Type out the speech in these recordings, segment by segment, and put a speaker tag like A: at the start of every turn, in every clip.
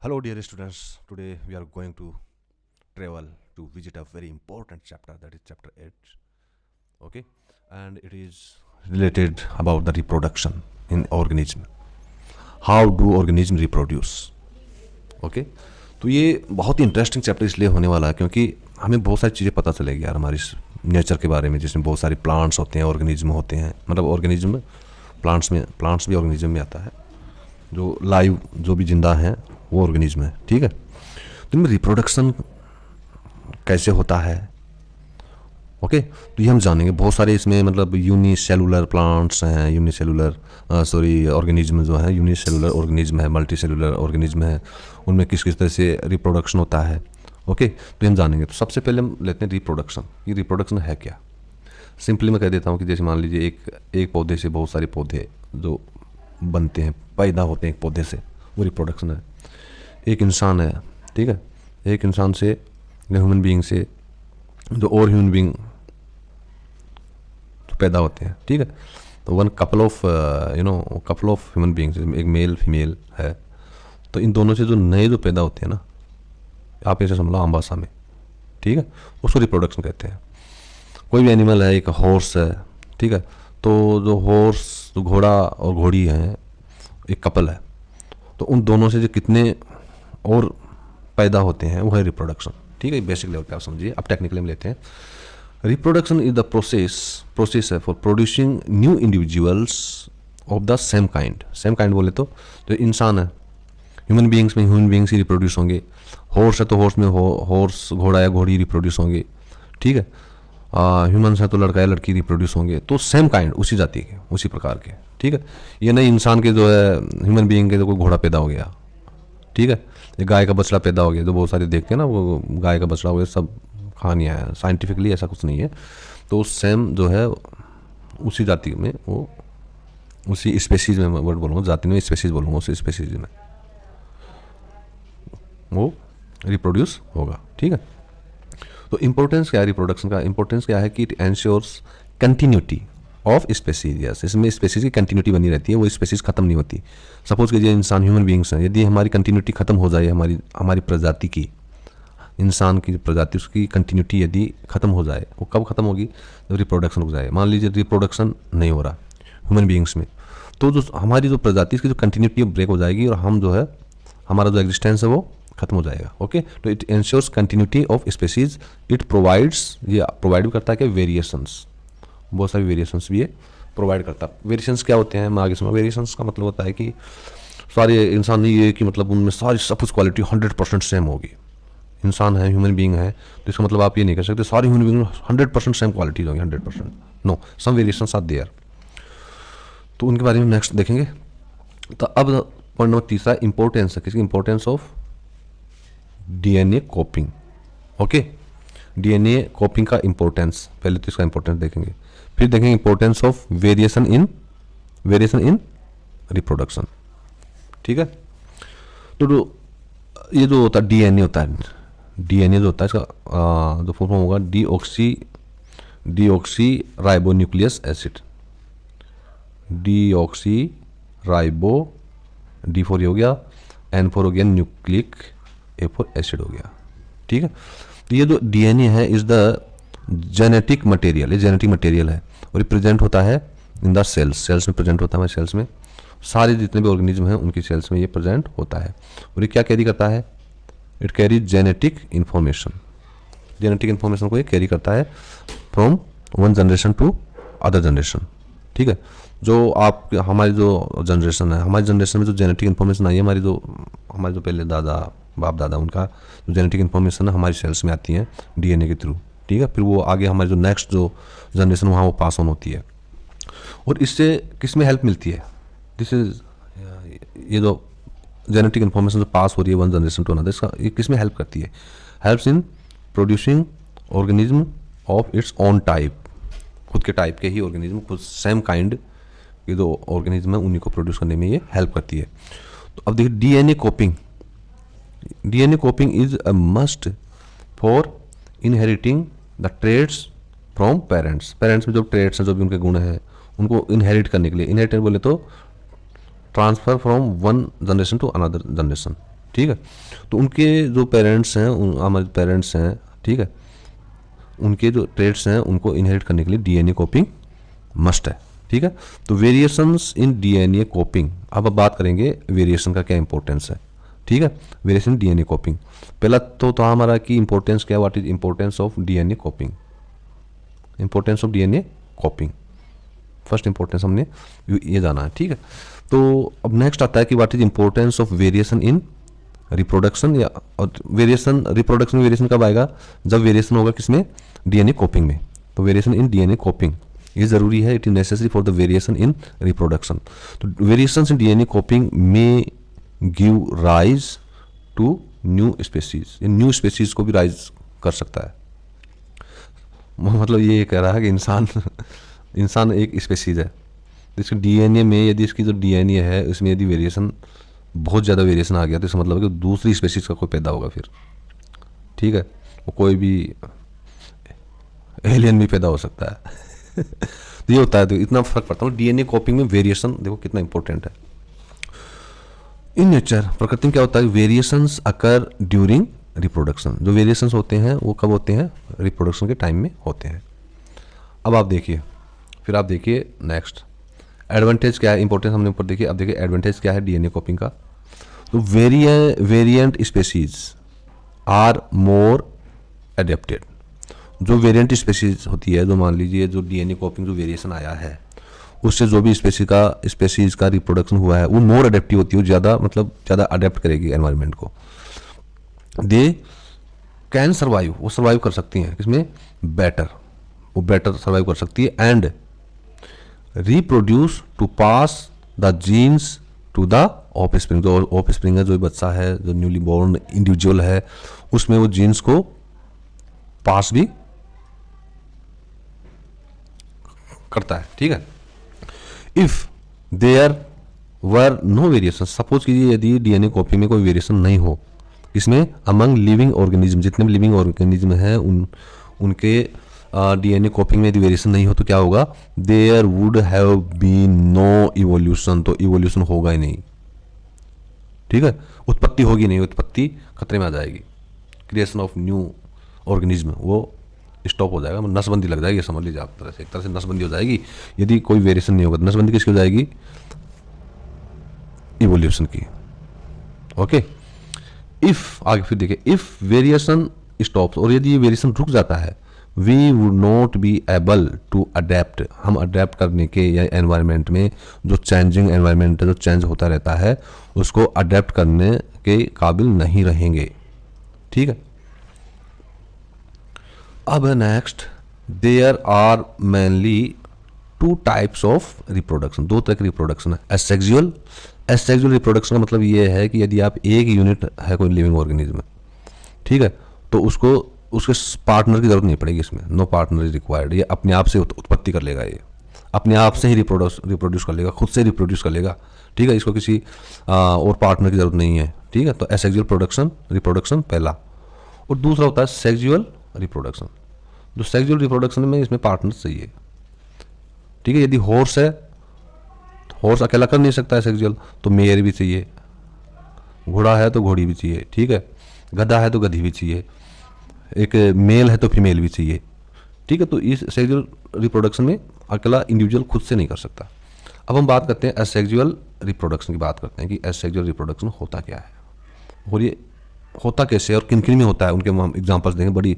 A: Hello, dear students. Today we are going to travel to visit a very important chapter, that is chapter 8. Okay, and it is related about the reproduction in organism. How do organism reproduce? Okay तो ये बहुत ही interesting chapter इसलिए होने वाला है क्योंकि हमें बहुत सारी चीज़ें पता चलेगी यार हमारी नेचर के बारे में, जिसमें बहुत सारे प्लांट्स होते हैं, ऑर्गेनिज्म होते हैं, मतलब ऑर्गेनिज्म प्लांट्स भी ऑर्गेनिज्म में आता है, जो लाइव जो भी जिंदा हैं वो ऑर्गेनिज्म है। ठीक है, तो इनमें रिप्रोडक्शन कैसे होता है, ओके तो ये हम जानेंगे। बहुत सारे इसमें मतलब यूनिसेलुलर प्लांट्स हैं, ऑर्गेनिज्म जो है यूनिसेलुलर ऑर्गेनिज्म है, मल्टी सेलुलर ऑर्गेनिज्म है, उनमें किस किस तरह से रिप्रोडक्शन होता है। ओके तो हम जानेंगे। तो सबसे पहले हम लेते हैं रिप्रोडक्शन। ये रिप्रोडक्शन है क्या? सिंपली मैं कह देता हूँ कि जैसे मान लीजिए एक पौधे से बहुत सारे पौधे जो बनते हैं, पैदा होते हैं एक पौधे से, वो रिप्रोडक्शन है। एक इंसान है, ठीक है, एक इंसान से ह्यूमन बीइंग से जो और ह्यूमन बीइंग तो पैदा होते हैं, ठीक है, तो कपल ऑफ ह्यूमन बीइंग्स, एक मेल फीमेल है, तो इन दोनों से जो नए जो पैदा होते हैं ना, आप ऐसे समझ लो आम भाषा में, ठीक है, उसको रिप्रोडक्शन कहते हैं। कोई भी एनिमल है, एक हॉर्स है, ठीक है, तो जो हॉर्स, जो घोड़ा और घोड़ी हैं, एक कपल है, तो उन दोनों से जो कितने और पैदा होते हैं वो है रिप्रोडक्शन। ठीक है, बेसिक लेवल पे आप समझिए। अब टेक्निकली हम लेते हैं। रिप्रोडक्शन इज द प्रोसेस है for producing new individuals of the same kind. Same kind बोले तो जो इंसान है, ह्यूमन बीइंग्स में ह्यूमन बीइंग्स ही रिप्रोड्यूस होंगे, हॉर्स है तो हॉर्स में हॉर्स, घोड़ा या घोड़ी रिप्रोड्यूस होंगे, ठीक है, ह्यूमन्स है तो लड़का या लड़की रिप्रोड्यूस होंगे, तो सेम काइंड, उसी जाति के, उसी प्रकार के। ठीक है, ये नहीं इंसान के जो है ह्यूमन बीइंग के तो कोई घोड़ा पैदा हो गया, ठीक है, ये गाय का बछड़ा पैदा हो गया, जो बहुत सारे देखते हैं ना, वो गाय का बछड़ा हो गया, सब कहानियाँ हैं, साइंटिफिकली ऐसा कुछ नहीं है। तो सेम जो है उसी जाति में, वो उसी स्पेसीज में, वर्ड बोलूँगा जाति में, स्पेसीज बोलूँगा, उसी स्पेसीज में वो रिप्रोड्यूस होगा। ठीक है, तो इम्पोर्टेंस क्या है रिप्रोडक्शन का? इम्पोर्टेंस क्या है कि it ensures continuity of species. Yes, इसमें स्पेसीज की कंटिन्यूटी बनी रहती है, वो स्पेसीज खत्म नहीं होती। सपोज कीजिए इंसान, ह्यूमन बीइंग्स हैं, यदि हमारी कंटिन्यूटी खत्म हो जाए, हमारी प्रजाति की, इंसान की प्रजाति, उसकी कंटिन्यूटी यदि खत्म हो जाए, वो कब खत्म होगी? जब रिप्रोडक्शन रुक जाए। मान लीजिए रिप्रोडक्शन नहीं हो रहा ह्यूमन बीइंग्स में, तो जो हमारी जो प्रजाति, इसकी जो कंटिन्यूटी ब्रेक हो जाएगी, और हम जो है, हमारा जो एग्जिस्टेंस है वो खत्म हो जाएगा। ओके, तो it ensures continuity of species. It provides, ये प्रोवाइड करता है कि वेरिएशंस, बहुत सारी वेरिएशंस भी ये प्रोवाइड करता है। वेरिएशंस क्या होते हैं, मैं आगे सुना। वेरिएशंस का मतलब होता है कि सारे इंसान नहीं, ये कि मतलब उनमें सारी सब कुछ क्वालिटी 100% सेम होगी। इंसान है, ह्यूमन बीइंग है, तो इसका मतलब आप ये नहीं कह सकते सारी ह्यूमन बीइंग 100% सेम क्वालिटी होगी, 100%। No, some variations are there, तो उनके बारे में नेक्स्ट देखेंगे। तो अब पॉइंट नंबर तीसरा, इंपॉर्टेंस है, किसकी? Importance of DNA कॉपिंग। Okay, DNA copying का इंपॉर्टेंस, पहले तो इसका इंपॉर्टेंस देखेंगे, फिर देखेंगे importance of variation in reproduction. ठीक है, तो ये जो होता है डीएनए होता है, डीएनए जो होता है, इसका जो फुल फॉर्म होगा deoxy ribonuclease acid. Deoxy ribo, D4 हो गया, N4 हो गया, न्यूक्लिक A4 एसिड हो गया। ठीक है, तो ये जो डीएनए है इज द जेनेटिक मटेरियल, ये जेनेटिक मटेरियल है, और ये प्रेजेंट होता है इन द सेल्स में प्रेजेंट होता है, हमारे सेल्स में, सारे जितने भी ऑर्गेनिज्म हैं उनकी सेल्स में ये प्रेजेंट होता है। और ये क्या कैरी करता है? It carry genetic information. Genetic information को ये कैरी करता है from one generation to other generation. ठीक है, जो आप, हमारी जो जनरेशन है, हमारी जनरेशन में जो जेनेटिक इन्फॉर्मेशन आई है, हमारे जो पहले बाप दादा, उनका जो जेनेटिक इन्फॉर्मेशन है हमारी सेल्स में आती है डीएनए के थ्रू। ठीक है, फिर वो आगे हमारी जो नेक्स्ट जो जनरेशन वहाँ वो पास ऑन होती है। और इससे किस में हेल्प मिलती है? दिस इज, ये जो जेनेटिक इन्फॉर्मेशन जो पास हो रही है वन जनरेशन टू अनदर, इसका ये किस में हेल्प करती है? Helps in producing organism of its own type, खुद के टाइप के ही ऑर्गेनिज्म, खुद सेम काइंड के जो ऑर्गेनिज्म है उन्हीं को प्रोड्यूस करने में ये हेल्प करती है। तो अब देखिए DNA copying. DNA copying is a must for inheriting the traits from parents. Parents में जो ट्रेड्स हैं, जो भी उनके गुण हैं, उनको इनहेरिट करने के लिए, इनहेरिट बोले तो transfer from one generation to another generation. ठीक है। तो उनके जो पेरेंट्स हैं, हमारे पेरेंट्स हैं, ठीक है, उनके जो ट्रेड्स हैं उनको इनहेरिट करने के लिए डीएनए कॉपिंग मस्ट है, ठीक है। तो वेरिएशंस इन डीएनए कॉपिंग, अब बात करेंगे वेरिएशन का क्या इंपॉर्टेंस है, ठीक है। वेरिएशन डीएनए कॉपिंग, पहला तो था हमारा कि इंपॉर्टेंस क्या, what is importance of DNA कॉपिंग, importance of DNA कॉपिंग, first importance हमने ये जाना है, ठीक है। तो अब नेक्स्ट आता है कि what is importance of variation in reproduction, या वेरिएशन, रिप्रोडक्शन वेरिएशन कब आएगा, जब वेरिएशन होगा किसमें, डीएनए कॉपिंग में। तो वेरिएशन इन डीएनए कॉपिंग ये जरूरी है, it is necessary for the variation in reproduction. तो वेरिएशन इन डीएनए कॉपिंग में give rise to new species, ये न्यू स्पेसीज को भी राइज कर सकता है। मतलब ये कह रहा है कि इंसान एक स्पेसीज है, जिसके डीएनए में यदि इसकी जो डीएनए है उसमें यदि वेरिएशन, बहुत ज़्यादा वेरिएशन आ गया तो इसका मतलब है कि दूसरी स्पेसीज का कोई पैदा होगा फिर, ठीक है, वो कोई भी एलियन भी पैदा हो सकता है। तो ये होता है, तो इतना फर्क पड़ता है डीएनए कॉपिंग में। वेरिएशन देखो कितना इंपॉर्टेंट है। इन नेचर, प्रकृति में क्या होता है, वेरिएशंस अकर ड्यूरिंग रिप्रोडक्शन, जो वेरिएशंस होते हैं वो कब होते हैं, रिप्रोडक्शन के टाइम में होते हैं। अब आप देखिए, फिर आप देखिए नेक्स्ट एडवांटेज क्या है, इंपॉर्टेंस हमने ऊपर देखिए, अब देखिए एडवांटेज क्या है डीएनए कॉपिंग का। तो variant species are more adapted, जो वेरिएंट स्पेसीज होती है, जो मान लीजिए जो डीएनए कॉपिंग जो वेरिएशन आया है उससे जो भी स्पेसीज का रिप्रोडक्शन हुआ है वो मोर एडेप्टिव होती है, वो ज़्यादा मतलब ज़्यादा अडेप्ट करेगी एनवायरनमेंट को। दे कैन सर्वाइव, वो सर्वाइव कर सकती हैं किसमें, बेटर, वो बेटर सर्वाइव कर सकती है। And reproduce to pass the genes to the offspring, जो ऑफ स्प्रिंग है, जो बच्चा है, जो न्यूली बोर्न इंडिविजुअल है, उसमें वो जीन्स को पास भी करता है, ठीक है। If there were no variation, suppose कीजिए यदि डीएनए कॉपी में कोई वेरिएशन नहीं हो, इसमें अमंग लिविंग ऑर्गेनिज्म, जितने भी लिविंग ऑर्गेनिज्म हैं उनके डीएनए कॉपिंग में यदि वेरिएशन नहीं हो तो क्या होगा, there would have been no evolution, तो इवोल्यूशन होगा ही नहीं, ठीक है, उत्पत्ति होगी नहीं, उत्पत्ति खतरे में आ जाएगी, क्रिएशन ऑफ न्यू ऑर्गेनिज्म वो स्टॉप हो जाएगा, नसबंदी लग जाएगी, समझ लीजिए आप, एक तरह से नसबंदी हो जाएगी यदि कोई वेरिएशन नहीं होगा। नसबंदी किसकी हो जाएगी, इवोल्यूशन की, ओके। इफ आगे फिर देखिए, इफ वेरिएशन स्टॉप्स, और यदि ये वेरिएशन रुक जाता है, we would not be able to adapt, हम अडेप्ट करने के या एनवायरनमेंट में जो चेंजिंग एनवायरनमेंट जो चेंज होता रहता है उसको अडेप्ट करने के काबिल नहीं रहेंगे, ठीक है। अब next, there are mainly two types of reproduction, दो तरह की रिप्रोडक्शन है। एसेक्सुअल, एसेक्सुअल रिप्रोडक्शन का मतलब ये है कि यदि आप एक यूनिट है कोई लिविंग ऑर्गेनिज्म, ठीक है, तो उसको उसके पार्टनर की जरूरत नहीं पड़ेगी, इसमें नो पार्टनर इज रिक्वायर्ड, ये अपने आप से उत्पत्ति कर लेगा, ये अपने आप से ही रिप्रोड्यूस कर लेगा, खुद से रिप्रोड्यूस कर लेगा, ठीक है, इसको किसी और पार्टनर की जरूरत नहीं है, ठीक है। तो एसेक्सुअल रिप्रोडक्शन पहला, और दूसरा होता है सेक्सुअल रिप्रोडक्शन। जो सेक्सुअल रिप्रोडक्शन में इसमें पार्टनर चाहिए, ठीक है। यदि हॉर्स है, हॉर्स अकेला कर नहीं सकता है सेक्सुअल, तो मेयर भी चाहिए, घोड़ा है तो घोड़ी भी चाहिए, ठीक है, गधा है तो गधी भी चाहिए, एक मेल है तो फीमेल भी चाहिए, ठीक है। तो इस सेक्सुअल रिप्रोडक्शन में अकेला इंडिविजुअल खुद से नहीं कर सकता। अब हम बात करते हैं एसेक्सुअल रिप्रोडक्शन की, बात करते हैं कि एसेक्सुअल रिप्रोडक्शन होता क्या है और ये होता कैसे और किन किन में होता है, उनके हम एग्जांपल्स देंगे। बड़ी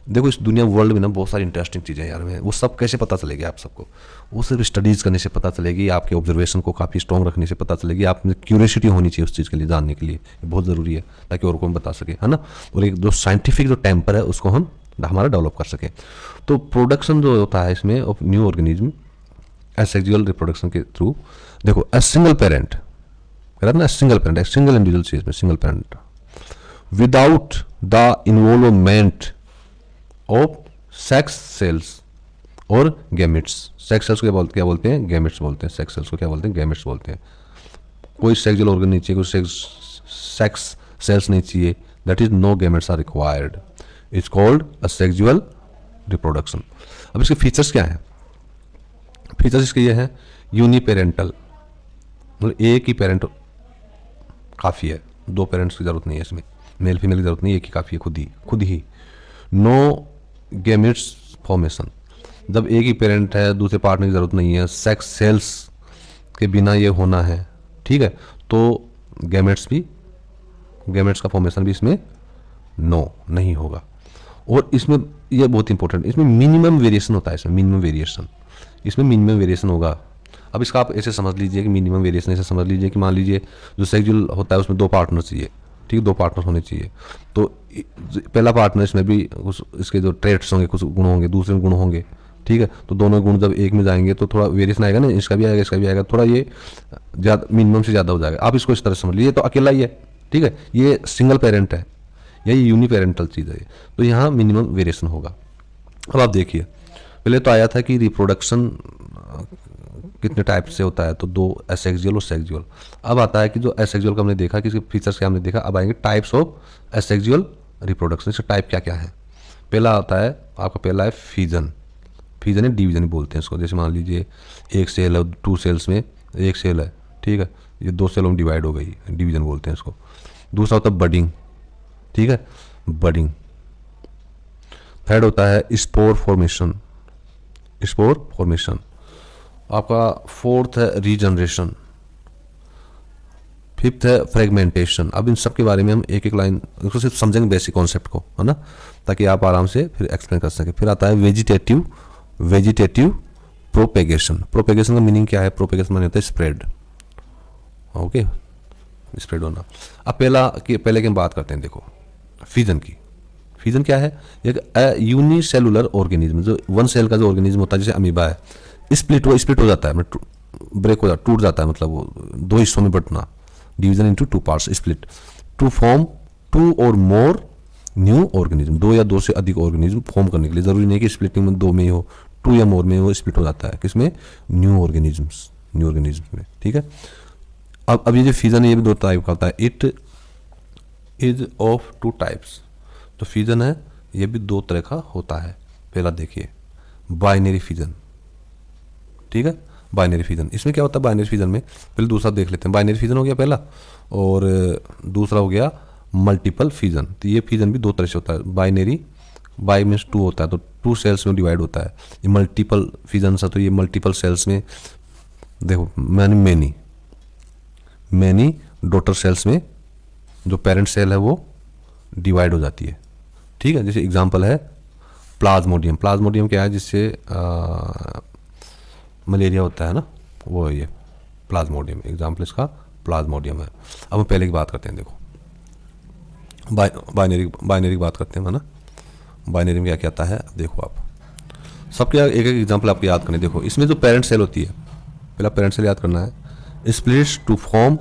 A: देखो इस दुनिया वर्ल्ड में ना बहुत सारी इंटरेस्टिंग चीज़ें यार में, वो सब कैसे पता चलेगी आप सबको, वो सिर्फ स्टडीज़ करने से पता चलेगी, आपके ऑब्जर्वेशन को काफ़ी स्ट्रॉन्ग रखने से पता चलेगी, आप में क्यूरियोसिटी होनी चाहिए उस चीज़ के लिए, जानने के लिए, ये बहुत ज़रूरी है ताकि और को हम बता सके, है ना। और एक जो साइंटिफिक जो टेम्पर है उसको हम हमारा डेवलप कर सकें। तो प्रोडक्शन जो होता है इसमें of new organism asexual reproduction के थ्रू, देखो ए सिंगल पेरेंट, कह रहा था ना, सिंगल पेरेंट, एक सिंगल इंडिविजुअल चीज में single parent, without the involvement of sex cells और गैमेट्स। सेक्स सेल्स को क्या बोलते हैं, गैमेट्स बोलते हैं। सेक्स सेल्स को क्या बोलते हैं, गैमेट्स बोलते हैं। कोई सेक्सुअल ऑर्गन नहीं चाहिए, कोई सेक्स सेल्स नहीं चाहिए, that is no gametes are required, it's called asexual reproduction. अब इसके फीचर्स क्या हैं, फीचर्स इसके ये हैं, यूनिपेरेंटल, मतलब एक ही पेरेंट काफ़ी है, दो पेरेंट्स की ज़रूरत नहीं है इसमें, मेल फीमेल की ज़रूरत नहीं है, एक ही काफ़ी है, खुद ही। नो गैमेट्स फॉर्मेशन, जब एक ही पेरेंट है, दूसरे पार्टनर की ज़रूरत नहीं है, सेक्स सेल्स के बिना ये होना है, ठीक है, तो गैमेट्स का फॉर्मेशन भी इसमें नो नहीं होगा। और इसमें ये बहुत इंपॉर्टेंट, इसमें मिनिमम वेरिएशन होता है, इसमें मिनिमम वेरिएशन होगा। अब इसका आप ऐसे समझ लीजिए कि मिनिमम वेरिएशन ऐसे समझ लीजिए कि मान लीजिए जो सेक्सुअल होता है उसमें दो पार्टनर चाहिए, ठीक है, दो पार्टनर होने चाहिए। तो पहला पार्टनर इसमें भी कुछ इसके जो ट्रेट्स होंगे, कुछ गुण होंगे, दूसरे गुण होंगे, ठीक है, तो दोनों गुण जब एक में जाएंगे तो थोड़ा वेरिएशन आएगा ना, इसका भी आएगा, इसका भी आएगा, थोड़ा ये ज़्यादा मिनिमम से ज़्यादा हो जाएगा। आप इसको इस तरह समझ लीजिए, तो अकेला ही है, ठीक है, ये सिंगल पेरेंट है या ये यूनिपेरेंटल चीज़ है, तो यहाँ मिनिमम वेरिएशन होगा। अब आप देखिए, पहले तो आया था कि रिप्रोडक्शन कितने टाइप से होता है, तो दो, एसेक्सुअल और सेक्सुअल। अब आता है कि जो एसेक्सुअल का हमने देखा कि इसके फीचर्स क्या हमने देखा, अब आएंगे टाइप्स ऑफ एसेक्सुअल रिप्रोडक्शन। इसके टाइप क्या क्या है। पहला आता है आपका, पहला है फिजन है, डिवीजन बोलते हैं इसको। जैसे मान लीजिए एक सेल है, 2 सेल्स में एक सेल है, ठीक है, ये 2 सेलों में डिवाइड हो गई, डिवीजन बोलते हैं इसको। दूसरा होता है बडिंग, ठीक है, बडिंग। थर्ड होता है स्पोर फॉर्मेशन। आपका फोर्थ है रीजनरेशन। फिफ्थ है फ्रेगमेंटेशन। अब इन सब के बारे में हम एक एक लाइन इसको सिर्फ समझेंगे, बेसिक कॉन्सेप्ट को, है ना, ताकि आप आराम से फिर एक्सप्लेन कर सकें। फिर आता है वेजिटेटिव प्रोपेगेशन का मीनिंग क्या है। प्रोपेगेशन माने होता है स्प्रेड, ओके, स्प्रेड होना। अब पहले की हम बात करते हैं, देखो फिजन की। फिजन क्या है, एक यूनिसेलुलर ऑर्गेनिज्म, जो वन सेल का जो ऑर्गेनिज्म होता है, जैसे अमीबा है, स्प्लिट हो जाता है, ब्रेक हो जाता, टूट जाता है, मतलब वो 2 हिस्सों में बंटना, division into 2 parts, split, to form 2 और मोर न्यू ऑर्गेनिज्म, 2 या 2 से अधिक ऑर्गेनिज्म फॉर्म करने के लिए। जरूरी नहीं कि स्प्लिटिंग में 2 में ही हो, 2 या मोर में वो स्प्लिट हो जाता है, किसमें, न्यू ऑर्गेनिज्म्स में, ठीक है। अब ये जो फिजन है ये भी 2 टाइप का होता है। It is of 2 types. तो फिजन है ये भी 2 तरह का होता है। पहला देखिए बाइनरी फिजन, ठीक है, बाइनरी फिजन। इसमें क्या होता है बाइनरी फिजन में, पहले दूसरा देख लेते हैं। बाइनरी फिजन हो गया पहला, और दूसरा हो गया मल्टीपल फिजन। तो ये फिजन भी 2 तरह से होता है। बाई मीन्स 2 होता है, तो 2 सेल्स में डिवाइड होता है। ये मल्टीपल फिजन सा, तो ये मल्टीपल सेल्स में, देखो मैनी डॉटर सेल्स में जो पेरेंट सेल है वो डिवाइड हो जाती है, ठीक है। जैसे एग्जांपल है प्लाज्मोडियम क्या है, जिससे मलेरिया होता है ना, वो है ये प्लाज्मोडियम। एग्जांपल इसका प्लाज्मोडियम है। अब हम पहले की बात करते हैं, देखो बाइनरी की बात करते हैं, है ना। बाइनरी में क्या क्या आता है, देखो आप सबके एक एक एग्जांपल आपको याद करने। देखो इसमें जो पेरेंट सेल होती है, पहला पेरेंट सेल याद करना है, splits to form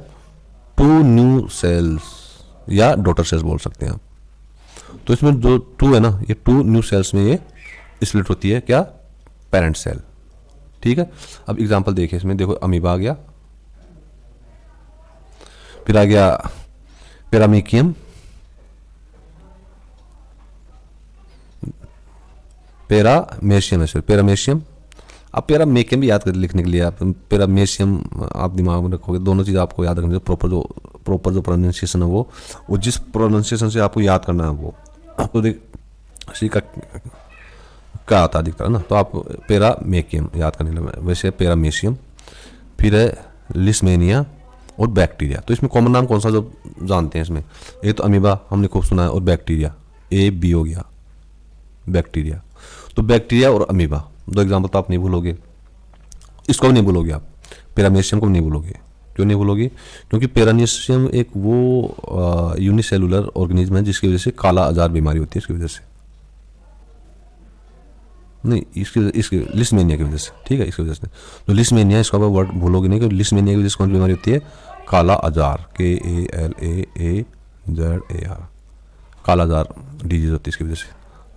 A: 2 new cells या डॉटर सेल्स बोल सकते हैं आप। तो इसमें जो 2 है ना, ये 2 न्यू सेल्स में ये स्प्लिट होती है, क्या, पेरेंट सेल, ठीक है। अब एग्जांपल देखिए इसमें, देखो अमीबा आ गया, फिर आ गया पैरामेशियम, अब पैरामेशियम भी याद कर लिखने के लिए आप पैरामेशियम आप दिमाग में रखोगे। दोनों चीज़ आपको याद रखनी है, प्रॉपर जो प्रोनाउंसिएशन है वो जिस प्रोनाउंसिएशन से आपको याद करना है वो तो देख का आता अधिकतर है ना, तो आप पैरामेशियम याद करने लगे। वैसे पैरामेशियम, फिर है लिस्मेनिया और बैक्टीरिया। तो इसमें कॉमन नाम कौन सा जो जानते हैं इसमें, एक तो अमीबा हमने खूब सुना है, और बैक्टीरिया AB हो गया बैक्टीरिया। तो बैक्टीरिया और अमीबा 2 एग्जाम्पल तो आप नहीं भूलोगे, इसको भी नहीं भूलोगे आप, पैरामेशियम को भी नहीं भूलोगे। क्यों नहीं भूलोगे, क्योंकि पैरामेशियम एक वो यूनिसेलुलर ऑर्गेनिज्म है जिसकी वजह से काला आजार बीमारी होती है, इसकी वजह से नहीं, इसकी लिस्मेनिया की वजह से, ठीक है, इसकी वजह से। तो लिस्मेनिया, इसका वर्ड भूलोगे नहीं, क्योंकि लिस्मेनिया की वजह से कौन सी बीमारी होती है, काला आजार, KALAAZAR, काला आजार डिजीज होती है इसकी वजह से,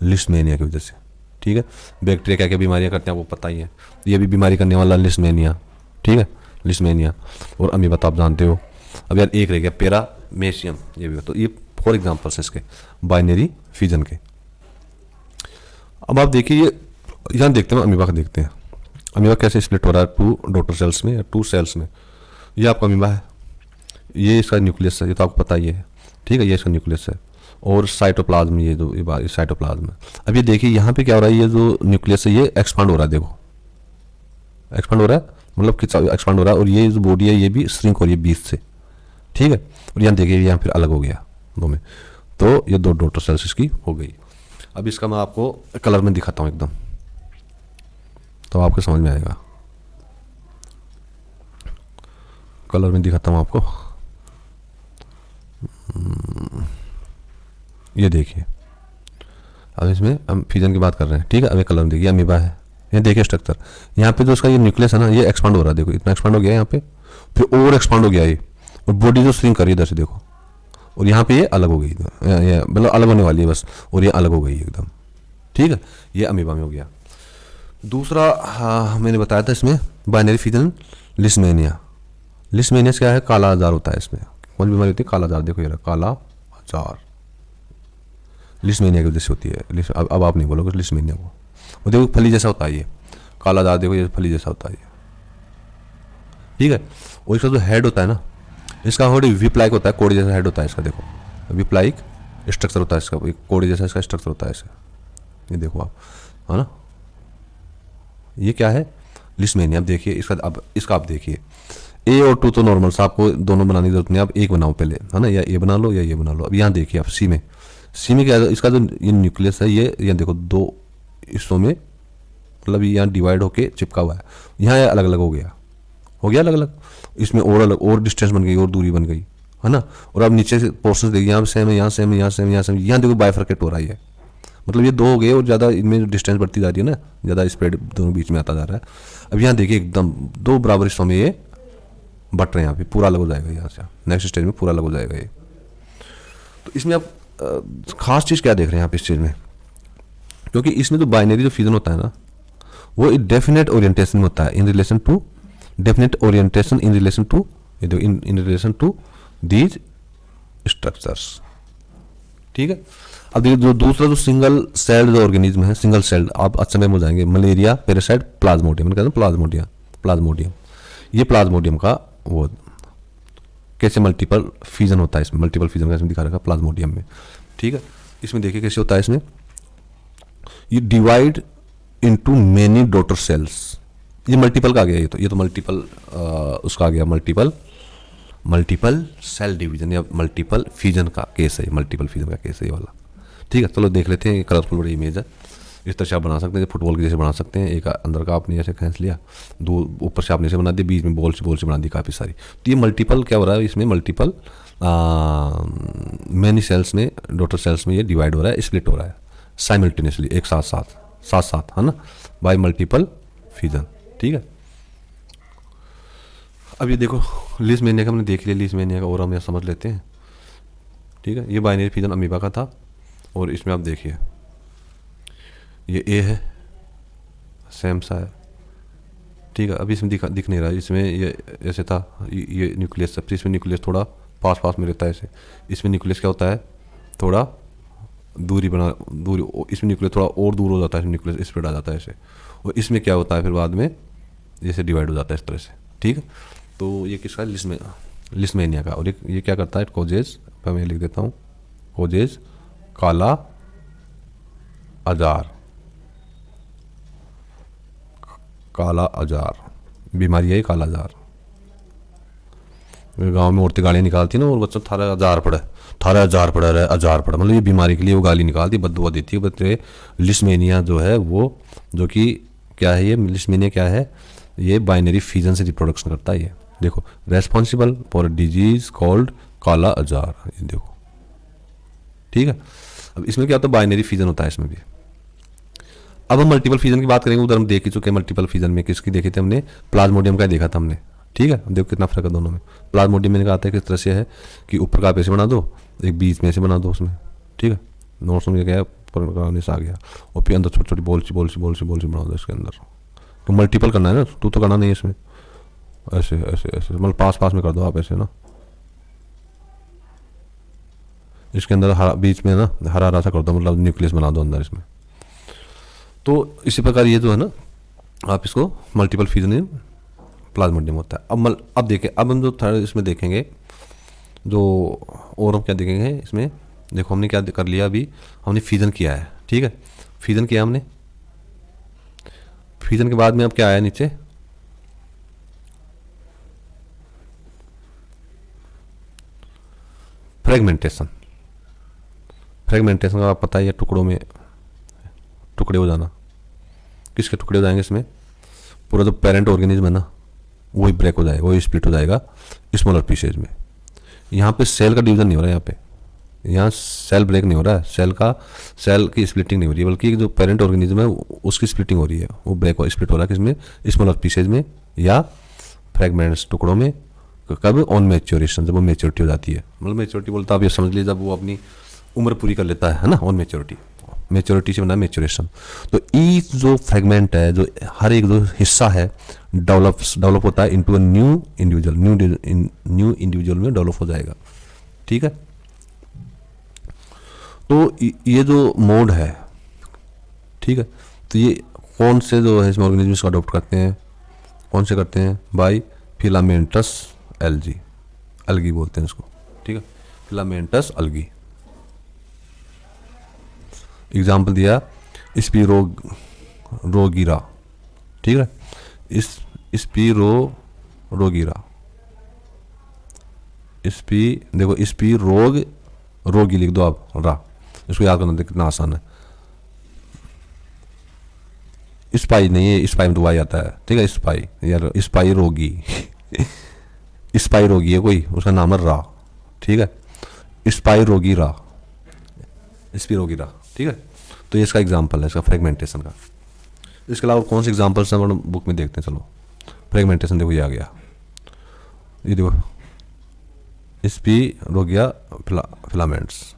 A: लिस्मेनिया की वजह से, ठीक है। बैक्टीरिया क्या क्या बीमारियां करते हैं वो पता ही है, ये भी बीमारी करने वाला लिस्मेनिया, ठीक है, लिस्मेनिया। और अमीबा तो आप जानते हो। अब यार एक रह गया पैरामेशियम, ये भी। तो ये 4 एग्जाम्पल्स हैं इसके बाइनरी फिजन के। अब आप देखिए यहाँ देखते हैं, अमीबा का देखते हैं, अमीबा कैसे स्प्लिट हो रहा है 2 डॉटर सेल्स में या 2 सेल्स में। ये आपका अमीबा है, ये इसका न्यूक्लियस है, ये तो आपको पता ही है, ठीक है, ये इसका न्यूक्लियस है। और साइटोप्लाज्म, ये जो ये साइटोप्लाज्म है। अब ये देखिए यहाँ पे क्या हो रहा है, ये जो न्यूक्लियस है ये एक्सपांड हो रहा है, देखो एक्सपांड हो रहा है, मतलब कितना एक्सपांड हो रहा है। और ये जो बॉडी है ये भी श्रिंक हो रही है बीच से, ठीक है। और यहाँ देखिए यहाँ फिर अलग हो गया दो में, तो ये दो डॉटर सेल्स इसकी हो गई। अब इसका मैं आपको कलर में दिखाता हूँ एकदम, तो आपको समझ में आएगा। कलर में दिखाता हूँ आपको, ये देखिए। अब इसमें हम फ्यूजन की बात कर रहे हैं, ठीक है। अब ये कलर में देखिए, अमीबा है, ये देखिए स्ट्रक्चर। यहाँ पे जो इसका ये न्यूक्लियस है ना, ये एक्सपांड हो रहा है, देखो इतना एक्सपांड हो गया यहाँ पे, फिर और एक्सपांड हो गया ये, और बॉडी जो श्रिंक कर रही है इधर से देखो, और यहाँ पे ये अलग हो गई, ये मतलब अलग होने वाली है बस, और ये अलग हो गई एकदम, ठीक है। ये अमीबा में हो गया। दूसरा मैंने बताया था इसमें बाइनरी फ्यूजन लिस्मेनिया। लिस्मेनिया क्या है, काला आजार होता है इसमें। कौन सी बीमारी होती है, काला आजार, देखो ये काला आजार लिस्मेनिया की वजह से होती है। अब आप नहीं बोलोगे लिस्मेनिया को, वो देखो फली जैसा होता है ये काला आजार, देखो ये फली जैसा होता है ये, ठीक है। और इसका जो हेड होता है ना, इसका हेड विप लाइक होता है, कोड़े जैसा हेड होता है इसका, देखो विप लाइक स्ट्रक्चर होता है इसका, कोड़े जैसा इसका स्ट्रक्चर होता है ऐसे, ये देखो आप, है ना। ये क्या है, लिस्मेनिया। अब देखिए इसका, अब इसका आप देखिए ए और टू तो नॉर्मल सा, आपको दोनों बनाने की जरूरत नहीं, आप एक बनाओ पहले, है ना, या ए बना लो या ये बना लो। अब यहाँ देखिए आप सी में क्या है, इसका जो ये न्यूक्लियस है ये देखो दो हिस्सों में, मतलब यहाँ डिवाइड होके चिपका हुआ है, यहाँ अलग अलग हो गया अलग अलग, इसमें और अलग और डिस्टेंस बन गई और दूरी बन गई, है ना। और अब नीचे से पोर्शन देखिए, यहाँ सेम है, यहाँ सेम है, यहाँ सेम, यहाँ सेम, यहाँ देखो बाइफरकेट हो रहा है, मतलब ये दो हो गए और ज़्यादा इनमें जो डिस्टेंस बढ़ती जा रही है ना, ज़्यादा स्प्रेड दोनों बीच में आता जा रहा है। अब यहाँ देखिए एकदम दो बराबर हिस्सों में ये बट रहे हैं, यहाँ पे पूरा अलग हो जाएगा, यहाँ से नेक्स्ट स्टेज में पूरा अलग हो जाएगा ये। तो इसमें आप खास चीज़ क्या देख रहे हैं आप इस चीज़ में, क्योंकि इसमें जो बाइनरी जो फ्यूजन होता है ना, वो डेफिनेट ओरिएंटेशन में होता है in relation to, definite orientation in relation to, ये देखो in relation to these structures, ठीक है। अब देखिए जो दूसरा जो सिंगल सेल्ड जो ऑर्गेनिज्म है, सिंगल सेल्ड, आप अच्छे में हो जाएंगे, मलेरिया पैरासाइट प्लाज्मोडियम, कहते हैं प्लाज्मोडियम, ये प्लाज्मोडियम का वो कैसे मल्टीपल फ्यूजन होता है, इसमें मल्टीपल फ्यूजन का इसमें दिखा रखा है प्लाज्मोडियम में, ठीक है। इसमें देखिए कैसे होता है, इसमें ये divide into many daughter cells, ये मल्टीपल का आ गया, ये तो मल्टीपल उसका आ गया, मल्टीपल सेल डिवीजन या मल्टीपल फ्यूजन का केस है, मल्टीपल फ्यूजन का केस है ये वाला, ठीक है। चलो देख लेते हैं, कलरफुल बड़ी इमेज है, इस तरह से आप बना सकते हैं, फुटबॉल के जैसे बना सकते हैं। एक अंदर का आपने ऐसे खींच लिया, दो ऊपर से आपने ऐसे बना दिया, बीच में बॉल से बना दी काफ़ी सारी। तो ये मल्टीपल क्या हो रहा है, इसमें मल्टीपल मैनी सेल्स में, डॉटर सेल्स में ये डिवाइड हो रहा है, स्प्लिट हो रहा है साइमल्टेनियसली, एक साथ, है ना, बाय मल्टीपल फ्यूजन, ठीक है। अब ये देखो लिस्मेनिया का हमने देख लिया, लिस्मेनिया का और हम यहाँ समझ लेते हैं, ठीक है। ये बाइनरी फ्यूजन अमीबा का था, और इसमें आप देखिए ये ए है, सेम सा है, ठीक है। अभी इसमें दिख नहीं रहा, इसमें ये ऐसे था, ये न्यूक्लियस, सबसे इसमें न्यूक्लियस थोड़ा पास में रहता है ऐसे, इसमें न्यूक्लियस क्या होता है, थोड़ा दूरी, इसमें न्यूक्लियस थोड़ा और दूर हो जाता है, न्यूक्लियस स्प्रेड आ जाता है ऐसे, और इसमें क्या होता है फिर बाद में जैसे डिवाइड हो जाता है इस तरह से, ठीक है। तो ये किसका, लिस्मेनिया का। और ये क्या करता है, कोजेज, मैं लिख देता हूँ, कोजेज काला आजार बीमारी है, काला आजार। गांव में औरतें गालियाँ निकालती ना, और बच्चों थारा आजार पड़ा है, मतलब ये बीमारी के लिए वो गाली निकालती, बददुआ देती है बच्चे। लिस्मेनिया जो है वो, जो कि क्या है, ये लिस्मेनिया क्या है, ये बाइनरी फ्यूजन से रिप्रोडक्शन करता है। ये देखो रेस्पॉन्सिबल फॉर डिजीज कॉल्ड काला आजार, ये देखो, ठीक है। अब इसमें क्या होता है, बाइनरी फ्यूजन होता है इसमें भी। अब हम मल्टीपल फ्यूजन की बात करेंगे, उधर हम देख ही चुके हैं मल्टीपल फ्यूजन में किसकी देखे थे हमने, प्लाज्मोडियम का देखा था हमने, ठीक है। देखो कितना फर्क है दोनों में। प्लाज्मोडियम मैंने कहा था किस तरह से है कि ऊपर का आप ऐसे बना दो, एक बीच में ऐसे बना दो उसमें, ठीक है। नोट्स में क्या है, ऊपर आ गया, और फिर अंदर छोटी छोटी बोल सी बना दो इसके अंदर। तो मल्टीपल करना है ना, तो करना नहीं है इसमें, ऐसे मतलब पास में कर दो आप ऐसे ना, इसके अंदर बीच में ना हरा सा कर दो, मतलब न्यूक्लियस बना दो अंदर इसमें। तो इसी प्रकार ये जो है ना, आप इसको मल्टीपल फ्यूजन इन प्लाज्मोडियम होता है। अब देखिए, अब हम जो थर्ड इसमें देखेंगे जो और हम क्या देखेंगे इसमें, देखो हमने क्या कर लिया अभी, हमने फ्यूजन किया है, ठीक है, फ्यूजन किया हमने, फ्यूजन के बाद में अब क्या आया नीचे, फ्रेगमेंटेशन। फ्रेगमेंटेशन का आप पता ही है, टुकड़ों में टुकड़े हो जाना। किसके टुकड़े हो जाएंगे इसमें, पूरा जो पेरेंट ऑर्गेनिज्म है ना वही ब्रेक हो जाएगा, वही स्प्लिट हो जाएगा स्मॉलर पीसेज में। यहाँ पे सेल का डिवीजन नहीं हो रहा है, यहाँ सेल ब्रेक नहीं हो रहा है, सेल की स्प्लिटिंग नहीं हो रही है, बल्कि जो पेरेंट ऑर्गेनिज्म है उसकी स्प्लिटिंग हो रही है, वो ब्रेक स्प्लिट हो रहा है किसमें, स्मॉलर पीसेज में या फ्रेगमेंट्स टुकड़ों में। कब, ऑन मैच्योरेशन, जब वो मैच्योरिटी हो जाती है, मतलब मैच्योरिटी बोलता आप ये समझ लीजिए जब वो अपनी उम्र पूरी कर लेता है ना, ऑन मैच्योरिटी, मैच्योरिटी से बना मैच्योरेशन। तो ईच जो फ्रेगमेंट है, जो हर एक जो हिस्सा है डेवलप होता है into a new individual, new individual में डेवलप हो जाएगा, ठीक है। तो ये जो मोड है, ठीक है, तो ये कौन से जो है इसमें ऑर्गेनिज्म को अडॉप्ट करते हैं, कौन से करते हैं, बाय फिलामेंटस एल्गी, अलगी बोलते हैं इसको, ठीक है, फिलामेंटस अलगी। एग्जाम्पल दिया स्पीरोगीरा, ठीक है, स्पीरोगीरा, देखो रोगी लिख दो आप, रा, इसको याद करना कितना आसान है। स्पाई नहीं है, स्पाई में दुआ आता है, ठीक है, स्पाई यार, स्पाई रोगी स्पाई रोगी है कोई, उसका नाम है रा, ठीक है, स्पाई रोगी रा, स्पीरोगी रा, ठीक है। तो ये इसका एग्जाम्पल है इसका फ्रेगमेंटेशन का। इसके अलावा कौन से एग्जाम्पल्स हैं हम बुक में देखते हैं, चलो। फ्रेगमेंटेशन देखो ये आ गया, ये देखो स्पीरोगिया फिलामेंट्स,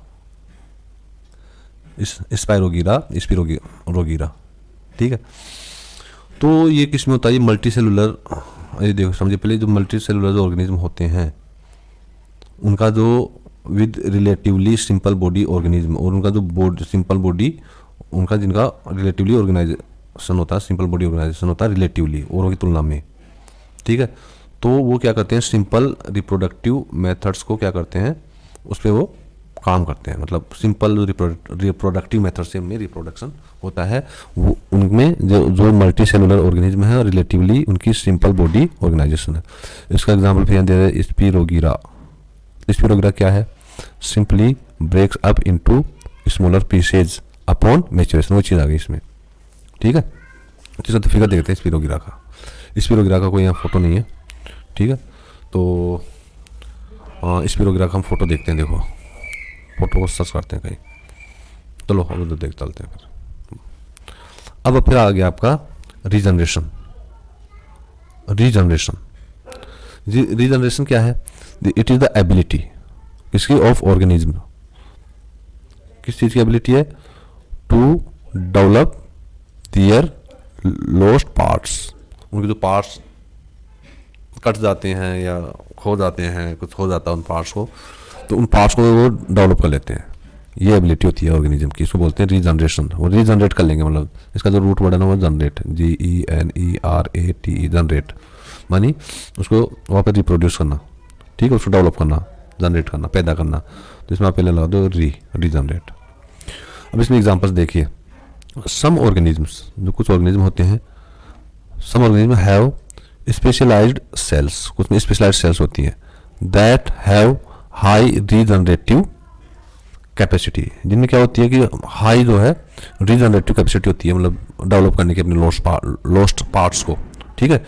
A: स्पीरोगीरा, ठीक है। तो ये किस में होता है, ये मल्टी सेलुलर, ये देखो समझिए पहले, जो मल्टी सेलुलर जो ऑर्गेनिज्म होते हैं उनका जो with relatively simple body organism, और उनका जो सिंपल बॉडी, उनका जिनका रिलेटिवली ऑर्गेनाइजेशन होता है, सिंपल बॉडी ऑर्गेनाइजेशन होता है रिलेटिवली औरों की तुलना में, ठीक है। तो वो क्या करते हैं, सिंपल रिप्रोडक्टिव मेथड्स को क्या करते हैं, उस पर वो काम करते हैं, मतलब सिंपल रिप्रोडक्टिव मेथड से उनमें रिप्रोडक्शन होता है, वो उनमें जो मल्टी सेलुलर ऑर्गेनिज्म है रिलेटिवली उनकी सिंपल बॉडी ऑर्गेनाइजेशन है। इसका एग्जाम्पल फिर दे रहे हैं स्पीरोगीरा। स्पीरोगीरा क्या है, simply breaks up into smaller pieces upon maturation, वो चीज़ आ गई इसमें, ठीक है। तो फिगर देखते हैं स्पीरोगीरा का। स्पीरोगीरा का कोई यहाँ फोटो नहीं है, ठीक है। तो स्पीरोगीरा का हम फोटो देखते हैं, देखो फोटो को सर्च करते हैं कहीं, चलो हम उधर देख चलते हैं फिर। अब फिर आ गया आपका रीजनरेशन। रीजनरेशन क्या है, इट इज द एबिलिटी किसकी, ऑफ ऑर्गेनिज्म, किस चीज की एबिलिटी है, to develop their lost parts, उनके जो पार्ट्स कट जाते हैं या खो जाते हैं, कुछ हो जाता है उन पार्ट्स को, तो उन पार्ट्स को वो डेवलप कर लेते हैं। ये एबिलिटी होती है ऑर्गेनिज्म की, इसको बोलते हैं रीजनरेशन। वो रीजनरेट कर लेंगे, मतलब इसका जो रूट वर्ड है ना वो जनरेट, GENERATE, जनरेट, मानी उसको वहाँ पर रिप्रोड्यूस करना, ठीक है, उसको डेवलप करना, जनरेट करना, पैदा करना। तो इसमें आप पहले लगा दो रीजनरेट। अब इसमें एग्जांपल्स देखिए, सम ऑर्गेनिजम्स, जो कुछ ऑर्गेनिज्म होते हैं, some organism have specialized cells, कुछ में स्पेशलाइज्ड सेल्स होती हैं, that have high regenerative capacity, जिनमें क्या होती है कि हाई जो है रीजनरेटिव कैपेसिटी होती है, मतलब डेवलप करने की अपने लॉस्ट पार्ट्स को, ठीक है।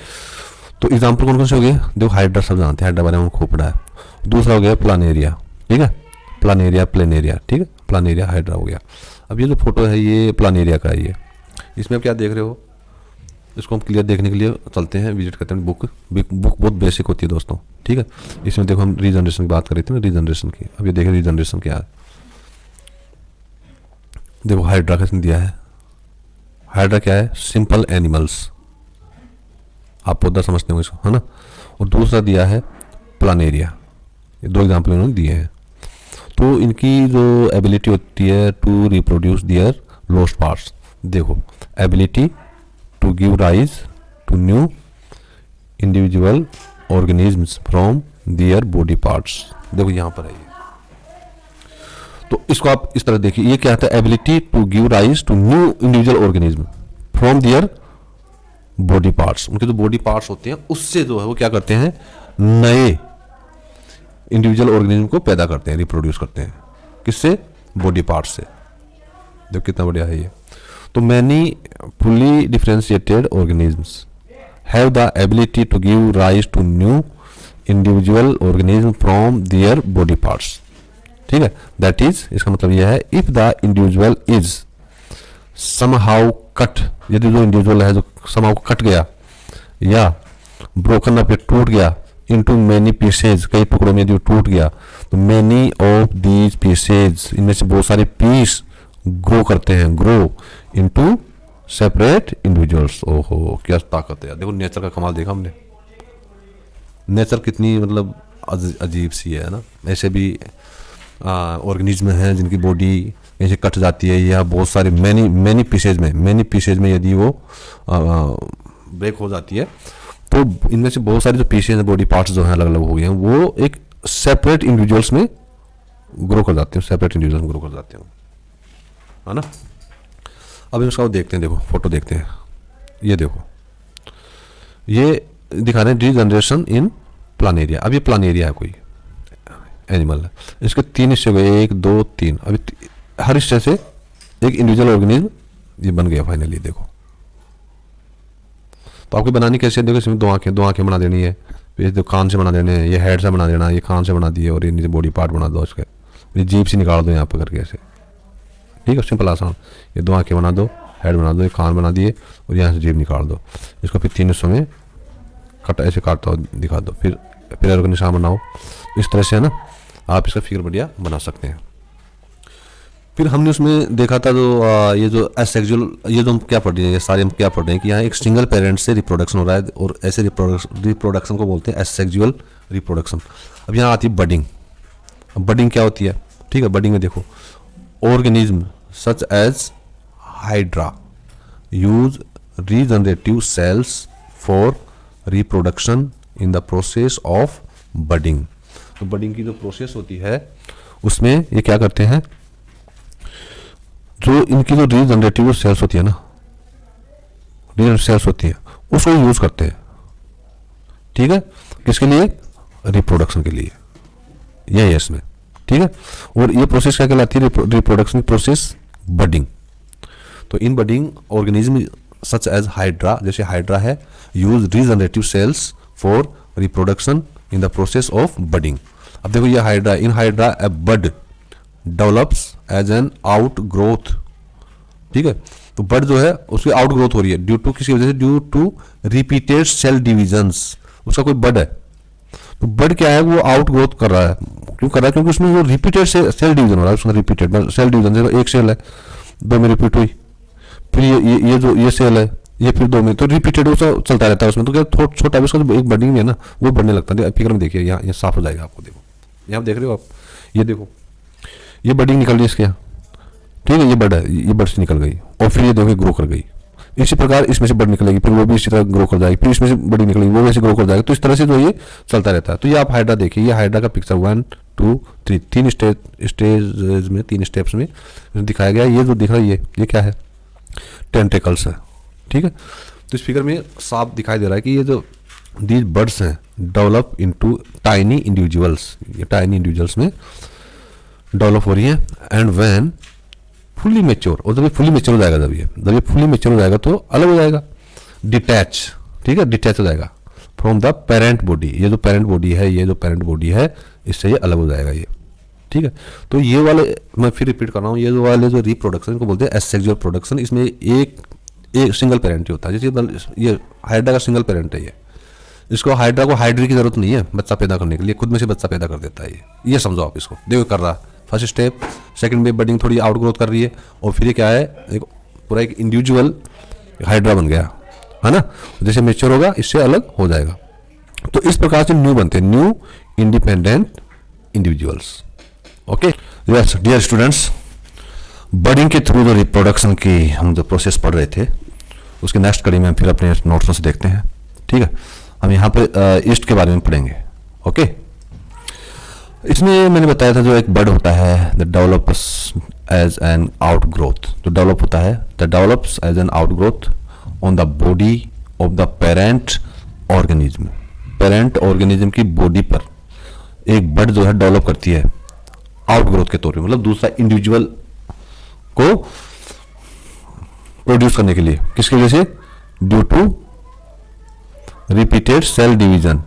A: तो एग्जांपल कौन कौन से हो गए, देखो हाइड्रा सब जानते हैं, हाइड्रा बारे में खूब पढ़ा है। दूसरा हो गया प्लानेरिया, ठीक है, प्लानेरिया, ठीक है, प्लानेरिया हाइड्रा हो गया। अब ये जो फोटो है ये प्लानेरिया का है, ये इसमें आप क्या देख रहे हो, इसको हम क्लियर देखने के लिए चलते हैं, विजिट करते हैं बुक बहुत बेसिक होती है दोस्तों, ठीक है। इसमें देखो हम रीजनरेशन की बात कर रहे थे ना, रीजनरेशन की। अब ये देखें रीजनरेशन क्या है, देखो हाइड्रा का दिया है, हाइड्रा क्या है, सिंपल एनिमल्स, आप पौधा समझते होंगे इसको, है ना। और दूसरा दिया है प्लानेरिया, ये दो एग्जाम्पल इन्होंने दिए हैं। तो इनकी जो एबिलिटी होती है to reproduce their lost parts, देखो ability to give rise to new individual organisms from their body parts. देखो यहाँ पर है ये, तो इसको आप इस तरह देखिए, ये क्या होता है, ability to give rise to new individual organism from their body parts. उनके जो बॉडी पार्ट्स होते हैं उससे जो है वो क्या करते हैं, नए इंडिविजुअल ऑर्गेनिज्म को पैदा करते हैं, रिप्रोड्यूस करते हैं। किससे? बॉडी पार्ट्स से। देखो कितना बढ़िया है ये। तो many fully differentiated organisms have the ability to give rise to new individual organism from their body parts. ठीक है, दैट इज, इसका मतलब यह है, if the individual is somehow cut, यदि जो इंडिविजुअल है जो समहाउ कट गया या ब्रोकन अप, टूट गया, इनटू मैनी पीसेज, कई टुकड़ों में यदि टूट गया, तो मैनी ऑफ दीज पीसेज, इनमें से बहुत सारे पीस ग्रो करते हैं, ग्रो इनटू सेपरेट इंडिविजुअल्स। ओहो क्या ताकत है, देखो नेचर का कमाल देखा हमने। नेचर कितनी मतलब अजीब सी है ना। ऐसे भी ऑर्गेनिज्म हैं जिनकी बॉडी ऐसे कट जाती है या बहुत सारे मैनी पीसेज में यदि वो ब्रेक हो जाती है, तो इनमें से बहुत सारे जो पीसेज हैं, बॉडी पार्ट्स जो हैं अलग अलग हो गए हैं, वो एक सेपरेट इंडिविजुअल्स में ग्रो कर जाते हैं, सेपरेट इंडिविजुअल्स में ग्रो कर जाते हैं, है ना। अब इसका देखते हैं, देखो फोटो देखते हैं, ये देखो, ये दिखा रहे हैं रीजनरेशन इन प्लानेरिया। अब ये प्लानेरिया है, कोई एनिमल है, इसके 3 हिस्से हो गए, 1 2 3। अभी हर हिस्से से एक इंडिविजुअल ऑर्गेनिज्म ये बन गया फाइनली। देखो तो आपको बनानी कैसे है, देखो इसमें 2 आंखें बना देनी है, फिर जो कान से बना देने हैं, ये हेड से बना देना, ये कान से बना दिए, और ये नीचे बॉडी पार्ट बना दो इसके, ये जीभ से निकाल दो यहाँ पर करके ऐसे। ठीक है, सिंपल आसान। ये 2 आंखें बना दो, हेड बना दो, ये कान बना दिए, और यहाँ से जीभ निकाल दो, इसको फिर 3 हिस्सों में ऐसे काटता हुआ दिखा दो, फिर पैर का निशान बनाओ, इस तरह से, है ना। आप इसका फिगर बढ़िया बना सकते हैं। फिर हमने उसमें देखा था जो ये जो एसेक्सुअल, ये जो हम क्या पढ़ रहे हैं, ये सारे हम क्या पढ़ रहे हैं कि यहाँ एक सिंगल पेरेंट से रिप्रोडक्शन हो रहा है, और ऐसे रिप्रोडक्शन को बोलते हैं एसेक्सुअल रिप्रोडक्शन। अब यहाँ आती है बडिंग। अब बडिंग क्या होती है, ठीक है। बडिंग में देखो, organism such as hydra use regenerative cells for reproduction in the process of budding. तो बडिंग की जो प्रोसेस होती है उसमें ये क्या करते हैं, जो इनकी जो रीजनरेटिव सेल्स होती है ना, रीजनरेटिव सेल्स होती है, उसको यूज करते हैं। ठीक है, किसके लिए? रिप्रोडक्शन के लिए, यही है इसमें। ठीक है, और ये प्रोसेस क्या कहलाती है? Reproduction process budding. तो in budding organism such as hydra, जैसे हाइड्रा है, use regenerative cells for reproduction in the process of budding. अब देखो ये hydra, in hydra a bud develops as an outgrowth. ठीक है, तो बड जो है उसकी आउट ग्रोथ हो रही है ड्यू टू किसी वजह से, due to repeated cell divisions. उसका कोई बड है, तो बड क्या है, वो आउट ग्रोथ कर रहा है। क्यों कर रहा है? क्योंकि उसमें वो रिपीटेड सेल डिवीजन हो रहा है, उसमें रिपीटेड सेल डिवीजन, एक सेल है, 2 में रिपीट हुई, फिर ये जो ये सेल है, ये फिर 2 में, तो रिपीटेड चलता रहता है उसमें। तो क्या छोटा उसका जो एक बडिंग है ना, वो बढ़ने लगता है। फिगर में देखिए, यहाँ ये साफ हो जाएगा आपको। देखो यहाँ देख रहे हो आप, ये देखो, ये बडिंग निकल रही है इसके यहाँ। ठीक है, ये बड है, ये बड से निकल गई, और फिर ये देखो ग्रो कर गई। इसी प्रकार इसमें से बड निकलेगी, फिर वो भी इसी तरह ग्रो कर जाएगी, फिर इसमें से बड़ी निकलेगी, वो वैसे ग्रो कर जाएगा। तो इस तरह से जो ये चलता रहता है। तो ये आप हाइड्रा देखिए, ये हाइड्रा का पिक्चर 1 2 3 3 स्टेज में, 3 स्टेप्स में दिखाया गया। ये जो दिख रहा है ये क्या है? टेंटेकल्स है। ठीक है, तो इस फिगर में साफ दिखाई दे रहा है कि ये जो दीज बर्ड्स हैं डेवलप इनटू टाइनी इंडिविजुअल्स, ये टाइनी इंडिविजुअल्स में डेवलप हो रही है। एंड व्हेन फुली मेच्योर, और जब ये फुली मेच्योर हो जाएगा, जब ये फुली मेच्योर हो जाएगा तो अलग हो जाएगा, डिटैच। ठीक है, डिटैच हो जाएगा फ्रॉम द पेरेंट बॉडी। ये जो पेरेंट बॉडी है, इससे ये अलग हो जाएगा ये। ठीक है, तो ये वाले मैं फिर रिपीट कर रहा हूँ, ये जो वाले जो रिप्रोडक्शन को बोलते हैं एसेक्सुअल प्रोडक्शन, इसमें एक सिंगल पेरेंट ही होता है। जैसे ये हाइड्रा का सिंगल पेरेंट है, ये इसको हाइड्रा को हाइड्री की जरूरत नहीं है बच्चा पैदा करने के लिए, खुद में से बच्चा पैदा कर देता है ये समझो आप इसको। देखो कर रहा है फर्स्ट स्टेप, सेकंड में बडिंग थोड़ी आउट ग्रोथ कर रही है, और फिर ये क्या है, एक पूरा एक इंडिविजुअल हाइड्रा बन गया, है ना। जैसे मेच्योर होगा इससे अलग हो जाएगा। तो इस प्रकार से न्यू बनते हैं, new independent individuals. Okay, yes dear students, budding के थ्रू जो रिप्रोडक्शन की हम जो प्रोसेस पढ़ रहे थे, उसके नेक्स्ट कड़ी में हम फिर अपने नोट्स से देखते हैं। ठीक है, हम यहाँ पे ईस्ट के बारे में पढ़ेंगे। ओके। इसमें मैंने बताया था जो एक बर्ड होता है the develops as an outgrowth, जो डेवलप होता है the develops as an outgrowth on the body of the parent organism. Parent organism की बॉडी पर एक बर्ड जो है डेवलप करती है आउट ग्रोथ के तौर पे, मतलब दूसरा इंडिविजुअल को प्रोड्यूस करने के लिए। किसकी वजह से? Due to repeated cell division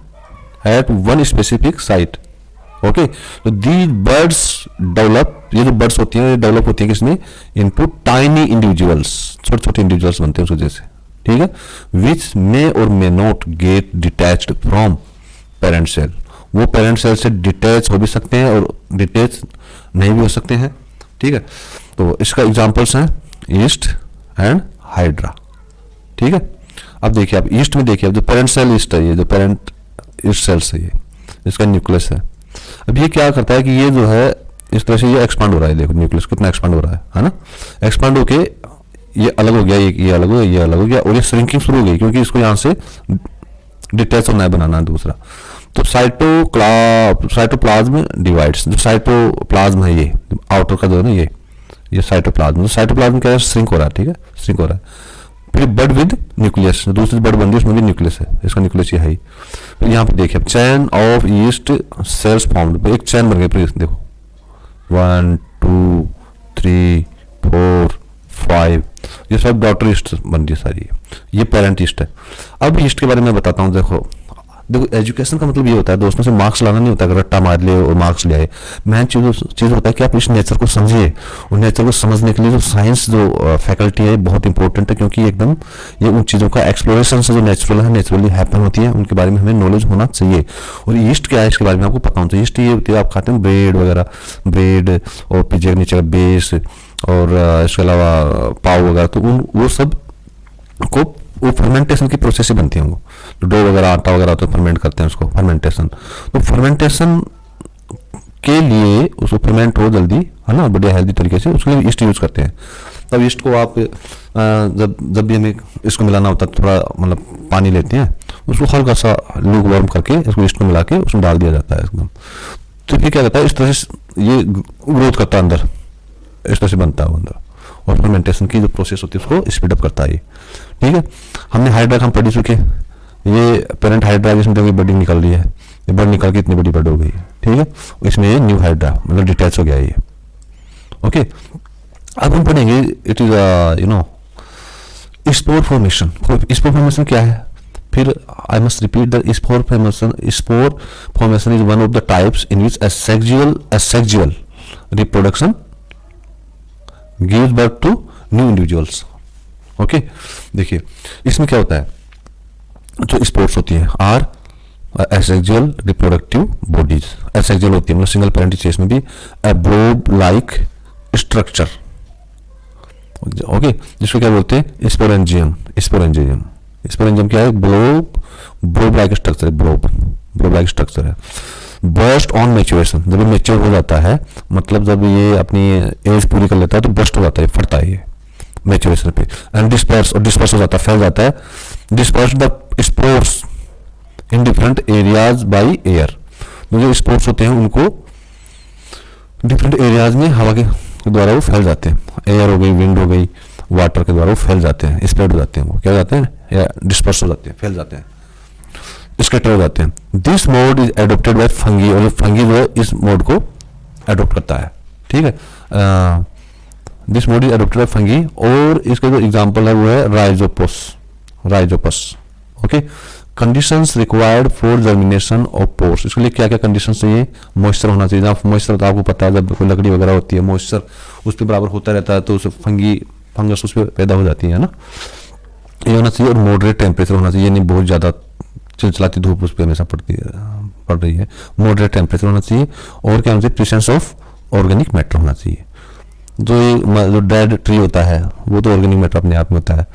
A: at one specific site. Okay, तो दीज बर्ड्स डेवलप, ये जो बर्ड्स होती हैं डेवलप होती है किसमें? इनटू टाइनी इंडिविजुअल्स, छोटे छोटे इंडिविजुअल्स बनते हैं उस वजह से, ठीक है। विच मे और may not get detached from parent cell, वो पेरेंट सेल से डिटैच हो भी सकते हैं और डिटैच नहीं भी हो सकते हैं, ठीक है। तो इसका एग्जांपल्स हैं ईस्ट एंड हाइड्रा, ठीक है। अब देखिए, आप ईस्ट में देखिए, अब जो पेरेंट सेल ईस्ट है, ये जो पेरेंट ईस्ट सेल्स है, ये इसका न्यूक्लियस है। अब ये क्या करता है कि ये जो है इस तरह से ये एक्सपांड हो रहा है, देखो न्यूक्लियस कितना एक्सपांड हो रहा है ना। एक्सपांड होके ये अलग हो गया, ये अलग हो गया, ये अलग हो गया, और ये श्रिंकिंग शुरू हो गई क्योंकि इसको यहाँ से डिटैच होना है, बनाना है दूसरा। तो साइटोप्लाज्म डिवाइड्स, जो साइटोप्लाज्म है ये आउटर का जो है ना, ये साइटोप्लाज्म, साइटोप्लाज्म क्या है? श्रिंक हो रहा है, ठीक है, श्रिंक हो रहा है। फिर बर्ड विद न्यूक्लियस, दूसरी बर्ड बन रही है, उसमें भी न्यूक्लियस है, इसका न्यूक्लियस ये है ही। फिर यहाँ पे देखिए chain of east sales formed, एक चैन बन गई, फिर देखो 1 2 3 4 5, ये सब डॉटर ईस्ट बन रही है सारी, ये पेरेंट ईस्ट है। अब ईस्ट के बारे में बताता हूँ। देखो एजुकेशन का मतलब ये होता है दोस्तों से मार्क्स लाना नहीं होता है, रट्टा मार ले और मार्क्स ले आए। मेन चीज होता है कि आप इस नेचर को समझिए, और नेचर को समझने के लिए जो साइंस जो फैकल्टी है बहुत इंपॉर्टेंट है, क्योंकि एकदम ये उन चीज़ों का एक्सप्लोरेशन से जो नेचुरली हैपन होती है उनके बारे में हमें नॉलेज होना चाहिए। और ईस्ट क्या है इसके बारे में आपको पता होना चाहिए। ईस्ट ये होती है, आप खाते हैं ब्रेड वगैरह, ब्रेड और पिज्जे के नीचे का बेस, और इसके अलावा पाव वगैरह, तो वो सब को वो फर्मेंटेशन की प्रोसेस से बनती है। वो डो वगैरह आटा वगैरह तो फर्मेंट करते हैं उसको, फर्मेंटेशन। तो फर्मेंटेशन के लिए उसको फर्मेंट हो जल्दी, है ना, बढ़िया हेल्दी तरीके से, उसके लिए ईस्ट यूज करते हैं। तब ईस्ट को आप जब भी हमें इसको मिलाना होता है, थोड़ा मतलब पानी लेते हैं, उसको हल्का सा लूक वार्म करके इसको ईस्ट को मिला के उसमें डाल दिया जाता है एकदम। तो ये क्या कहता है, इस तरह से ये ग्रोथ करता है अंदर, इस तरह से बनता है वो अंदर, और फर्मेंटेशन की जो प्रोसेस होती है उसको स्पीड अप करता है ये, ठीक है। हमने हाइड्रा हम पढ़ चुके, ये पेरेंट हाइड्रा जिसमें देखिए बर्डिंग निकल रही है, ये बर्ड निकल के इतनी बड़ी बर्ड हो गई है, ठीक है। इसमें ये न्यू हाइड्रा मतलब डिटैच हो गया ये, ओके। अब हम पढ़ेंगे it is you know spore formation. Spore formation क्या है? फिर I must repeat the spore formation is one of the types in which asexual reproduction gives birth to new individuals, okay. देखिए इसमें क्या होता है, जो स्पोर्ट्स होती है are asexual reproductive bodies, asexual होती है मतलब सिंगल पेरेंट केस में भी a blob like structure, okay, जिसको क्या बोलते हैं? स्पोरेंजियम। स्पोरेंजियम क्या है? ब्लोब लाइक स्ट्रक्चर है, ब्लोब लाइक स्ट्रक्चर है। बर्स्ट ऑन मैच्योरेशन, जब ये मैच्योर हो जाता है, मतलब जब ये अपनी एज पूरी कर लेता है तो बर्स्ट हो जाता है, फटता है ये मैच्योरेशन पे। एंड डिस्पर्स हो जाता है, फैल जाता है। Disperse the spores in different areas by air, जो स्पोर्ट्स होते हैं उनको डिफरेंट एरियाज में हवा के द्वारा वो फैल जाते हैं। एयर हो गई, विंड हो गई, वाटर के द्वारा वो फैल जाते हैं, स्प्रेड हो जाते हैं, वो क्या हो जाते हैं? या डिस्पर्स हो जाते हैं, फैल जाते हैं, स्कैटर हो जाते हैं। This mode is adopted by fungi, और फंगी जो है इस मोड को एडोप्ट करता है, ठीक है। This mode is adopted by fungi, और इसका जो एग्जांपल है वो है rhizopus, okay. Conditions required for germination of spores, इसके लिए क्या क्या कंडीशंस चाहिए? मॉइस्चर होना चाहिए। जहाँ मॉइस्चर तो आपको पता है, जब कोई लकड़ी वगैरह होती है मॉइस्चर उस पर बराबर होता रहता है तो उस फंगस उस पर पैदा हो जाती है ना, ये होना चाहिए। और मॉडरेट टेम्परेचर होना चाहिए, नहीं बहुत ज़्यादा चिलचिलाती धूप उस पर हमेशा पड़ रही है, मॉडरेट टेम्परेचर होना चाहिए। और क्या होना चाहिए? प्रेजेंस ऑफ ऑर्गेनिक मैटर होना चाहिए। जो डेड ट्री होता है वो तो ऑर्गेनिक मैटर अपने आप में होता है,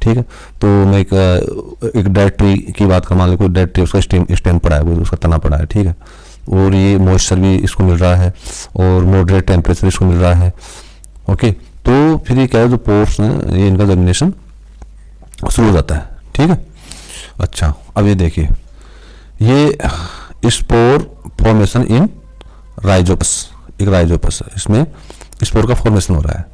A: ठीक है। तो मैं एक डेड ट्री की बात कर, मान लो कोई डेड ट्री, उसका स्टेम पड़ा है, वो उसका तना पड़ा है, ठीक है, और ये मॉइस्चर भी इसको मिल रहा है और मॉडरेट टेम्परेचर इसको मिल रहा है, ओके। तो फिर ये क्या है, जो पोर्स हैं ये इनका जर्मिनेशन शुरू हो जाता है, ठीक है। अच्छा, अब ये देखिए, ये स्पोर फॉर्मेशन इन राइजोपस, एक राइजोपस है, इसमें स्पोर का फॉर्मेशन हो रहा है,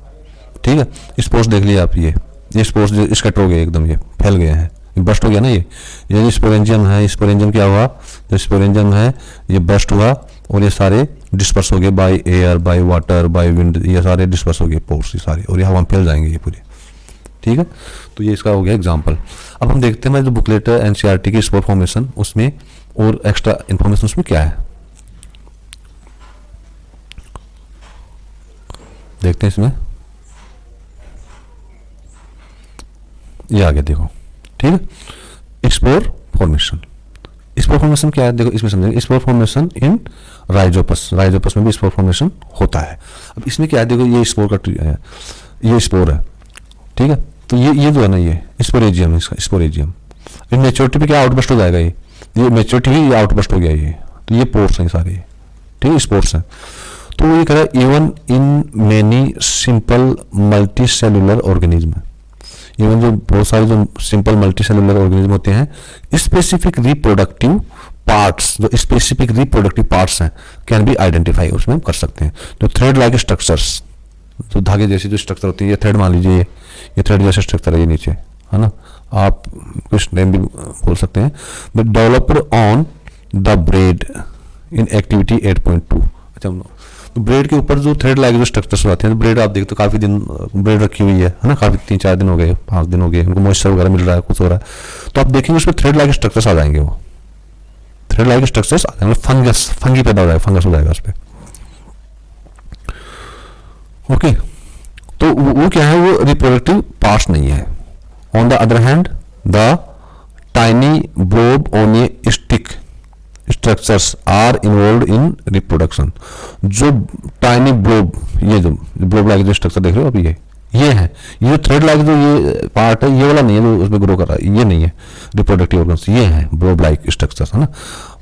A: ठीक है। स्पोर्स देख लिए आप, ये स्पोर्स जो स्कैटर हो गए एकदम, ये फैल गए हैं, बस्ट हो गया ना, ये जो स्पोरेंजियम है, स्पोरेंजियम क्या हुआ, जो स्पोरेंजियम है ये बस्ट हुआ और ये सारे डिस्पर्स हो गए by air, by water, by wind, ये सारे डिस्पर्स हो गए पोर्स ये सारे, और ये हवा में फैल जाएंगे ये पूरे, ठीक है। तो ये इसका हो गया एग्जाम्पल। अब हम देखते हैं मैं जो बुकलेट है एनसीईआरटी की स्पोर फॉर्मेशन, उसमें और एक्स्ट्रा इन्फॉर्मेशन उसमें क्या है, देखते हैं इसमें। ये आ गया देखो, ठीक है। स्पोर फॉर्मेशन, स्पोर फॉर्मेशन क्या है देखो, इसमें समझेंगे। स्पोर फॉर्मेशन इन राइजोपस, राइजोपस में भी स्पोर फॉर्मेशन होता है। अब इसमें क्या है देखो, ये स्पोर का ट्री है, ये स्पोर है, ठीक है। तो ये जो है ना, ये स्पोरेजियम, इसका स्पोरेजियम, इन मेच्योरिटी पे क्या आउटबस्ट हो जाएगा, ये मेच्योरिटी हुई, ये आउटबस्ट हो गया ये, तो ये पोर्स हैं सारे, ठीक है, स्पोर्स हैं। तो ये कह रहा है even in many simple multi cellular organism, even जो बहुत सारे जो सिंपल मल्टी सेलुलर ऑर्गेनिज्म होते हैं, स्पेसिफिक रिप्रोडक्टिव पार्ट्स, जो स्पेसिफिक रिप्रोडक्टिव पार्ट्स हैं कैन बी आइडेंटिफाई, उसमें हम कर सकते हैं। जो थ्रेड लाइक स्ट्रक्चर्स, तो धागे जैसी जो स्ट्रक्चर होती है, ये थ्रेड मान लीजिए, ये थ्रेड जैसा स्ट्रक्चर है ये नीचे, है ना, आप कुछ नेम भी बोल सकते हैं, but developed on the bread in activity 8.2। अच्छा, तो ब्रेड के ऊपर जो थ्रेड लाइक जो स्ट्रक्चर्स आते हैं, तो ब्रेड आप देखते हो काफी दिन ब्रेड रखी हुई है ना, काफी 3-4 दिन हो गए, 5 दिन हो गए, उनको मॉइस्चर वगैरह मिल रहा है, कुछ हो रहा है, तो आप देखेंगे उसमें थ्रेड लाइक स्ट्रक्चर्स आ जाएंगे, वो थ्रेड लाइक स्ट्रक्चर्स आ जाएंगे, फंगस, फंगी पैदा हो जाएगा, फंगस हो जाएगा उस पर, ओके। तो वो क्या है, वो रिप्रोडक्टिव पार्ट्स नहीं है। On the other hand the tiny blob on a stick structures are involve in reproduction. जो टाइनी ब्लोब, ये जो ब्लोब लाइक जो स्ट्रक्चर देख रहे हो अभी, ये है, ये थ्रेड लाइक जो ये पार्ट है, ये वाला नहीं है जो उसमें ग्रो कर रहा है, ये नहीं है रिप्रोडक्टिव ऑर्गन्स, ये है ब्लोब लाइक स्ट्रक्चर्स, है ना।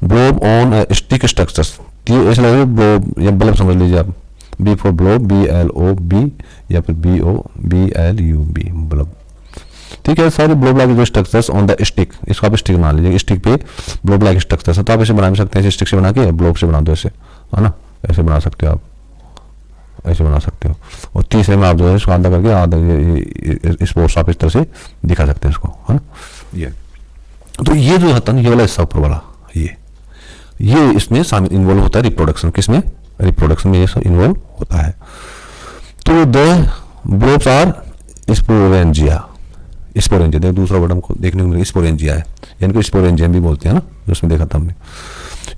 A: ब्लोब ऑन स्टिक स्ट्रक्चर्स, ऐसे लग रहा है ब्लोब या बल्ब समझ लीजिए आप, बी फॉर ब्लोब, BLOB, या फिर BLUB बल्ब, ठीक है। सारे ब्लोब लाइक जो स्ट्रक्चर्स ऑन द स्टिक, इसको आप स्टिक बना लीजिए, स्टिक पे ब्लोब लाइक स्ट्रक्चर्स है, तो आप ऐसे बना भी सकते हैं, ऐसे स्टिक से बना के ब्लोब से बना दो ऐसे, है ना, ऐसे बना सकते हो आप, ऐसे बना सकते हो। और तीसरे में आप जो है इसको आधा करके आधा स्पोर्ट्स आप इस तरह से दिखा सकते हैं इसको, है ना। ये तो ये जो होता है, ये वाला हिस्सा ऊपर वाला, ये इसमें शामिल इन्वॉल्व होता है रिप्रोडक्शन, किसमें, रिप्रोडक्शन में ये सब इन्वॉल्व होता है। तो the blobs are sporangia, sporangia देखो, दूसरा वर्ड हमको देखने को मिलेगा, स्पोरेंजिया है, यानी कि स्पोरेंजियम भी बोलते हैं ना, जो उसमें देखा था हमने।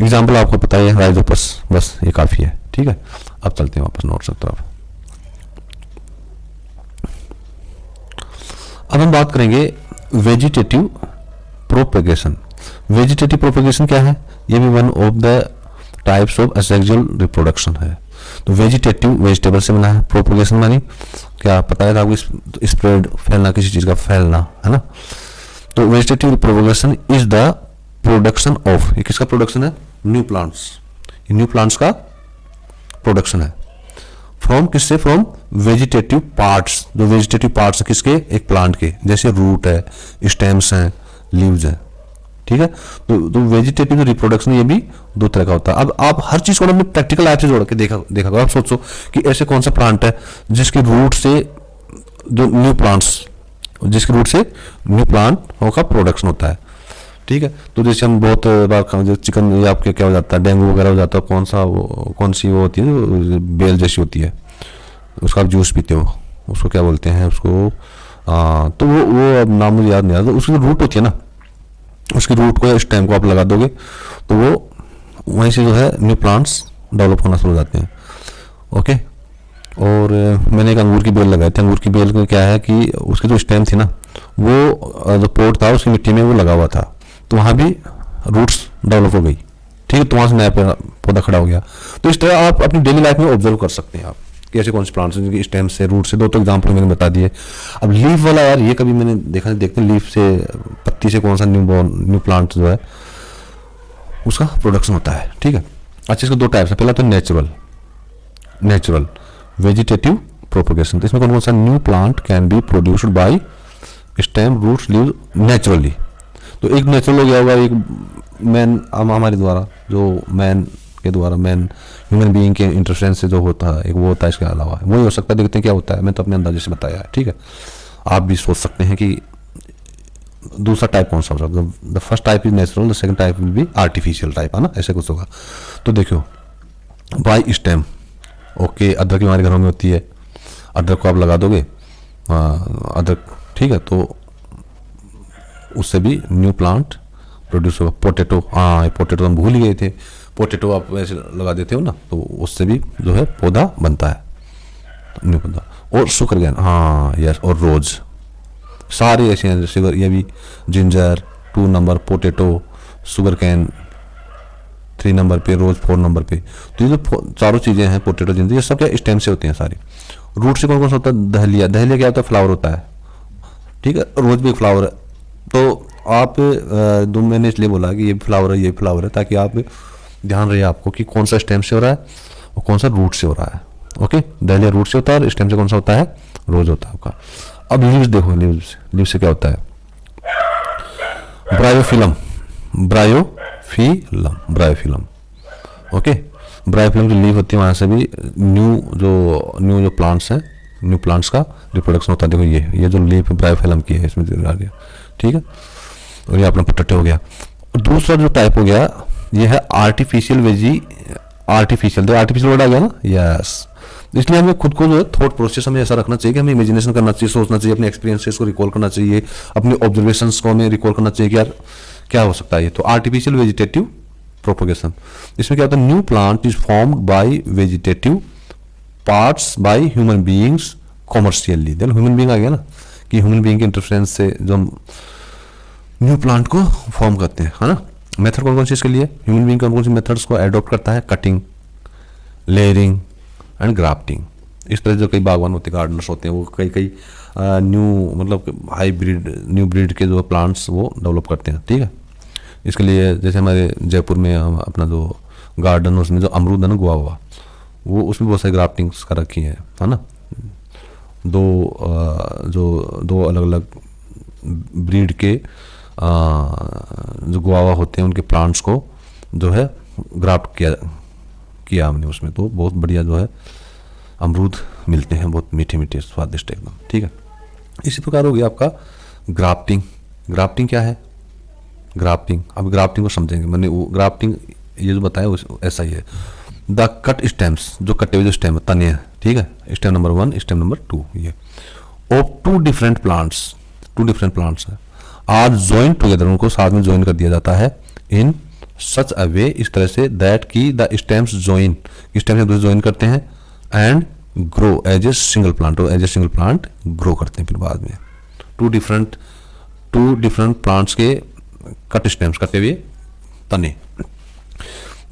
A: एग्जाम्पल आपको पता है राइजोपस, बस ये काफी है, ठीक है। अब चलते हैं वापस नोट सकते हो आप। अब हम बात करेंगे वेजिटेटिव प्रोपेगेशन। वेजिटेटिव प्रोपेगेशन क्या है, ये भी one of the types of asexual reproduction है। तो वेजिटेटिव वेजिटेबल से बना है, प्रोपेगेशन मानी क्या पता है आपको, स्प्रेड, फैलना, किसी चीज का फैलना, है ना। तो vegetative propagation is the production of, ये किसका प्रोडक्शन है, न्यू प्लांट्स, ये न्यू प्लांट्स का प्रोडक्शन है। फ्रॉम किससे, फ्रॉम वेजिटेटिव पार्ट्स, जो वेजिटेटिव पार्ट्स है किसके, एक प्लांट के, जैसे रूट है, स्टेम्स हैं, लीव्स हैं, ठीक है। तो वेजिटेटिव जो रिप्रोडक्शन ये भी दो तरह का होता है। अब आप हर चीज को अपने प्रैक्टिकल लाइफ से जोड़ के देखा आप सोचो कि ऐसे कौन सा प्लांट है जिसके रूट से जो न्यू प्लांट्स, जिसके रूट से न्यू प्लांट का प्रोडक्शन होता है, ठीक है। तो जैसे हम बहुत बार चिकन या आपके क्या हो जाता है, डेंगू वगैरह हो जाता है, कौन सी वो होती है, बेल जैसी होती है, उसका आप जूस पीते हो, उसको क्या बोलते हैं उसको, तो वो अब नाम मुझे याद नहीं आ रहा, उसकी रूट होती है ना, उसकी रूट को या स्टेम को आप लगा दोगे तो वो वहीं से जो है न्यू प्लांट्स डेवलप होना शुरू हो जाते हैं, ओके। और मैंने एक अंगूर की बेल लगाई थी, अंगूर की बेल को क्या है कि उसकी जो स्टेम थी ना, वो जो पोर्ट था उसकी मिट्टी में वो लगा हुआ था, तो वहाँ भी रूट्स डेवलप हो गई, ठीक है, तो वहाँ से नया पौधा खड़ा हो गया। तो इस तरह आप अपनी डेली लाइफ में ऑब्जर्व कर सकते हैं आप कि ऐसे कौन से प्लांट्स हैं जिनकी स्टेम से, रूट से, दो तो एग्जाम्पल मैंने बता दिए। अब लीफ वाला यार, ये कभी मैंने देखते हैं लीफ से, पत्ती से कौन सा न्यू प्लांट जो है उसका प्रोडक्शन होता है, ठीक है। अच्छा, इसके दो टाइप्स है, पहला तो नेचुरल वेजिटेटिव प्रोपेगेशन, तो इसमें कौन सा new plant can be produced by stem, roots, leaves naturally. तो एक नेचुरल हो गया होगा, एक मैन हमारे द्वारा जो मैन के द्वारा मैन ह्यूमन बीइंग के इंटरफेरेंस से जो होता है एक वो होता है, इसके अलावा वही हो सकता है। देखते हैं क्या होता है, मैं तो अपने अंदाजे से बताया है, ठीक है। आप भी सोच सकते हैं कि दूसरा टाइप कौन सा होगा। The first type is natural, the second type will be artificial type, है ना, ऐसे कुछ होगा। तो देखो बाई स्टेम, ओके, अदरक की हमारे घरों में होती है, अदरक को आप लगा दोगे, अदरक, ठीक है, तो उससे भी न्यू प्लांट प्रोड्यूस होगा। पोटैटो, हाँ पोटैटो हम भूल ही गए थे, पोटैटो आप वैसे लगा देते हो ना, तो उससे भी जो है पौधा बनता है, न्यू पौधा। और शुगर कैन, हाँ यस, और रोज, सारे ऐसे हैं, शुगर, ये भी ginger 2 number, potato, sugar cane 3 number पे, रोज 4 नंबर पे। तो ये जो चारों चीज़ें हैं, पोटैटो, जिंजर, ये सब क्या स्टेम से होती हैं सारी। रूट से कौन कौन सा होता है, दहलिया, दहलिया क्या होता है, फ्लावर होता है, ठीक है, रोज भी एक फ्लावर है। तो आप दो, मैंने इसलिए बोला कि ये फ्लावर है, ये फ्लावर है, ताकि आप ध्यान रहे आपको कि कौन सा स्टेम से हो रहा है और कौन सा रूट से हो रहा है। ओके, दहलिया रूट से होता है और स्टेम से कौन सा होता है, रोज होता है आपका। अब लीव्स देखो, लीव्स से क्या होता है, ब्रायोफिलम, ब्रायोफिलम, ओके, ब्रायोफिलम की लीव होती है, वहाँ से भी न्यू जो प्लांट्स हैं, न्यू प्लांट्स का रिप्रोडक्शन होता है। देखो ये जो लीफ ब्रायोफिलम की है, इसमें आ गया, ठीक है, और ये अपना पोटैटो हो गया। और दूसरा जो टाइप हो गया, ये है आर्टिफिशियल आर्टिफिशियल, तो आर्टिफिशियल वर्ड आ गया ना, यस। इसलिए हमें खुद को जो है थॉट प्रोसेस हमें ऐसा रखना चाहिए कि हमें इमेजिनेशन करना चाहिए, सोचना चाहिए, अपने एक्सपीरियंसेस को रिकॉल करना चाहिए, अपने ऑब्जर्वेशंस को हमें रिकॉल करना चाहिए कि यार क्या हो सकता है ये। तो आर्टिफिशियल वेजिटेटिव प्रोपोगेशन, इसमें क्या होता है, new plant is formed by vegetative parts by human beings commercially. देखो ह्यूमन बीइंग आ गया ना, कि ह्यूमन बीइंग के इंटरफेरेंस से जो हम न्यू प्लांट को फॉर्म करते हैं, है ना। मेथड कौन कौन सी इसके लिए, ह्यूमन बीइंग कौन कौन सी मेथड्स को एडॉप्ट करता है, कटिंग, लेयरिंग एंड ग्राफ्टिंग। इस तरह जो कई बागवान होते हैं, गार्डनर्स होते हैं, वो कई न्यू मतलब हाइब्रिड, न्यू ब्रीड के जो प्लांट्स वो डेवलप करते हैं, ठीक है। इसके लिए जैसे हमारे जयपुर में अपना जो गार्डन, उसमें जो अमरूद है ना, गुआवा, वो उसमें बहुत सारी ग्राफ्टिंग्स कर रखी है ना। दो अलग अलग ब्रीड के जो गुआवा होते हैं, उनके प्लांट्स को जो है ग्राफ्ट किया हमने उसमें, तो बहुत बढ़िया जो है अमरूद मिलते हैं, बहुत मीठे मीठे स्वादिष्ट एकदम, ठीक है। इसी प्रकार हो गया आपका ग्राफ्टिंग। ग्राफ्टिंग क्या है, ग्राफ्टिंग, अब ग्राफ्टिंग को समझेंगे। मैंने वो ग्राफ्टिंग ये जो बताया ऐसा ही है। द कट स्टेम्स, जो कटे हुए जो स्टेम तने हैं, ठीक है, स्टेम नंबर 1, स्टेम नंबर 2, ये ऑफ टू डिफरेंट प्लांट्स है, आर जॉइन टुगेदर, उनको साथ में ज्वाइन कर दिया जाता है, इन सच अ वे, इस तरह से, दैट की द स्टेम्स ज्वाइन, स्टेम से दूसरे ज्वाइन करते हैं, and grow as a single plant, grow करते हैं फिर बाद में। टू डिफरेंट प्लांट्स के कट स्टेम्स, कटे हुए तने।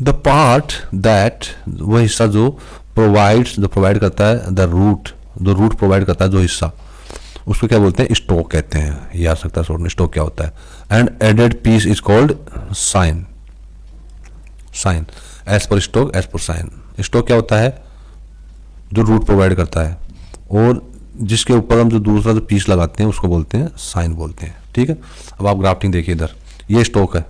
A: द पार्ट दैट, वह हिस्सा जो प्रोवाइड करता है, द रूट, जो रूट प्रोवाइड करता है जो हिस्सा, उसको क्या बोलते हैं, स्टोक कहते हैं। ये आ सकता है शॉर्ट में, स्टोक क्या होता है। And added piece is called scion, as per stock, as per scion. Stock क्या होता है, जो रूट प्रोवाइड करता है, और जिसके ऊपर हम जो दूसरा जो पीस लगाते हैं उसको बोलते हैं साइन बोलते हैं, ठीक है। अब आप ग्राफ्टिंग देखिए, इधर ये स्टोक है,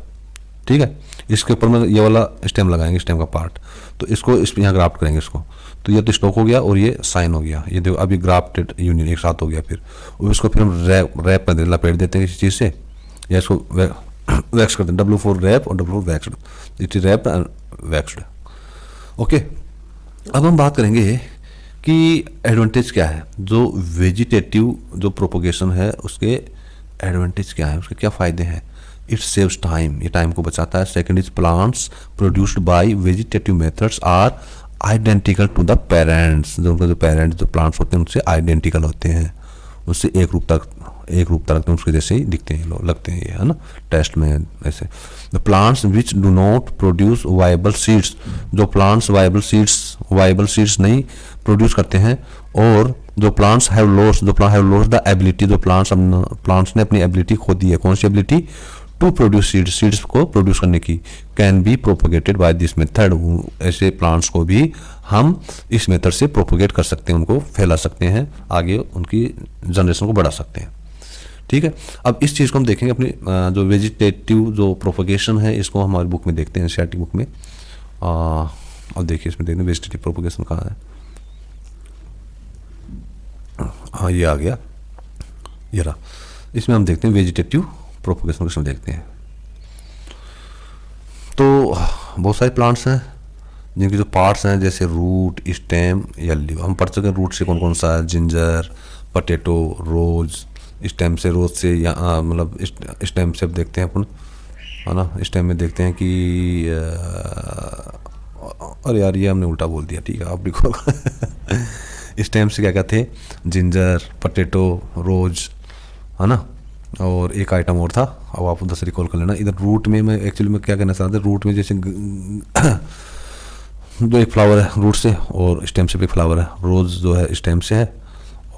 A: ठीक है, इसके ऊपर में ये वाला स्टेम लगाएंगे, स्टेम का पार्ट, तो इसको इस यहाँ ग्राफ्ट करेंगे इसको, तो ये तो स्टोक हो गया और ये साइन हो गया। ये देखो अभी ग्राफ्टेड यूनियन एक साथ हो गया, फिर उसको फिर हम रैप कर देते, लपेट देते हैं किसी चीज़ से, या इसको वैक्स करते हैं, W4 रैप और W4 waxed, it is wrapped and waxed, okay. अब हम बात करेंगे कि एडवांटेज क्या है, जो वेजिटेटिव जो प्रोपोगेशन है उसके एडवांटेज क्या है, उसके क्या फ़ायदे हैं। इट सेव्स टाइम, ये टाइम को बचाता है। Second is plants produced by vegetative methods are identical to the parents, जो उनका जो पेरेंट्स जो प्लांट्स होते हैं उनसे आइडेंटिकल होते हैं, उससे एक रूपता रखते हैं, उसके जैसे ही दिखते हैं, लोग लगते हैं, ये है ना, टेस्ट में ऐसे। The plants which do not produce viable seeds, जो प्लांट्स वाइबल सीड्स नहीं प्रोड्यूस करते हैं, और जो plants have lost the ability, जो प्लांट्स ने अपनी एबिलिटी खो दी है, कौन सी एबिलिटी, टू प्रोड्यूस सीड्स को प्रोड्यूस करने की, can be propagated by this method, ऐसे प्लांट्स को भी हम इस मेथड से प्रोपोगेट कर सकते हैं, उनको फैला सकते हैं, आगे उनकी जनरेशन को बढ़ा सकते हैं, ठीक है। अब इस चीज़ को हम देखेंगे अपनी जो वेजिटेटिव जो प्रोपोगेशन है, इसको हमारी बुक में देखते हैं, एनसीईआरटी बुक में, अब देखिए इसमें देखते हैं वेजिटेटिव प्रोपोगेशन कहाँ है। हाँ ये आ गया, ये रहा। इसमें हम देखते हैं वेजिटेटिव प्रोपोगेशन, इसमें देखते हैं। तो बहुत सारे प्लांट्स हैं जिनके जो पार्ट्स हैं जैसे रूट, स्टेम या लीव। हम पढ़ चुके हैं रूट से कौन कौन सा है, जिंजर, पोटैटो, रोज। स्टेम से रोज से या मतलब स्टेम से अब देखते हैं अपन, है ना। स्टेम में देखते हैं कि अरे यार ये हमने उल्टा बोल दिया, ठीक है आप लिखो। स्टेम से क्या क्या थे, जिंजर, पोटैटो, रोज, है ना। और एक आइटम और था, अब आप उधर से रिकॉल कर लेना। इधर रूट में मैं एक्चुअली मैं क्या कहना चाहता था, रूट में जैसे जो एक फ्लावर है रूट से, और स्टेम से भी फ्लावर है। रोज़ जो है स्टेम से है,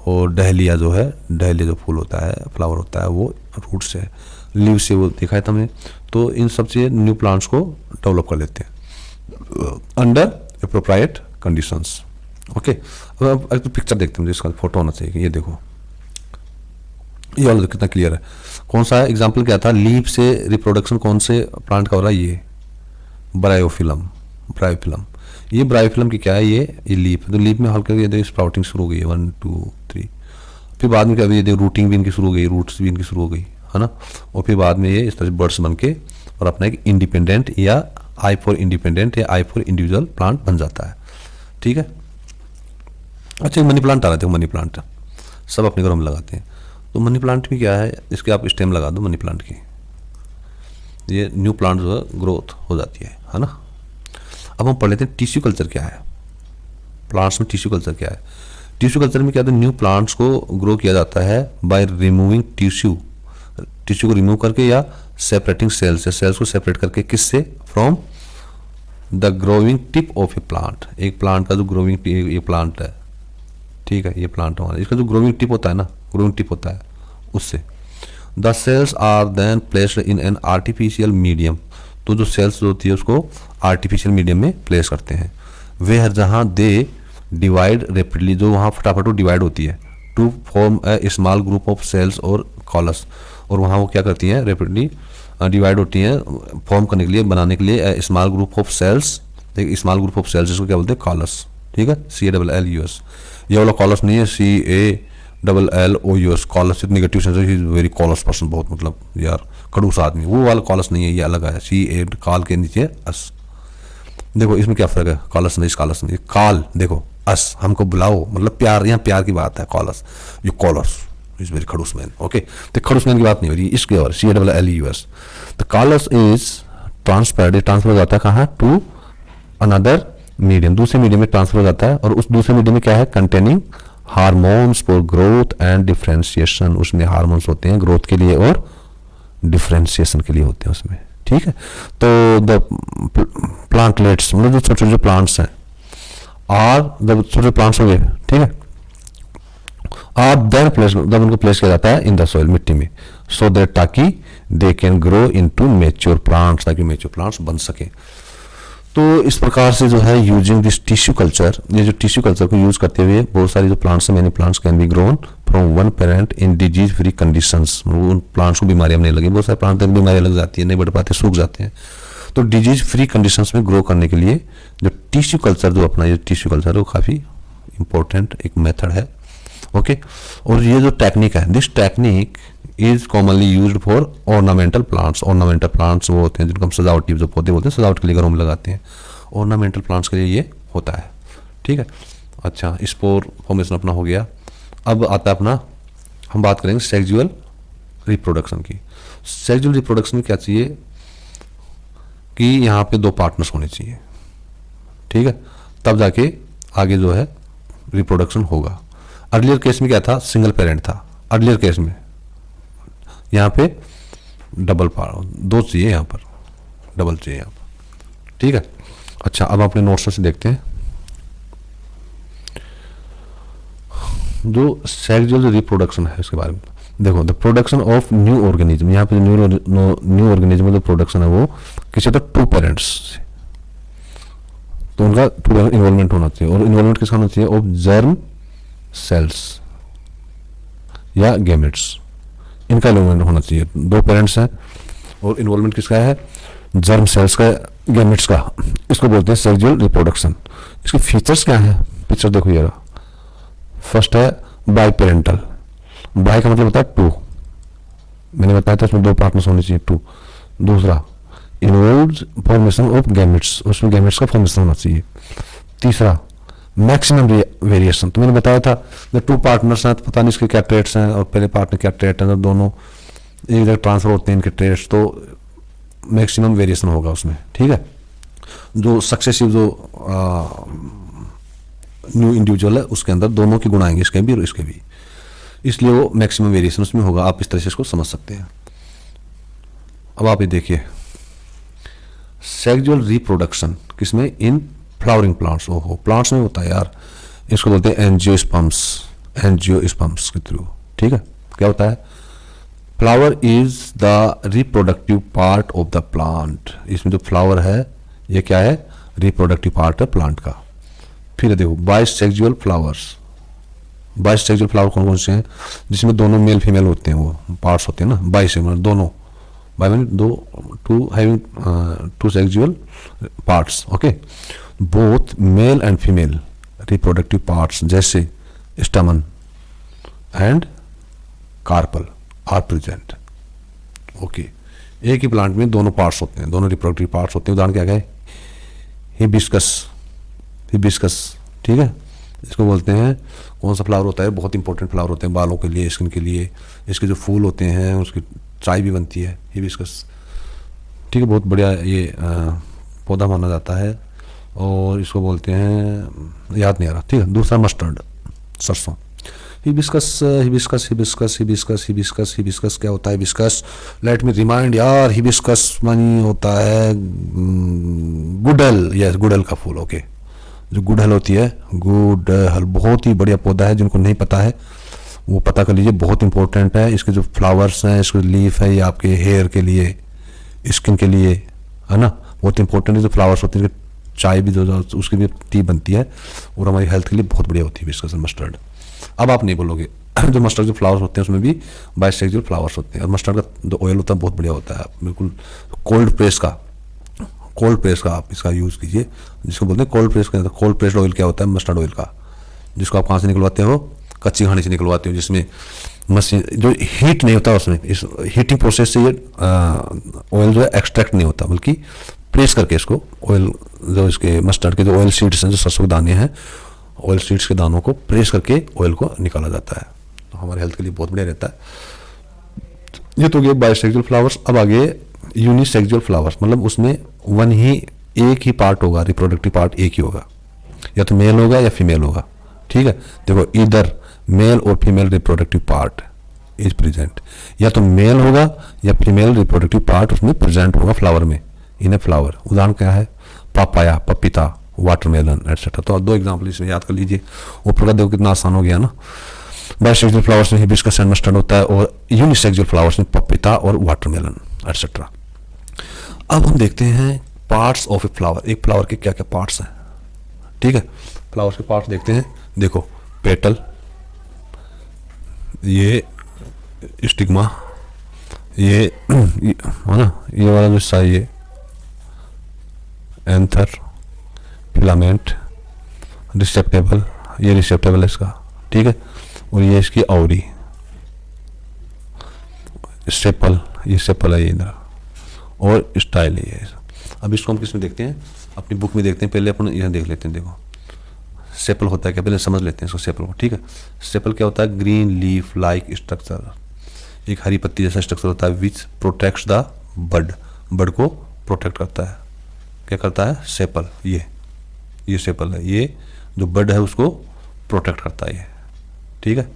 A: और डहलिया जो है, डहलिया जो फूल होता है, फ्लावर होता है, वो रूट से है। लीव से वो देखा है तुमने। तो इन सब से न्यू प्लांट्स को डेवलप कर लेते हैं अंडर एप्रोप्रिएट कंडीशंस। ओके, अब एक तो पिक्चर देखते हैं, जिसका फोटो होना चाहिए। ये देखो, ये वाला कितना क्लियर है। कौन सा है एग्जाम्पल, क्या था, लीफ से रिप्रोडक्शन कौन से प्लांट का हो रहा है, ये ब्रायोफिलम। ब्रायोफिलम, ये ब्रायोफिलम की क्या है, ये लीफ। तो लीफ में हल्का ये स्प्राउटिंग शुरू हो गई है, 1 2 3। फिर बाद में क्या, ये देखो रूटिंग भी इनकी शुरू हो गई, रूट्स भी इनकी शुरू हो गई, है ना। और फिर बाद में ये इस तरह से बर्ड्स बन के और अपना एक इंडिपेंडेंट या आई फॉर इंडिपेंडेंट या आई फॉर इंडिविजुअल प्लांट बन जाता है, ठीक है। अच्छा, मनी प्लांट आ रहे थे, मनी प्लांट सब अपने घरों में लगाते हैं। तो मनी प्लांट भी क्या है, इसके आप स्टेम लगा दो मनी प्लांट की, ये न्यू प्लांट जो है ग्रोथ हो जाती है ना। अब हम पढ़ लेते हैं टिश्यू कल्चर क्या है, प्लांट्स में टिश्यू कल्चर क्या है। टिश्यू कल्चर में क्या है, न्यू प्लांट्स को ग्रो किया जाता है बाय रिमूविंग टिश्यू, टिश्यू को रिमूव करके या सेपरेटिंग सेल्स, सेल्स को सेपरेट करके, किससे, from the growing tip of A plant. एक प्लांट का जो ग्रोइंग ये प्लांट है, ठीक है, ये प्लांट हमारा, इसका जो ग्रोइंग टिप होता है ना, ग्रोइंग टिप होता है उससे। The cells are then placed in an artificial medium, तो जो सेल्स होती है उसको आर्टिफिशियल मीडियम में प्लेस करते हैं। वे हर जहाँ दे डिवाइड रेपिडली, जो वहाँ फटाफट वो डिवाइड होती है, to form a small group of cells और कॉलस, और वहाँ वो क्या करती हैं, रेपिडली डिवाइड होती हैं फॉर्म करने के लिए, बनाने के लिए स्मॉल ग्रुप ऑफ सेल्स। एक स्मॉल ग्रुप ऑफ सेल्स जिसको क्या बोलते हैं, कॉलस, ठीक है, CALLUS। ये वाला कॉलस नहीं है, CALLOUS, callous negative sense, very callous person, बहुत मतलब यार खड़ूस आदमी, वो वाला कॉलस नहीं है, ये अलग है। CA काल के नीचे अस, देखो इसमें क्या फर्क है, कॉलस नहीं, कॉलस नहीं, काल देखो, अस हमको बुलाओ, मतलब प्यार, यहाँ प्यार की बात है। Callous, you callous is very खड़ूस मैन, ओके। तो खड़ूस मैन की बात नहीं हो रही इसके, और CALLUS। तो कॉलस इज ट्रांसफर्ड, ट्रांसफर हो जाता है कहाँ, टू अनदर मीडियम, दूसरे मीडियम में ट्रांसफर हो जाता है, और उस दूसरे मीडियम में क्या है, containing hormones for growth and differentiation. उसमें हार्मोन्स होते हैं ग्रोथ के लिए और डिफरेंशिएशन के लिए होते हैं उसमें, ठीक है। तो द प्लांटलेट्स, मतलब जो छोटे छोटे प्लांट्स हैं, आर जब छोटे प्लांट्स हो गए, ठीक है, आर देन प्लेस, जब उनको प्लेस किया जाता है इन द सॉइल, मिट्टी में, सो दैट ताकि they can grow into mature plants, ताकि मैच्योर प्लांट्स बन सके। तो इस प्रकार से जो है यूजिंग दिस टिश्यू कल्चर, ये जो टिश्यू कल्चर को यूज करते हुए बहुत सारी जो प्लांट्स हैं, many plants can be grown from one parent in disease free conditions. उन प्लांट्स को बीमारियां नहीं लगी, बहुत सारे प्लांट तक बीमारियां लग जाती है, नहीं बढ़ पाते, सूख जाते हैं। तो डिजीज फ्री कंडीशंस में ग्रो करने के लिए जो टिश्यू कल्चर जो अपना ये टिश्यू कल्चर है, वो काफ़ी इंपॉर्टेंट एक मेथड है, ओके। और ये जो टेक्निक है, this technique is commonly used for ornamental plants. Ornamental plants वो होते हैं जिनको हम सजावटी जो पौधे बोलते हैं, सजावट के लिए घरों में लगाते हैं। ऑर्नामेंटल प्लांट्स के लिए ये होता है, ठीक है। अच्छा, स्पोर फॉर्मेशन अपना हो गया। अब आता है अपना, हम बात करेंगे सेक्सुअल रिप्रोडक्शन की। सेक्सुअल रिप्रोडक्शन में क्या चाहिए कि यहाँ पे 2 पार्टनर्स होने चाहिए, ठीक है, तब जाके आगे जो है रिप्रोडक्शन होगा। अर्लियर केस में क्या था, सिंगल पेरेंट था अर्लियर केस में, यहाँ पे डबल 2 चाहिए, यहाँ पर डबल चाहिए यहाँ पर, ठीक है। अच्छा, अब अपने नोट्स से देखते हैं जो सेक्सुअल रिप्रोडक्शन है उसके बारे में। देखो, the production of new organism, यहाँ पे न्यू ऑर्गेनिज्म जो प्रोडक्शन है वो किसी तो 2 पेरेंट्स से, तो उनका इन्वॉल्वमेंट होना चाहिए। और इन्वॉल्वमेंट किसका होना चाहिए, ऑफ जर्म सेल्स या गैमेट्स, इनका इन्वॉल्वमेंट होना चाहिए। 2 पेरेंट्स हैं और इन्वॉल्वमेंट किसका है, जर्म सेल्स का
B: गैमेट्स का, इसको बोलते हैं सेक्सुअल रिप्रोडक्शन। इसके फीचर्स क्या हैं, पिक्चर देखो ये रहा। फर्स्ट है बाई पेरेंटल, बाई का मतलब होता है टू, मैंने बताया था इसमें 2 पार्टनर्स होने चाहिए, टू। दूसरा इन्वॉल्व्स फॉर्मेशन ऑफ गैमेट्स, उसमें गैमेट्स का फॉर्मेशन होना चाहिए। तीसरा मैक्सिमम वेरिएशन, तो मैंने बताया था जब 2 पार्टनर्स हैं तो पता नहीं इसके क्या ट्रेट्स हैं और पहले पार्टनर क्या ट्रेट हैं, जब दोनों एक जगह ट्रांसफर होते हैं इनके ट्रेट्स तो मैक्सिमम वेरिएशन होगा उसमें, ठीक है। जो सक्सेसिव जो न्यू इंडिविजुअल है उसके अंदर दोनों के गुण आएंगे, इसके भी और इसके भी, इसलिए वो मैक्सिमम वेरिएशन उसमें होगा। आप इस तरह से इसको समझ सकते हैं। अब आप ये देखिए सेक्सुअल रिप्रोडक्शन किसमें, इन फ्लावरिंग प्लांट्स। ओहो, प्लांट्स में होता है यार, इसको बोलते हैं एंजियोस्पर्म्स, एंजियोस्पर्म्स के थ्रू, ठीक है। क्या होता है, flower is the reproductive part of the plant, इसमें जो फ्लावर है ये क्या है, रिप्रोडक्टिव पार्ट है प्लांट का। फिर देखो बाइसेक्सुअल फ्लावर्स, बाइसेक्सुअल फ्लावर कौन कौन से हैं, जिसमें दोनों मेल फीमेल होते हैं, वो पार्ट्स होते हैं ना, बाइसेक्सुअल दोनों, बाई मीन दो, to having two sexual parts, okay. Both male and female reproductive parts जैसे stamen and carpel are present, okay. एक ही प्लांट में दोनों पार्ट्स होते हैं, दोनों रिप्रोडक्टिव पार्ट्स होते हैं। उदाहरण क्या है, हिबिस्कस, हिबिस्कस, ठीक है। इसको बोलते हैं, कौन सा फ्लावर होता है, बहुत इंपॉर्टेंट फ्लावर होते हैं बालों के लिए, स्किन के लिए। इसके जो फूल होते हैं उसकी चाय भी बनती है, हिबिस्कस, ठीक है। बहुत बढ़िया ये पौधा माना जाता है और इसको बोलते हैं, याद नहीं आ रहा, ठीक है। दूसरा मस्टर्ड, सरसों। Hibiscus, hibiscus, hibiscus, hibiscus, hibiscus, hibiscus क्या होता है, हिबिस्कस, लेट मी रिमाइंड यार, हिबिस्कस मानी होता है गुड़हल, यस गुड़हल का फूल, ओके। जो गुड़हल होती है, गुड़हल बहुत ही बढ़िया पौधा है, जिनको नहीं पता है वो पता कर लीजिए, बहुत इंपॉर्टेंट है। इसके जो फ्लावर्स हैं, इसके लीफ है, ये आपके हेयर के लिए, स्किन के लिए, है ना, बहुत इंपॉर्टेंट है। जो फ्लावर्स होते हैं चाय भी जो उसकी भी टी बनती है और हमारी हेल्थ के लिए बहुत बढ़िया होती है हिबिस्कस मस्टर्ड। अब आप नहीं बोलोगे जो मस्टर्ड जो फ्लावर्स होते हैं उसमें भी बाइसेक्सुअल फ्लावर्स होते हैं, और मस्टर्ड का जो ऑयल होता है बहुत बढ़िया होता है, बिल्कुल कोल्ड प्रेस का, कोल्ड प्रेस का आप इसका यूज़ कीजिए, जिसको बोलते हैं कोल्ड प्रेस का। कोल्ड प्रेस्ड ऑयल क्या होता है, मस्टर्ड ऑयल का, जिसको आप कहाँ से निकलवाते हो, कच्ची घानी से निकलवाते हो, जिसमें मशीन जो हीट नहीं होता उसमें, इस हीटिंग प्रोसेस से ये ऑयल जो है एक्सट्रैक्ट नहीं होता, बल्कि प्रेस करके इसको ऑयल, जो इसके मस्टर्ड के जो ऑयल सीड्स हैं, जो सरसों के दाने हैं, ऑयल सीड्स के दानों को प्रेस करके ऑयल को निकाला जाता है, तो हमारे हेल्थ के लिए बहुत बढ़िया रहता है। ये तो गए बाइसेक्सुअल फ्लावर्स। अब आगे यूनिसेक्सुअल फ्लावर्स, मतलब उसमें वन ही, एक ही पार्ट होगा, रिप्रोडक्टिव पार्ट एक ही होगा, या तो मेल होगा या फीमेल होगा, ठीक है। देखो इधर मेल और female reproductive part is present, या तो मेल होगा या फीमेल रिप्रोडक्टिव पार्ट उसमें प्रेजेंट होगा फ्लावर में, इन ए फ्लावर। उदाहरण क्या है, पापाया, पपीता, वाटरमेलन एटसेट्रा। तो 2 एग्जाम्पल इसमें याद कर लीजिए, ऊपर का देखो कितना आसान हो गया ना। बाइसेक्सुअल फ्लावर्स में हिबिस्कस एंड मस्टर्ड होता है, और यूनिसेक्सुअल फ्लावर्स में पपीता और वाटरमेलन एटसेट्रा। अब हम देखते हैं पार्ट्स ऑफ ए फ्लावर, एक फ्लावर के क्या क्या पार्ट्स हैं, ठीक है। फ्लावर्स के पार्ट्स देखते हैं, देखो पेटल, ये स्टिग्मा, ये है ना, ये वाला जो हिस्सा, ये एंथर, फिलामेंट, रिसेप्टेबल, ये रिसेप्टेबल है इसका, ठीक है। और ये इसकी औरी, सेपल, ये सेपल है ये इधर, और स्टाइल है ये। अब इसको हम किस में देखते हैं, अपनी बुक में देखते हैं, पहले अपन यहाँ देख लेते हैं। देखो सेपल होता है क्या, पहले समझ लेते हैं इसको, सेपल को, ठीक है। सेपल क्या होता है, ग्रीन लीफ लाइक स्ट्रक्चर, एक हरी पत्ती जैसा स्ट्रक्चर होता है, विच प्रोटेक्ट्स द बड, बड को प्रोटेक्ट करता है, क्या करता है, सेपल, ये सेपल है, ये जो बड है उसको प्रोटेक्ट करता है ये, ठीक है।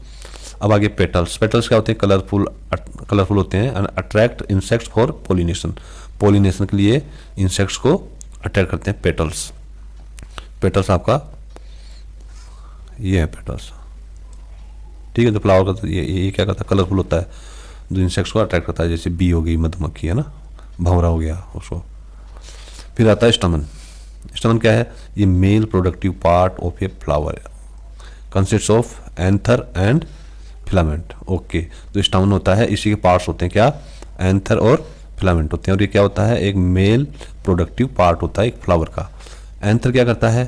B: अब आगे पेटल्स, पेटल्स क्या होते हैं, कलरफुल होते हैं, and attract insects for pollination, pollination के लिए इंसेक्ट्स को अट्रैक्ट करते हैं पेटल्स। पेटल्स आपका ये है पेटल्स, ठीक है। तो फ्लावर का ये क्या करता है, कलरफुल होता है, जो इंसेक्ट्स को अट्रैक्ट करता है, जैसे बी हो गई, मधुमक्खी है ना, भंवरा हो गया उसको। फिर आता है स्टमन, स्टमन क्या है, ये male productive part of a flower, consist of anther and filament, okay. तो स्टमन होता है, इसी के पार्ट्स होते हैं क्या, एंथर और
A: फिलामेंट होते हैं, और ये क्या होता है, एक मेल प्रोडक्टिव पार्ट होता है एक फ्लावर का। एंथर क्या करता है,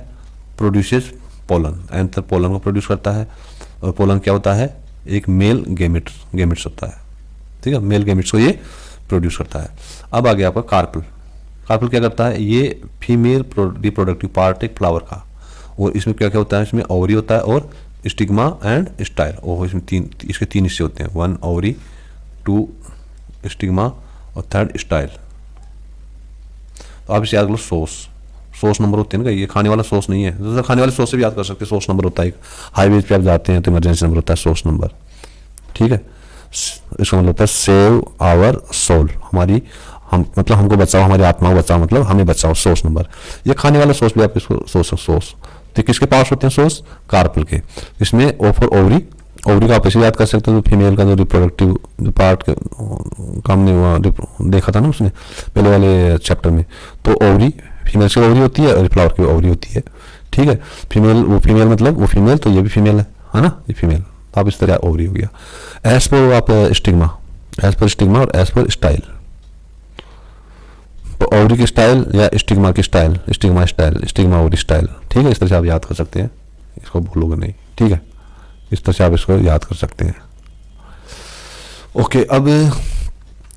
A: प्रोड्यूसेस पोलन, एंथर पोलन को प्रोड्यूस करता है, और पोलन क्या होता है, एक मेल गेमिट्स होता है, ठीक है, मेल गेमिट्स को ये प्रोड्यूस करता है। अब आ गया आपका कार्पल। कार्पल क्या करता है, ये फीमेल रिप्रोडक्टिव पार्ट एक फ्लावर का, और इसमें क्या क्या होता है, इसमें ओवरी होता है और स्टिग्मा एंड स्टाइल, और इसमें इसके तीन हिस्से होते हैं, 1 ओवरी, 2 स्टिग्मा और 3rd स्टाइल। तो आप इसे याद कर लो, सोर्स नंबर होते हैं ना, ये खाने वाला सोर्स नहीं है, जैसे खाने वाले सोर्स से भी याद कर सकते हैं, सोर्स नंबर होता है, हाईवे पे आप जाते हैं तो इमरजेंसी नंबर होता है सोर्स नंबर, ठीक है। इसका मतलब होता है सेव आवर सोल, हमारी हम मतलब हमको बचाओ, हमारी आत्मा को बचाओ, मतलब हमें बचाओ, सोर्स नंबर। ये खाने वाला सोर्स भी आप इसको सोर्स, तो किसके पास होते हैं सोर्स, कार्पल के। इसमें ओ फॉर ओवरी, ओवरी का आप ऐसे याद कर सकते हो, तो फीमेल का जो रिप्रोडक्टिव पार्ट का हमने देखा था ना उसने पहले वाले चैप्टर में, तो ओवरी फीमेल की ओवरी होती है और फ्लावर की ओवरी होती है, ठीक है। फीमेल वो फीमेल मतलब वो फीमेल, तो ये भी फीमेल है ना, ये फीमेल, तो आप इस तरह ओवरी हो गया। एज पर आप स्टिग्मा, एज पर स्टिग्मा और एज पर स्टाइल, तो ओवरी की स्टाइल या स्टिग्मा की स्टाइल, स्टिग्मा ओवरी स्टाइल, ठीक है। इस तरह से आप याद कर सकते हैं, इसको भूलोगे नहीं, ठीक है, इस तरह से आप इसको याद कर सकते हैं। ओके, अब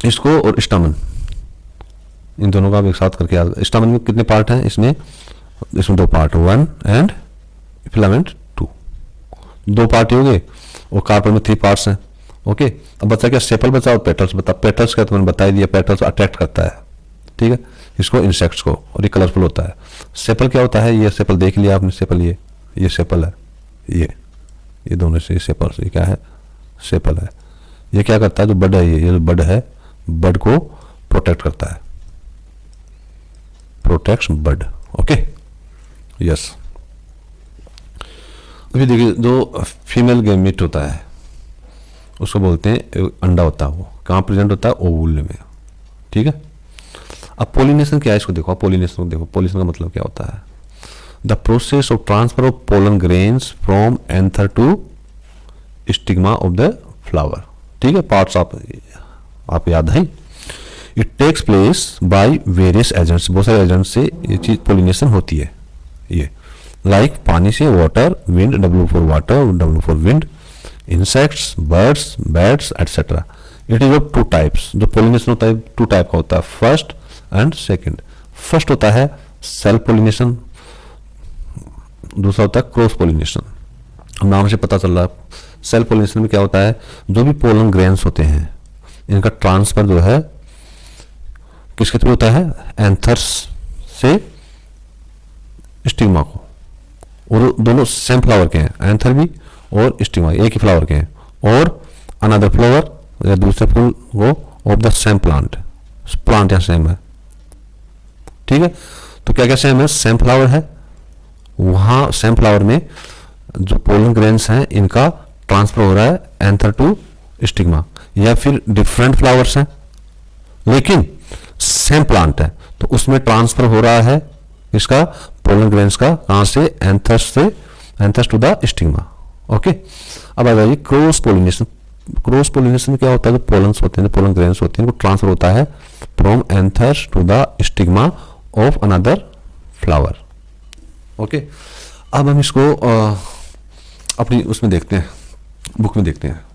A: इसको और स्टामन, इन दोनों का आप एक साथ करके याद। स्टामन में कितने पार्ट हैं, इसमें 2 पार्ट, 1 एंड फिलामेंट 2, 2 पार्ट हो गए, और कार्पल में 3 पार्ट्स हैं। ओके, अब बचा क्या, सेपल बचा और पेटल्स बता। पेटल्स का तो मैंने बता ही दिया, पेटल्स अट्रैक्ट करता है, ठीक है, इसको इंसेक्ट्स को, और ये कलरफुल होता है। सेपल क्या होता है, ये सेपल देख लिया आपने, सेपल ये सेपल है, ये दोनों से सेपल, ये क्या है, सेपल है। ये क्या करता है, जो बड है, ये जो बड है, बड को प्रोटेक्ट करता है, प्रोटेक्ट्स बड। Okay, yes. अभी देखिए, जो फीमेल गैमेट होता है उसको बोलते हैं अंडा होता है, वो कहाँ प्रेजेंट होता है, ओवुल में, ठीक है। अब पोलिनेशन क्या है, इसको देखो, पोलिनेशन को देखो, पोलिनेशन का मतलब क्या होता है, the process of transfer of pollen grains from anther to stigma of the flower, ठीक है। पार्ट्स आप याद है, it takes place by various agents, बहुत सारे एजेंट्स से ये चीज पोलिनेशन होती है, ये लाइक पानी से water, wind, W for water, W for wind, insects, birds, bats etcetera. It is of 2 types, जो पोलिनेशन होता है 2 टाइप का होता है, फर्स्ट एंड सेकंड। फर्स्ट होता है सेल्फ पोलिनेशन, दूसरा होता है क्रॉस पोलिनेशन। नाम से पता चल रहा है, सेल्फ पोलिनेशन में क्या होता है, जो भी पोलन ग्रेन्स होते हैं इनका ट्रांसफर जो है किसके थ्रू होता है, एंथर्स से स्टिग्मा को, और दोनों सेम फ्लावर के हैं, एंथर भी और स्टिग्मा एक ही फ्लावर के हैं, और अनदर फ्लावर या दूसरे फूल को ऑफ द सेम प्लांट या सेम है, ठीक है। तो क्या क्या सेम है, सेम फ्लावर है, वहां सेम फ्लावर में जो पोलन ग्रेन्स हैं इनका ट्रांसफर हो रहा है एंथर टू स्टिग्मा, या फिर डिफरेंट फ्लावर्स हैं लेकिन सेम प्लांट है, तो उसमें ट्रांसफर हो रहा है इसका पोलन ग्रेन्स का, कहां से, anthers to the stigma. Okay, अब आ जाइए क्रॉस पोलिनेशन। क्रॉस पोलिनेशन में क्या होता है, जो पोलन्स होते हैं, जो पोलन ग्रेन्स होते हैं, वो ट्रांसफर होता है from anthers to the stigma of another flower. Okay, अब हम इसको अपनी उसमें देखते हैं, बुक में देखते हैं।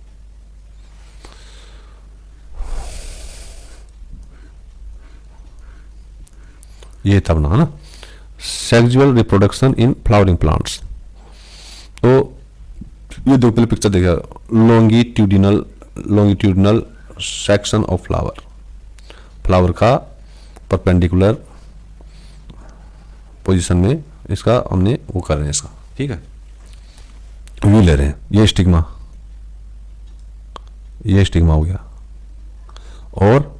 A: ये तब ना है ना, sexual reproduction in flowering plants. तो ये दो पहले पिक्चर देखिए, लॉन्गिट्यूडिनल सेक्शन ऑफ फ्लावर का परपेंडिकुलर पोजीशन में इसका हमने वो कर रहे हैं इसका, ठीक है, व्यू ले रहे हैं। ये स्टिग्मा हो गया, और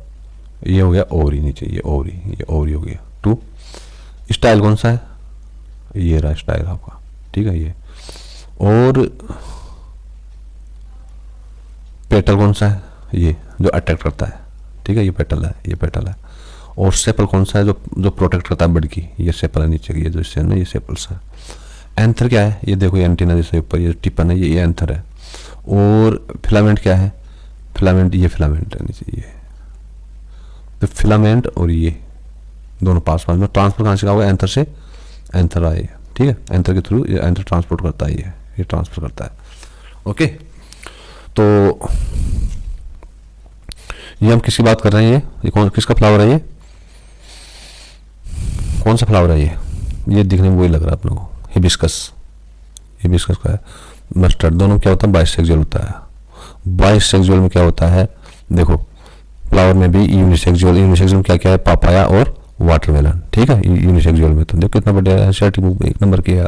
A: ये हो गया ओवरी, नीचे ये ओवरी हो गया। 2 स्टाइल कौन सा है, ये रहा स्टाइल आपका, ठीक है, ये। और पेटल कौन सा है, ये जो अट्रैक्ट करता है, ठीक है, ये पेटल है। और सेपल कौन सा है, जो प्रोटेक्ट करता है बर्ड की, ये सेपल है नीचे की, ये जो इससे ना, ये सेपल्स है। एंथर क्या है, ये देखो, ये एंटीना जैसे ऊपर ये टिपन है, ये एंथर है। और फिलामेंट क्या है, फिलामेंट, ये फिलामेंट है नीचे, ये
B: तो फिलामेंट और ये दोनों पास पास में ट्रांसफर कहाँ से होगा, एंथर से एंथर आए, ठीक है, एंथर के थ्रू ये एंथर ट्रांसपोर्ट करता है, ये ट्रांसफर करता है। ओके, तो ये हम किसकी बात कर रहे हैं, ये कौन किसका फ्लावर है, ये कौन सा फ्लावर है, ये दिखने में वही लग रहा है आप लोगों को, हिबिस्कस, हिबिस्कस का है। मस्टर्ड दोनों क्या होता है, बाइसेक्सुअल होता है। बाइसेक्सुअल में क्या होता है, देखो फ्लावर में भी यूनिसेक्सुअल, यूनिसेक्सुअल में क्या क्या है, पापाया और वाटरमेलन, ठीक है। यूनिसेक्सुअल में तो देखो कितना बढ़िया शर्ट बुक एक नंबर की है।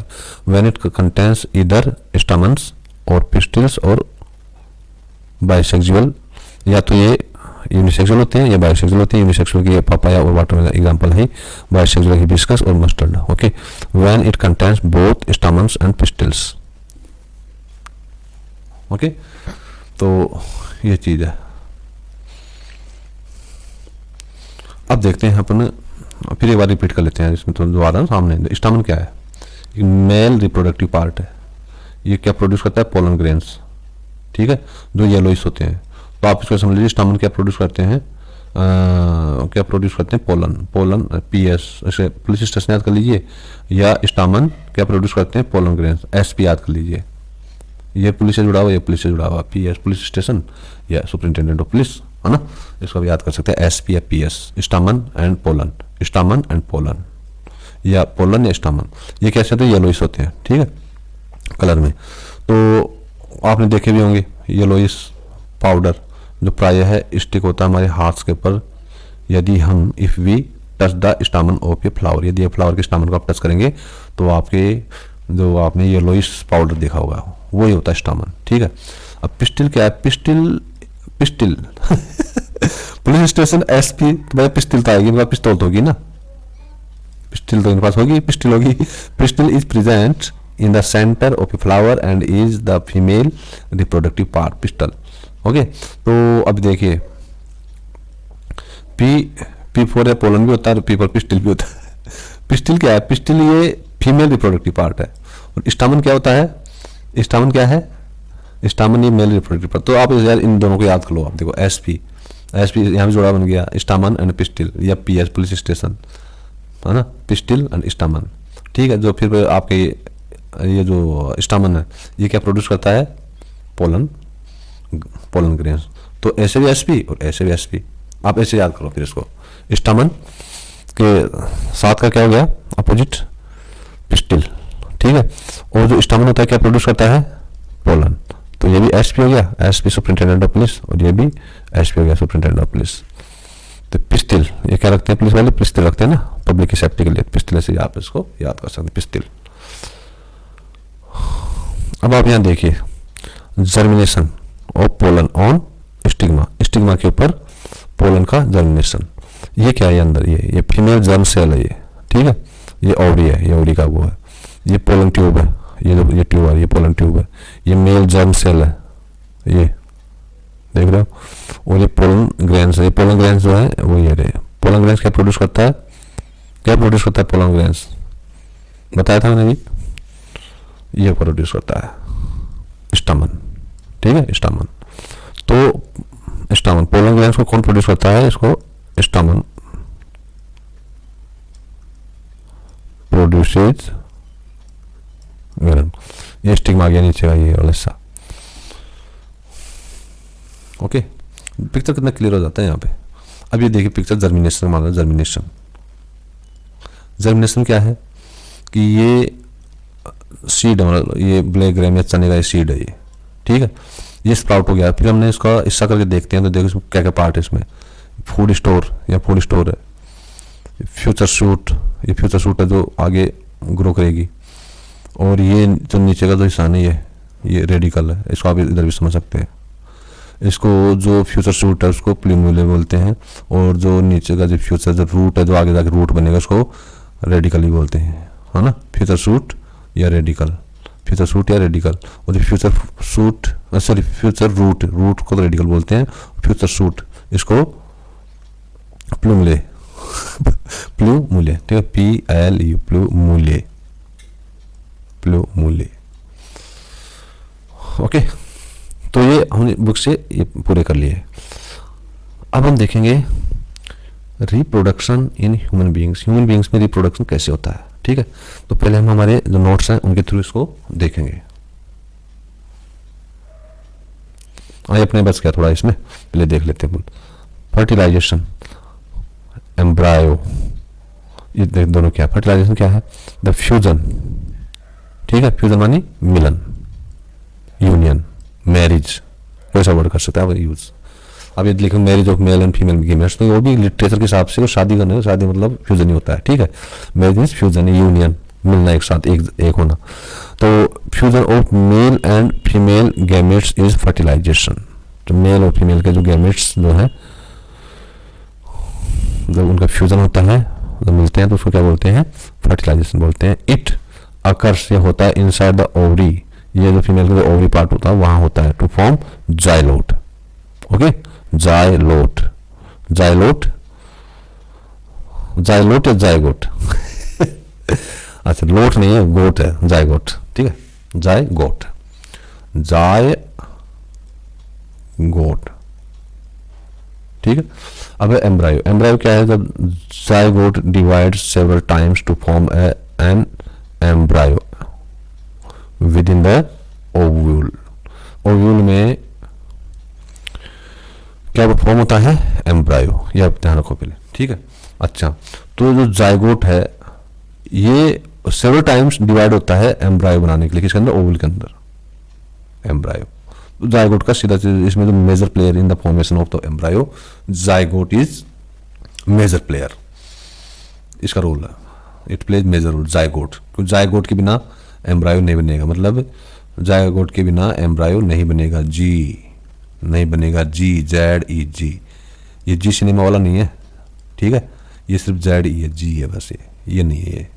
B: व्हेन इट कंटेन्स इधर स्टामन्स और पिस्टिल्स और बाइसेक्सुअल, या तो ये यूनिसेक्सुअल होते हैं या बाइसेक्सुअल होते हैं। यूनिसेक्सुअल की पापाया और वाटरमेलन एग्जांपल है, बाइसेक्सुअल हिबिस्कस और mustard. Okay, when it contains both stamens and pistils. Okay, तो ये चीज है। अब देखते हैं अपन, फिर एक बार रिपीट कर लेते हैं, इसमें तो जो आ रहा है सामने। स्टामन क्या है, मेल रिप्रोडक्टिव पार्ट है। ये क्या प्रोड्यूस करता है, पोलन ग्रेन्स, ठीक है, जो येलोइश होते हैं। तो आप इसको समझ लीजिए, स्टामन क्या प्रोड्यूस करते हैं, क्या प्रोड्यूस करते हैं, पोलन, पोलन पीएस, ऐसे पुलिस स्टेशन याद कर लीजिए, या स्टामन क्या प्रोड्यूस करते हैं, पोलन ग्रेन्स, एसपी याद कर लीजिए। ये पुलिस से जुड़ा हुआ, ये पुलिस से जुड़ा हुआ, पीएस पुलिस स्टेशन या सुपरिंटेंडेंट ऑफ पुलिस, है ना, इसको भी याद कर सकते हैं, एसपी या PS, stamen and pollen, stamen and pollen, या पोलन या स्टामन। ये कैसे होते हैं, येलोइश होते हैं, ठीक है, कलर में। तो आपने देखे भी होंगे येलोइश पाउडर जो प्राय है स्टिक होता है हमारे हाथ के ऊपर, यदि हम if we touch the stamen of a flower, यदि ये फ्लावर के स्टामन को आप टच करेंगे तो आपके जो आपने येलोइश पाउडर देखा होगा वही होता है स्टामन, ठीक है। अब पिस्टिल क्या है, pistil, pistil police station SP, भाई पिस्टिल तो आएगी, पिस्तौल तो होगी ना, पिस्टिल तो इनके पास होगी, पिस्टिल होगी। Pistil is present in the centre of a flower and is the female reproductive part, pistol. Okay, तो अब देखिए पी फॉर पोलन भी होता है, पी फॉर पिस्टिल भी होता है। पिस्टिल क्या है, पिस्टिल ये फीमेल रिप्रोडक्टिव पार्ट है। और स्टामन क्या होता है, स्टामन क्या है, स्टामन ये मेल रिप्रोडक्टिव पार्ट। तो आप यार इन दोनों को याद कर लो, आप देखो एसपी, एसपी यहाँ पे जोड़ा बन गया, स्टामन एंड पिस्टिल, या पीएस पुलिस स्टेशन, है ना, पिस्टिल एंड स्टामन, ठीक है। जो फिर आपके ये जो स्टामन है ये क्या प्रोड्यूस करता है, पोलन, पोलन ग्रेन्स। तो ऐसे भी एसपी और ऐसे भी एसपी, आप ऐसे याद करो फिर इसको, स्टामन के साथ का क्या हो गया अपोजिट, पिस्टिल, ठीक है। और जो स्टामन होता है क्या प्रोड्यूस करता है, पोलन। तो ये भी एसपी हो गया, एसपी सुपरिंटेंडेंट ऑफ पुलिस, और ये भी एसपी हो गया सुपरिंटेंडेंट ऑफ पुलिस। तो पिस्टिल ये क्या रखते हैं पुलिस वाले, पिस्टिल रखते हैं ना पब्लिक की सेफ्टी के लिए, पिस्टिल से आप इसको याद कर सकते हैं, पिस्टिल। अब आप यहाँ देखिए germination of pollen on stigma, stigma के ऊपर पोलन का जर्मिनेशन। ये क्या है अंदर, ये फीमेल जर्म सेल है ये, ठीक है, ये ओवरी है, ये ओवरी का वो है, ये पोलन ट्यूब है, ये जो ये ट्यूब है ये पोलन ट्यूब है, ये मेल जर्म सेल है, ये देख रहे हो, और ये पोलन ग्रेन्स है। ये पोलन ग्रेन्स जो है वो ये रहे, पोलन ग्रेन्स क्या प्रोड्यूस करता है, क्या प्रोड्यूस करता है पोलन ग्रेन्स, बताया था मैंने भी, ये प्रोड्यूस करता है स्टामन, ठीक है, स्टामन। तो स्टामन, पोलन ग्रेन्स को कौन प्रोड्यूस करता है, इसको स्टामन प्रोड्यूसेस ग्रेन, ये स्टिग्मा आ गया नीचे का ये वाला हिस्सा। ओके, पिक्चर कितना क्लियर हो जाता है यहाँ पे। अब ये देखिए पिक्चर जर्मिनेशन, मान लो जर्मिनेशन, जर्मिनेशन क्या है कि ये सीड, ये ब्लैक ग्रेन या चने का ये सीड है ये, ठीक है, ये स्प्राउट हो गया। फिर हमने इसका हिस्सा करके देखते हैं तो देखो इसमें क्या क्या पार्ट है, इसमें फूड स्टोर या फूड स्टोर है, फ्यूचर शूट, ये फ्यूचर शूट है जो आगे ग्रो करेगी, और ये जो नीचे का जो हिस्सा नहीं है ये रेडिकल है, इसको आप इधर भी समझ सकते हैं। इसको जो फ्यूचर शूट है उसको प्लूम्यूले बोलते हैं, और जो नीचे का जो फ्यूचर जो रूट है जो आगे जाके रूट बनेगा उसको रेडिकल ही बोलते हैं, है ना, फ्यूचर शूट या रेडिकल, फ्यूचर शूट या रेडिकल। और जो future shoot sorry future root, root को तो रेडिकल बोलते हैं, फ्यूचर शूट इसको प्लूम्यूले प्लूम्यूले, ठीक है, PLU प्लूम्यूले, प्लूम्यूले। ओके, तो ये हमने बुक से ये पूरे कर लिए। अब हम देखेंगे रिप्रोडक्शन इन ह्यूमन बींग्स में रिप्रोडक्शन कैसे होता है, ठीक है। तो पहले हम हमारे जो नोट्स हैं उनके थ्रू इसको देखेंगे। आइए अपने बस क्या थोड़ा इसमें पहले देख लेते हैं। फर्टिलाइजेशन, एम्ब्रायो, ये दोनों क्या है। फर्टिलाइजेशन क्या है, द फ्यूजन, ठीक है, फ्यूजन मानी मिलन, यूनियन, मैरिज, कोई सा वर्ड कर सकते हैं आप यूज। अब ये लिखो marriage of male and female gametes, तो वो भी लिटरेचर के हिसाब से शादी करने का, शादी मतलब फ्यूजन ही होता है, ठीक है। मैरिज मीन्स फ्यूजन, यूनियन, मिलना एक साथ, एक होना। तो fusion of male and female gametes is fertilization. तो मेल और फीमेल के जो गैमेट्स जो है, जब उनका फ्यूजन होता है, जब मिलते हैं तो उसको क्या बोलते हैं, फर्टिलाइजेशन बोलते हैं। इट अकर्स, ये होता है इनसाइड द ओवरी, ये जो फीमेल का जो ओवरी पार्ट होता है वहां होता है, टू फॉर्म जाइलोट। ओके, जाइलोट, जाइलोट, जाइलोट या जाइगोट अच्छा, लोट नहीं है, गोट है, जाइगोट, ठीक है, जाइगोट, जाइगोट, ठीक है। अब एम्ब्रायो, एम्ब्रायो क्या है, जब zygote divides several times to form an embryo within the ovule. Ovule में क्या फॉर्म होता है, एम्ब्रायो, ये आप ध्यान रखो पहले, ठीक है। अच्छा, तो जो जाइगोट है ये सेवरल टाइम्स डिवाइड होता है एम्ब्रायो बनाने के लिए, किसके अंदर, ओवल के अंदर, एम्ब्रायो। तो जाइगोट का सीधा इसमें जो major player in the formation of the embryo, zygote is major player, इसका रोल है, it plays major role, zygote. क्योंकि जाइगोट के बिना एम्ब्रायो नहीं बनेगा, मतलब जाइगोट के बिना एम्ब्रायो नहीं बनेगा, जी नहीं बनेगा, जी, जेड ई जी, ये जी सिनेमा वाला नहीं है, ठीक है, ये सिर्फ जेड ई है, जी है बस, ये नहीं है,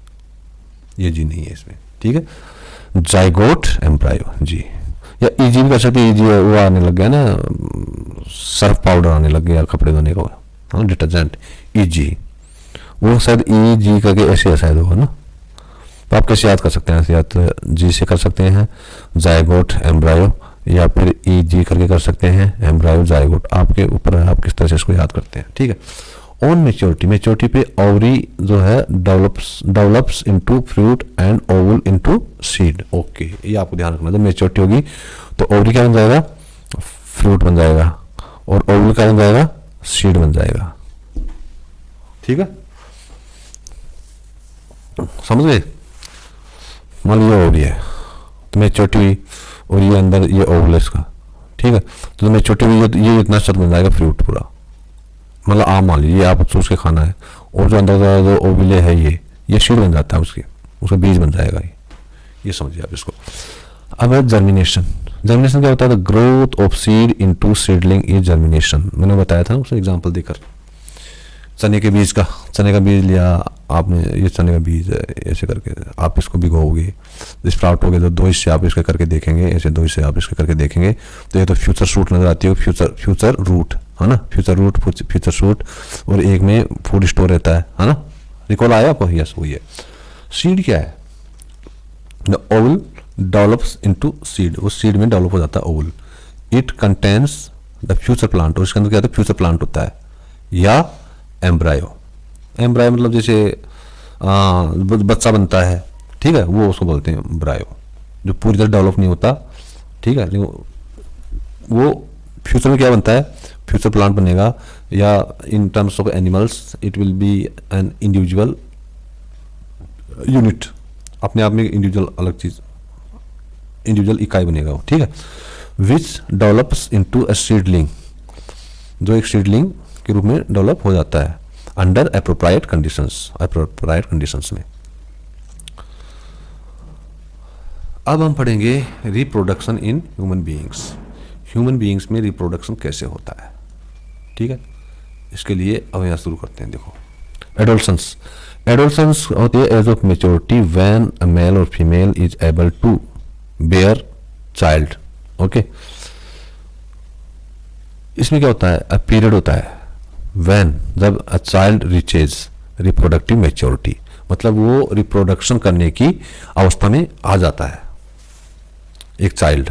B: ये जी नहीं है इसमें, ठीक है। जाइगोट एम्ब्रायो, जी, या ईजी भी कर सकते, ईजी वो आने लग गया ना, सर्फ पाउडर आने लग गया कपड़े धोने का, हाँ, डिटर्जेंट, ईजी, वो शायद ई जी करके ऐसे शायद होगा ना। तो आप कैसे याद कर सकते हैं, या तो जी से कर सकते हैं जाइगोट एम्ब्रायो, या फिर ई जी करके कर सकते हैं एम्ब्रायो जाइगोट, आपके ऊपर है आप किस तरह से इसको याद करते हैं, ठीक है। ऑन मेच्योरिटी, मेच्योरिटी पे ओवरी जो है develops into fruit and Oval into seed. Okay, ये आपको ध्यान रखना, जब मेच्योरिटी होगी तो ओवरी क्या बन जाएगा, फ्रूट बन जाएगा, और ओवल क्या बन जाएगा, सीड बन जाएगा, ठीक है, समझ गए। मान लीजिए ओवरी है तो मेच्योरिटी हुई, और ये अंदर ये ओवल है इसका, ठीक है, तो मेच्योरिटी हुई, ये इतना शब्द बन जाएगा फ्रूट पूरा, मतलब आम मान लीजिए आप सोच के खाना है, और जो अंदर का जो ओविले है ये सीड बन जाता है, उसका बीज बन जाएगा, ये समझिए आप इसको। अब है जर्मिनेशन, जर्मिनेशन क्या होता है, the growth of seed into seedling is germination. मैंने बताया था उसका एग्जांपल देकर, चने के बीज का, चने का बीज लिया आपने, ये चने का बीज है, ऐसे करके आप इसको भिगोगे, स्प्राउट हो गए तो दो हिस्से आप इसके करके देखेंगे, ऐसे दो हिस्से आप इसके करके देखेंगे, तो ये तो फ्यूचर शूट नजर आती है, फ्यूचर रूट है ना, फ्यूचर शूट, और एक में फूड स्टोर रहता है ना, रिकॉल आया आपको, यस वही है। सीड क्या है, the Oval develops into seed, उस सीड में डेवलप हो जाता है Oval, it contains the future plant, और इसके अंदर क्या होता है, फ्यूचर प्लांट होता है, या एम्ब्रायो, एम्ब्रायो मतलब जैसे बच्चा बनता है, ठीक है, वो उसको बोलते हैं एम्ब्रायो, जो पूरी तरह डेवलप नहीं होता, ठीक है, लेकिन वो फ्यूचर में क्या बनता है, फ्यूचर प्लांट बनेगा, या in terms of animals it will be an individual unit, अपने आप में इंडिविजुअल अलग चीज, इंडिविजुअल इकाई बनेगा वो, ठीक है, which develops into a seedling, जो एक सीडलिंग के रूप में डेवलप हो जाता है, अंडर अप्रोप्रिएट कंडीशंस में। अब हम पढ़ेंगे reproduction in human beings, human beings में रिप्रोडक्शन कैसे होता है, ठीक है। इसके लिए अब यहाँ शुरू करते हैं, देखो एडोलसेंस, एडोलसेंस होती है age of maturity when a male और female is able to bear child. Okay, इसमें क्या होता है, अ पीरियड होता है व्हेन, जब a child reaches reproductive maturity, मतलब वो रिप्रोडक्शन करने की अवस्था में आ जाता है एक चाइल्ड,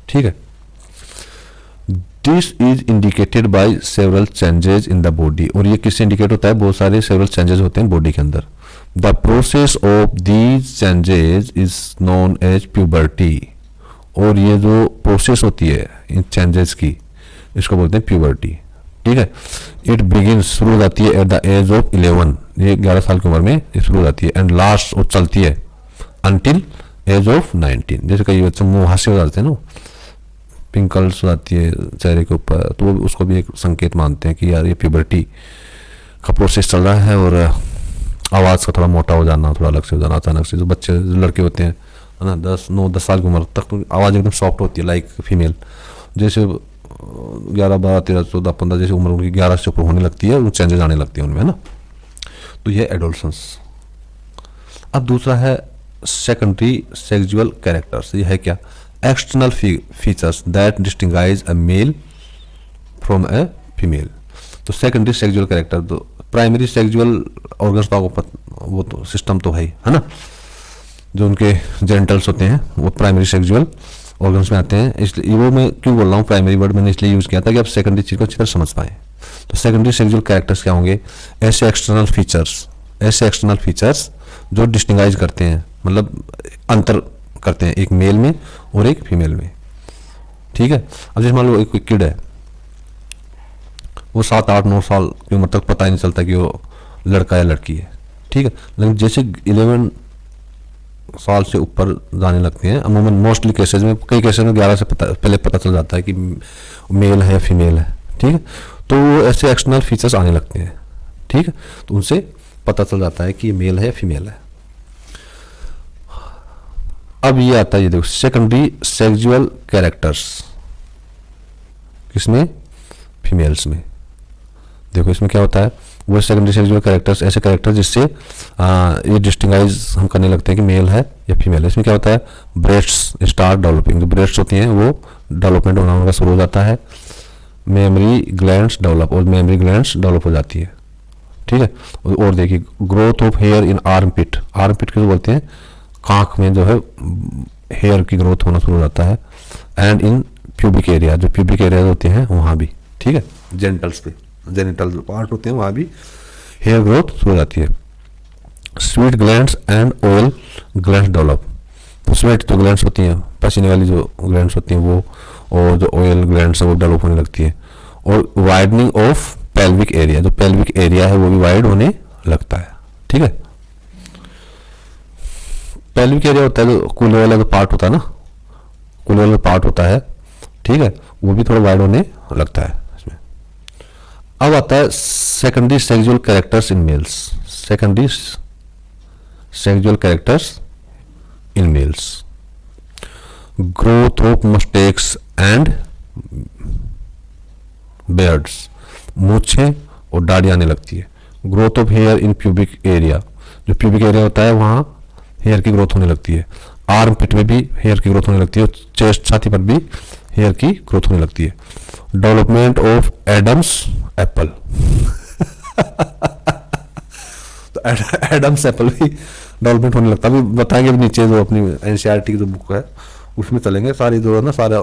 B: ठीक है। This is indicated by several changes in the body, और ये किससे इंडिकेट होता है, बहुत सारे सेवरल चेंजेस होते हैं बॉडी के अंदर. The process of these changes is known as puberty, और ये जो प्रोसेस होती है इन चेंजेस की, इसको बोलते हैं प्यूबर्टी. ठीक है. इट बिगिन, शुरू हो जाती है एट द एज ऑफ 11, ये 11 साल की उम्र में ये शुरू हो जाती है, एंड लास्ट और चलती है अंटिल एज ऑफ 19. जैसे कई बच्चे मुहासे हो जाते हैं ना, पिंकल्स हो जाती है चेहरे के ऊपर, तो वो उसको भी एक संकेत मानते हैं कि यार ये प्यूबर्टी का प्रोसेस चल रहा है. और आवाज़ का थोड़ा मोटा हो जाना, थोड़ा अलग से हो जाना अचानक से. जो बच्चे, जो लड़के होते हैं है ना, 9-10 साल की उम्र तक तो आवाज़ एकदम सॉफ्ट होती है लाइक फीमेल. जैसे 11, 12, 13, 14, 15 जैसे उम्र उनकी 11 से ऊपर होने लगती है, वो चेंजेस आने लगती है उनमें, है ना. तो ये एडोलसेंस. अब दूसरा है सेकेंडरी सेक्सुअल कैरेक्टर्स. ये है क्या, external features that distinguish a male from a female. तो सेकेंडरी सेक्सुअल कैरेक्टर, तो प्राइमरी सेक्सुअल ऑर्गन्स का वो तो सिस्टम तो है ही, है ना. जो उनके जेनिटल्स होते हैं वो प्राइमरी सेक्सुअल ऑर्गन्स में आते हैं. इसलिए वो मैं क्यों बोल रहा हूँ प्राइमरी वर्ड मैंने इसलिए यूज़ किया था कि आप सेकेंडरी चीज़ को अच्छी तरह समझ पाएँ. तो सेकेंडरी सेक्सुअल कैरेक्टर्स क्या होंगे, ऐसे एक्सटर्नल फीचर्स जो डिस्टिंगाइज करते हैं, मतलब अंतर करते हैं एक मेल में और एक फीमेल में. ठीक है. अब जैसे मान लो एक किड है, वो 7, 8, 9 साल की उम्र तक पता ही नहीं चलता कि वो लड़का या लड़की है. ठीक है. लेकिन जैसे 11 साल से ऊपर जाने लगते हैं, अमूमन मोस्टली केसेस में, कई केसेस में 11 से पहले पता चल जाता है कि मेल है या फीमेल है. ठीक है. तो वो ऐसे एक्सटर्नल फीचर्स आने लगते हैं. ठीक है. तो उनसे पता चल जाता है कि ये मेल है या फीमेल है. अब ये आता है, ये देखो, सेकेंडरी सेक्सुअल कैरेक्टर्स. किसमें, फीमेल्स में. देखो इसमें क्या होता है, वो सेकेंडरी सेक्सुअल कैरेक्टर्स, ऐसे कैरेक्टर्स जिससे ये डिस्टिंगाइज हम करने लगते हैं कि मेल है या फीमेल है. इसमें क्या होता है, ब्रेस्ट्स स्टार्ट डेवलपिंग. जो ब्रेस्ट्स होती हैं वो डेवलपमेंट होना उनका शुरू हो जाता है. मेमरी ग्लैंड्स डेवलप, और मेमरी ग्लैंड्स डेवलप हो जाती है. ठीक है. और देखिए, growth of hair in armpit. Armpit किसको बोलते हैं, कांख में जो है हेयर की ग्रोथ होना शुरू हो जाता है. एंड इन प्यूबिक एरिया, जो प्यूबिक एरिया होते हैं वहाँ भी. ठीक है. जेनिटल्स पे, जेनिटल जो पार्ट होते हैं वहाँ भी हेयर ग्रोथ शुरू हो जाती है. Sweet glands and oil glands develop. Sweat जो ग्लैंड्स होती हैं, पसीने वाली जो ग्लैंड्स होती हैं वो, और जो ऑयल ग्लैंड्स है वो डेवलप होने लगती है. और वाइडनिंग ऑफ पेल्विक एरिया, जो पेल्विक एरिया है वो भी वाइड होने लगता है. ठीक है. पेल्विक एरिया होता है जो कूल्हे वाला जो पार्ट होता है ना, कूल्हे वाला पार्ट होता है. ठीक है. वो भी थोड़ा वाइड होने लगता है इसमें. अब आता है secondary sexual characters in males. Secondary sexual characters in males. Growth of moustaches and beards. मूछें और दाढ़ी आने लगती है. Growth of hair in pubic area. जो प्यूबिक एरिया होता है वहाँ हेयर की ग्रोथ होने लगती है. आर्म पिट में भी हेयर की ग्रोथ होने लगती है. चेस्ट, छाती पर भी हेयर की ग्रोथ होने लगती है. Development of Adam's apple. तो एडम्स एप्पल भी डेवलपमेंट होने लगता है. अभी बताएंगे नीचे जो अपनी एनसीईआरटी की जो बुक है उसमें चलेंगे, सारी जो है ना, सारा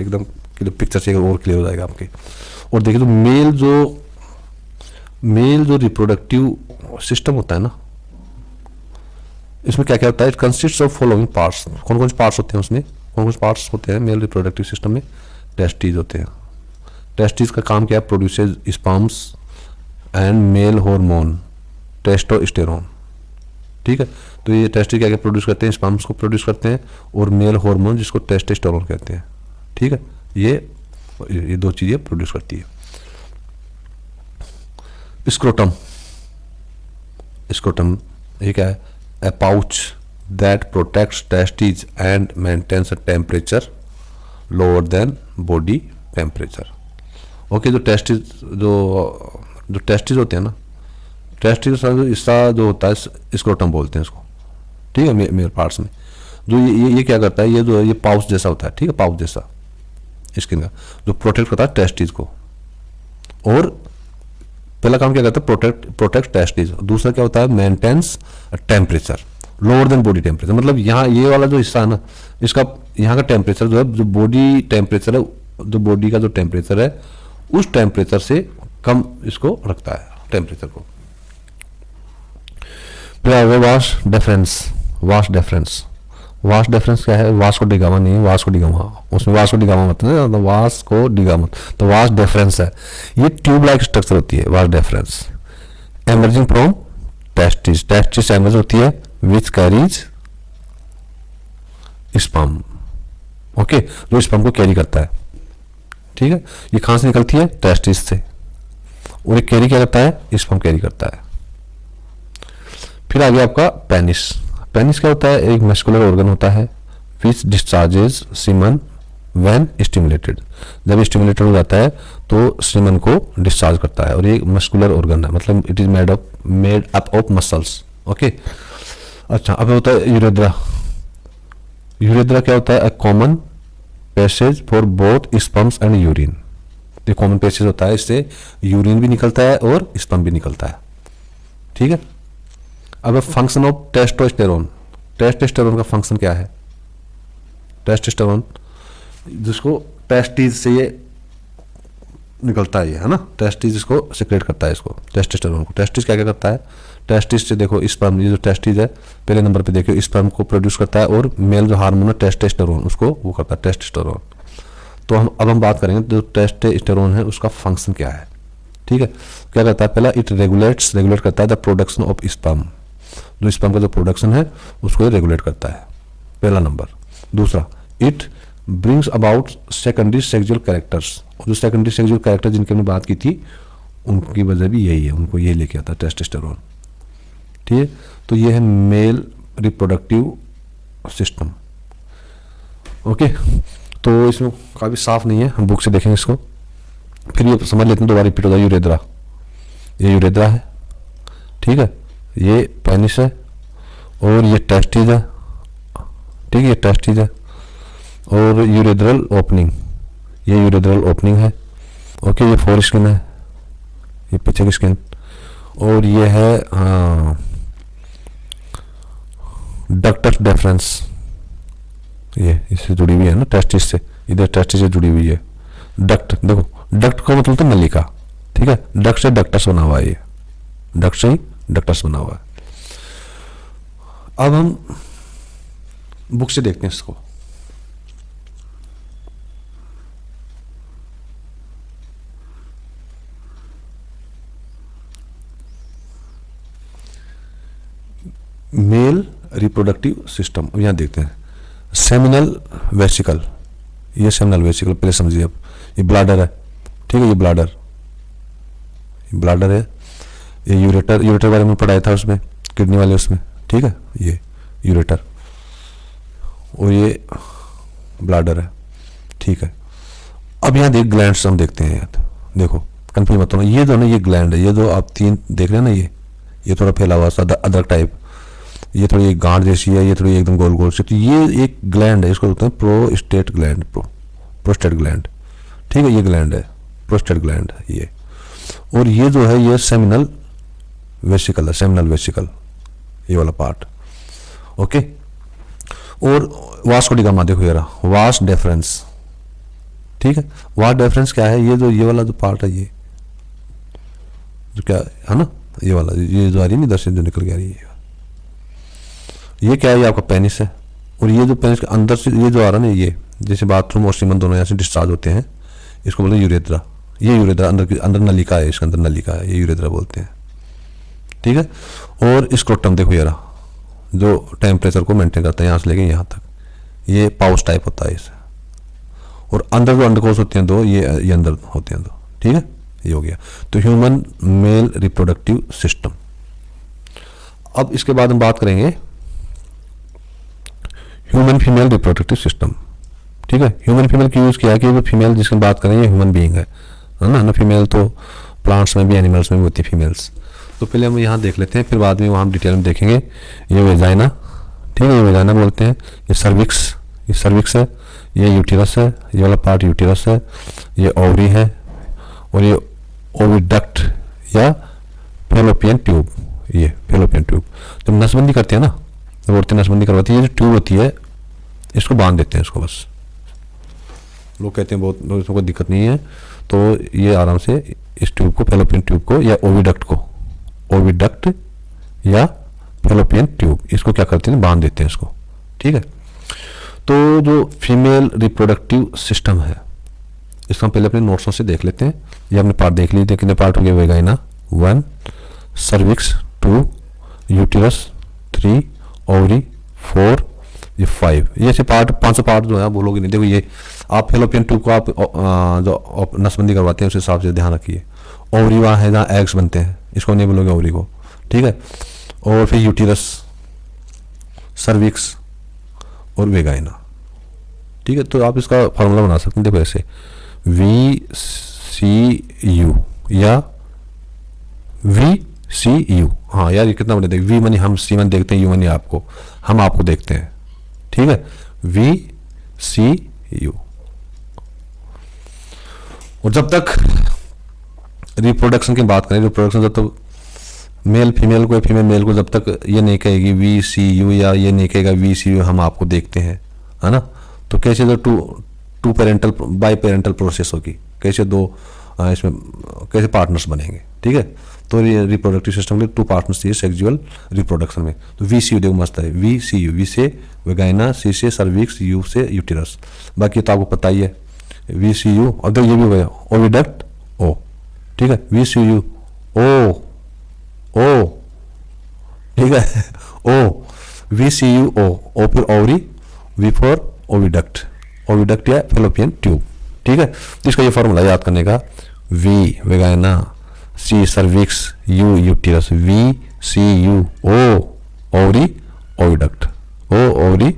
B: एकदम पिक्चर से और क्लियर हो जाएगा आपके. और देखिए, तो मेल जो रिप्रोडक्टिव सिस्टम होता है ना, इसमें क्या क्या होता है, it consist of following parts. कौन कौन से पार्ट्स होते हैं उसमें, कौन कौन से पार्ट्स होते हैं मेल रिप्रोडक्टिव सिस्टम में. टेस्टिस होते हैं. टेस्टिस का काम क्या है, produces sperms and male hormone testosterone. ठीक है. तो ये टेस्टिस क्या क्या प्रोड्यूस करते हैं, स्पर्म्स को प्रोड्यूस करते हैं, और मेल हार्मोन जिसको टेस्टोस्टेरोन कहते हैं. ठीक है. ये दो चीजें प्रोड्यूस करती है. स्क्रोटम. स्क्रोटम ये क्या है, a pouch that protects testes and maintains a temperature lower than body temperature. Okay. जो टेस्टिस होते हैं ना, टेस्टिस का हिस्सा जो होता है स्क्रोटम बोलते हैं इसको. ठीक है. मेरे पार्ट्स में जो ये क्या करता है, ये जो ये पाउच जैसा होता है. ठीक है. पाउच जैसा स्किन का जो प्रोटेक्ट करता है टेस्टिस को. और पहला काम क्या करता है, प्रोटेक्ट टेस्टिस. दूसरा क्या होता है, maintains temperature lower than body temperature. मतलब यहाँ ये वाला जो हिस्सा है ना, इसका यहाँ का टेम्परेचर जो है, जो बॉडी टेम्परेचर है जो बॉडी का जो टेम्परेचर है उस टेम्परेचर से कम इसको रखता है टेम्परेचर को। फिर आ गया wash difference. Wash difference, wash difference क्या है? वाश को डिगामा नहीं है, वाश को डिगामा, उसमें वाश को डिगामा मत है, तो वाश को डिगामा, तो वाश डिफरेंस है। ये ट्यूब लाइक स्ट्रक्चर होती है wash difference, emerging from testis. Testis emerge होती है विच कैरीज स्पर्म, ओके, जो स्पर्म को कैरी करता है, ठीक है। ये कहां से निकलती है? टेस्टिस से, और ये कैरी क्या करता है? स्पर्म कैरी करता है। फिर आ गया आपका पेनिस। पेनिस क्या होता है? एक मस्कुलर ऑर्गन होता है विच डिस्चार्जेस सीमन व्हेन स्टिमुलेटेड। जब स्टिमुलेटेड हो जाता है तो सीमन को डिस्चार्ज करता है, और ये मस्कुलर ऑर्गन है, मतलब it is made up of muscles, okay. अच्छा, अब होता है यूरेद्रा। यूरेद्रा क्या होता है? A common passage for both sperms and urine. ये कॉमन पैसेज होता है, इससे यूरिन भी निकलता है और स्पर्म भी निकलता है, ठीक है। अब फंक्शन ऑफ टेस्टोस्टेरोन। टेस्टोस्टेरोन का फंक्शन क्या है? टेस्टोस्टेरोन जिसको टेस्टिस से ये निकलता है, ये है ना, टेस्टिस इसको सिक्रेट करता है, इसको टेस्टोस्टेरोन को। टेस्टिस क्या क्या करता है? टेस्टिस से देखो स्पर्म, ये जो टेस्टिस है पहले नंबर पे देखो स्पर्म को प्रोड्यूस करता है, और मेल जो हार्मोन है टेस्टोस्टेरोन उसको वो करता है टेस्टोस्टेरोन। तो हम बात करेंगे जो टेस्टोस्टेरोन है उसका फंक्शन क्या है, ठीक है। क्या करता है? पहला इट रेगुलेट करता है द प्रोडक्शन ऑफ स्पर्म। जो स्पर्म का जो प्रोडक्शन है उसको रेगुलेट करता है, पहला नंबर। दूसरा, it brings about secondary sexual characters. और जो सेकेंडरी सेक्सुअल कैरेक्टर जिनकी हमने बात की थी उनकी वजह भी यही है, उनको यही लेके आता है टेस्टोस्टेरोन, ठीक है। तो ये है मेल रिप्रोडक्टिव सिस्टम, ओके। तो इसमें काफ़ी साफ नहीं है, हम बुक से देखेंगे इसको, फिर ये समझ लेते हैं, दोबारा रिपीट होता है। यूरेद्रा, ये यूरेद्रा है, ठीक है, ये पेनिस है, और ये टेस्टिस है, ठीक है, ये टेस्टिस है, और यूरेद्रल ओपनिंग, ये यूरेद्रल ओपनिंग है, ओके। ये फोर स्किन है, ये पीछे की स्किन, और ये है डक्टस डेफरेंस, ये इससे जुड़ी हुई है ना टेस्टिस से, इधर टेस्टिस से जुड़ी हुई है। डक्ट, देखो डक्ट का मतलब तो नलिका, ठीक है, डक्ट से डक्टस बना हुआ है, ये डक्ट से ही डक्टस बना हुआ है। अब हम बुक से देखते हैं इसको। मेल रिप्रोडक्टिव सिस्टम, यहां देखते हैं। सेमिनल वेसिकल, ये सेमिनल वेसिकल पहले समझिए। अब ये ब्लाडर है, ठीक है, ये ब्लाडर है। ये यूरेटर बारे में पढ़ाया था उसमें, किडनी वाले उसमें, ठीक है, ये यूरेटर, और ये ब्लाडर है, ठीक है। अब यहाँ देख ग्लैंड्स हम देखते हैं, यार देखो कंफ्यूज मत होना, ये जो ना ये ग्लैंड है, ये जो आप तीन देख रहे हैं ना, ये थोड़ा फैला हुआ सा अदरक टाइप, ये थोड़ी एक गांठ जैसी है, ये थोड़ी एकदम गोल गोल से, तो ये एक ग्लैंड है, इसको बोलते हैं प्रोस्टेट ग्लैंड, प्रोस्टेट ग्लैंड, ठीक है, ये ग्लैंड है, प्रोस्टेट ग्लैंड है ये। और ये जो है ये सेमिनल वेसिकल है, सेमिनल वेसिकल, ये वाला पार्ट, ओके। और वास को डिगामा देखो यार, वास डेफरेंस, ठीक है। वास डेफरेंस क्या है? ये वाला जो पार्ट है, ये जो क्या है ना, ये वाला, ये जो आ रही है इधर से जो निकल के आ रही है, ये क्या है? ये आपका पेनिस है। और ये जो पेनिस के अंदर से ये जो आ रहा है ना, ये जैसे बाथरूम और सीमन दोनों यहाँ से डिस्चार्ज होते हैं, इसको बोलते हैं यूरेद्रा। ये यूरेद्रा अंदर नलिका है, इसके अंदर नलिका है, ये यूरेद्रा बोलते हैं, ठीक है। और स्क्रोटम देखो यार, जो टेम्परेचर को मेंटेन करता है यहाँ से लेके यहाँ तक, ये पाउच टाइप होता है इसे। और अंदर जो अंडरकोश होते हैं दो, ये अंदर होते हैं दो, ठीक है, ये हो गया। तो ह्यूमन मेल रिप्रोडक्टिव सिस्टम। अब इसके बाद हम बात करेंगे ह्यूमन फीमेल रिप्रोडक्टिव सिस्टम, ठीक है। ह्यूमन फीमेल की यूज किया कि वो फीमेल जिसकी बात करें ये ह्यूमन बीइंग है ना। फीमेल तो प्लांट्स में भी, एनिमल्स में भी होती है फीमेल्स। तो पहले हम यहाँ देख लेते हैं, फिर बाद में वहाँ हम डिटेल में देखेंगे। ये वेजाइना, ठीक है, ये वेजाइना बोलते हैं। ये सर्विक्स है, ये यूटेरस है, ये वाला पार्ट यूटेरस है, ये ओवरी है, और ये ओविडक्ट या फेलोपियन ट्यूब, ये फेलोपियन ट्यूब। जब नसबंदी करते हैं ना, जब औरतें नसबंदी करवाती है, ये जो ट्यूब होती है इसको बांध देते हैं, इसको बस लोग कहते हैं बहुत लोगों को दिक्कत नहीं है, तो ये आराम से इस ट्यूब को, फेलोपियन ट्यूब को या ओविडक्ट को, ओविडक्ट या फेलोपियन ट्यूब, इसको क्या करते हैं, बांध देते हैं इसको, ठीक है। तो जो फीमेल रिप्रोडक्टिव सिस्टम है, इसको हम पहले अपने नोट्सों से देख लेते हैं। ये हमने पार्ट देख लिए थे, कितने पार्ट हो गए, वेगाइना 1, सर्विक्स 2, यूटेरस 3, ओवरी 4, ये 5, ये ऐसे पार्ट 500 पार्ट जो है आप बोलोगे नहीं। देखो ये आप फेलोपियन ट्यूब को आप जो नसबंदी करवाते हैं उस हिसाब से ध्यान रखिए। ओवरी वहाँ है जहाँ एग्स बनते हैं, इसको नहीं बोलोगे ओवरी को, ठीक है। और फिर यूटेरस, सर्विक्स और वेगाइना, ठीक है। तो आप इसका फॉर्मूला बना सकते हैं, देखो ऐसे VCU या VCU। हाँ यार ये कितना बने, देख V मानी हम, C मानी देखते हैं, U मानी आपको, हम आपको देखते हैं, ठीक है। VCU। और जब तक रिप्रोडक्शन की बात करें, रिप्रोडक्शन जब तक मेल फीमेल को, फीमेल मेल को जब तक ये नहीं कहेगी VCU या ये नहीं कहेगा VCU हम आपको देखते हैं, है ना, तो कैसे जो two parental biparental process होगी, कैसे दो इसमें कैसे पार्टनर्स बनेंगे, ठीक है। तो रिप्रोडक्टिव सिस्टम के 2 पार्टनर्स चाहिए सेक्सुअल रिप्रोडक्शन में। तो VCU देखो मस्त है, VCU, V से वेगाइना, C से सर्विक्स, U से यूटेरस, बाकी तो आपको पता ही है VCU। और देखो ये भी हो गया ओविडक्ट O, ठीक है, VCU O, ठीक है, O, VCU O फिर ovary, V for oviduct, oviduct या फेलोपियन ट्यूब, ठीक है। तो इसका ये फॉर्मूला याद करने का, V वेगाइना, C cervix, U uterus, VCU O ovary oviduct, O ovary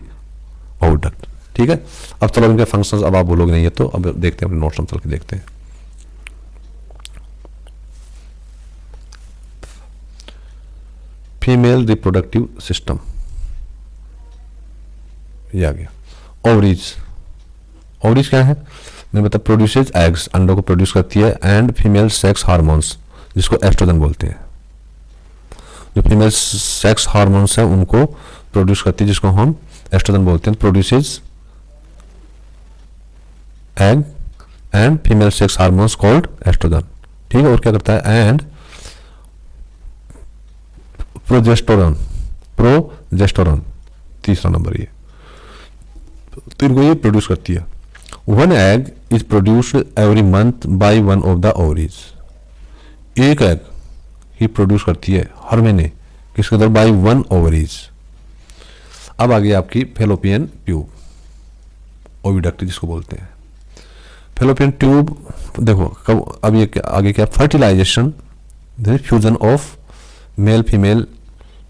B: oviduct, ठीक है। अब चलो इनके फंक्शंस अब आप बोलोगे नहीं है, तो अब देखते हैं अपने नोट्स में चल के देखते हैं। फीमेल रिप्रोडक्टिव सिस्टम, ये आ गया। ओवरीज, ओवरीज क्या है, मैंने बताया प्रोड्यूसेज एग्स, अंडों को प्रोड्यूस करती है, एंड फीमेल सेक्स हार्मोन्स जिसको एस्ट्रोजन बोलते हैं, जो फीमेल सेक्स हार्मोन्स हैं उनको प्रोड्यूस करती है, जिसको हम एस्ट्रोजन बोलते हैं। Produces egg and female sex hormones called estrogen, ठीक है। और क्या करता है, एंड प्रोजेस्टेरोन, प्रोजेस्टेरोन तीसरा नंबर ये, तो इनको ये प्रोड्यूस करती है। 1 egg is produced every month by one of the ovaries, एक एग ही प्रोड्यूस करती है हर महीने, किसके अंदर, बाय 1 ovaries। अब आ गई आपकी फेलोपियन ट्यूब, ओविडक्ट जिसको बोलते हैं। फेलोपियन ट्यूब देखो कब, अब ये आगे क्या, fertilization, fusion of male female,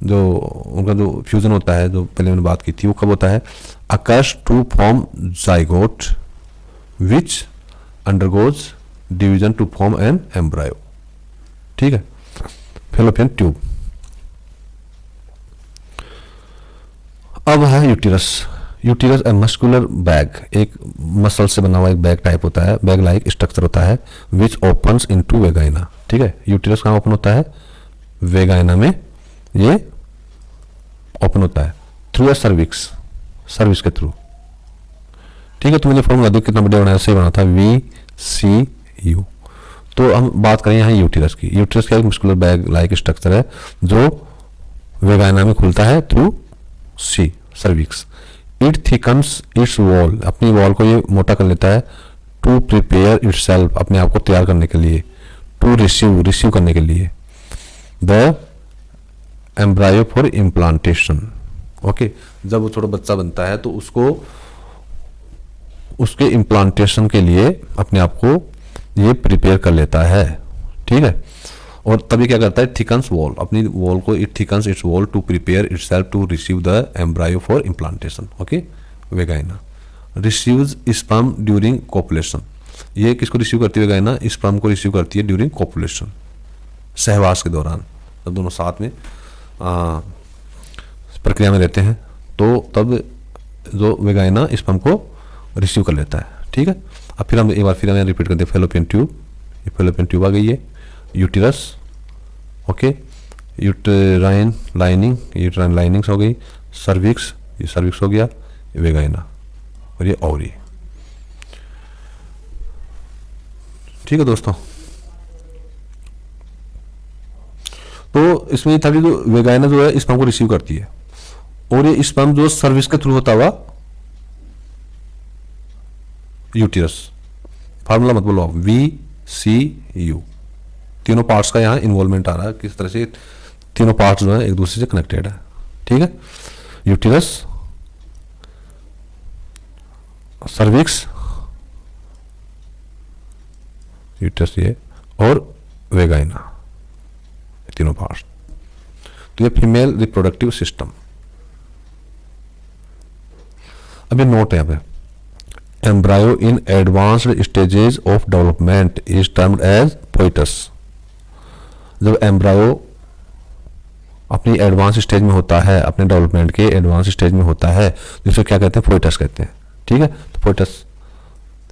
B: जो उनका जो फ्यूजन होता है, जो पहले मैंने बात की थी, वो कब होता है, occurs to form zygote which undergoes division to form an embryo, ठीक है। Fallopian tube. अब है uterus. Uterus a muscular bag, एक मसल से बना हुआ एक बैग टाइप होता है, बैग लाइक स्ट्रक्चर होता है, विच ओपन्स इनटू वेगाइना, ठीक है। यूटेरस कहाँ ओपन होता है, वेगाइना में ये ओपन होता है, थ्रू ए सर्विक्स, सर्विक्स के थ्रू, ठीक है। तो मैंने फॉर्मूला देखो कितना बढ़िया बनाया, सही बना था, VCU। तो हम बात करें यहाँ यूटेरस की। यूटेरस का एक मस्कुलर बैग लाइक स्ट्रक्चर है जो वेगाइना में खुलता है through C cervix. It thickens its wall, अपनी वॉल को ये मोटा कर लेता है, टू प्रिपेयर इटसेल्फ, अपने आप को तैयार करने के लिए, टू रिसीव करने के लिए, the embryo for implantation, okay. जब वो छोटा बच्चा बनता है तो उसको उसके इम्प्लांटेशन के लिए अपने आप को ये प्रिपेयर कर लेता है, ठीक है। और तभी क्या करता है, थिकन्स वॉल, अपनी वॉल को, it thickens its wall to prepare itself to receive the embryo for implantation, okay. Vagina receives sperm during copulation, ये किसको रिसीव करती है, वेगाइना स्पर्म को रिसीव करती है ड्यूरिंग कोपुलेशन, सहवास के दौरान, जब दोनों साथ में प्रक्रिया में रहते हैं, तो तब जो वेगाइना स्पर्म को रिसीव कर लेता है, ठीक है। अब फिर हम एक बार फिर हम रिपीट करते हैं, फेलोपियन ट्यूब, ये फेलोपियन ट्यूब आ गई है, uterus, okay, uterine lining, uterine linings हो गई, सर्विक्स, ये सर्विक्स हो गया, ये वेगाइना, और ये ओवरी। ठीक है दोस्तों। तो इसमें था कि जो वेगाइना जो है स्पर्म को रिसीव करती है, और ये स्पर्म जो सर्विस के थ्रू होता हुआ यूटिरस, फार्मूला मत बोलो, VCU, तीनों पार्ट्स का यहाँ इन्वॉल्वमेंट आ रहा है, किस तरह से तीनों पार्ट्स जो है एक दूसरे से कनेक्टेड है। ठीक है, यूटिरस, सर्विक्स, यूटिरस ये, और वेगाइना, तीनों पार्ट्स। तो ये फीमेल रिप्रोडक्टिव सिस्टम। अब ये नोट है यहाँ पे, embryo in advanced stages of development is termed as foetus. जब एम्ब्रायो अपनी एडवांस स्टेज में होता है, अपने डेवलपमेंट के एडवांस स्टेज में होता है, जिसे क्या कहते हैं, फोइटस कहते हैं। ठीक है, तो फोइटस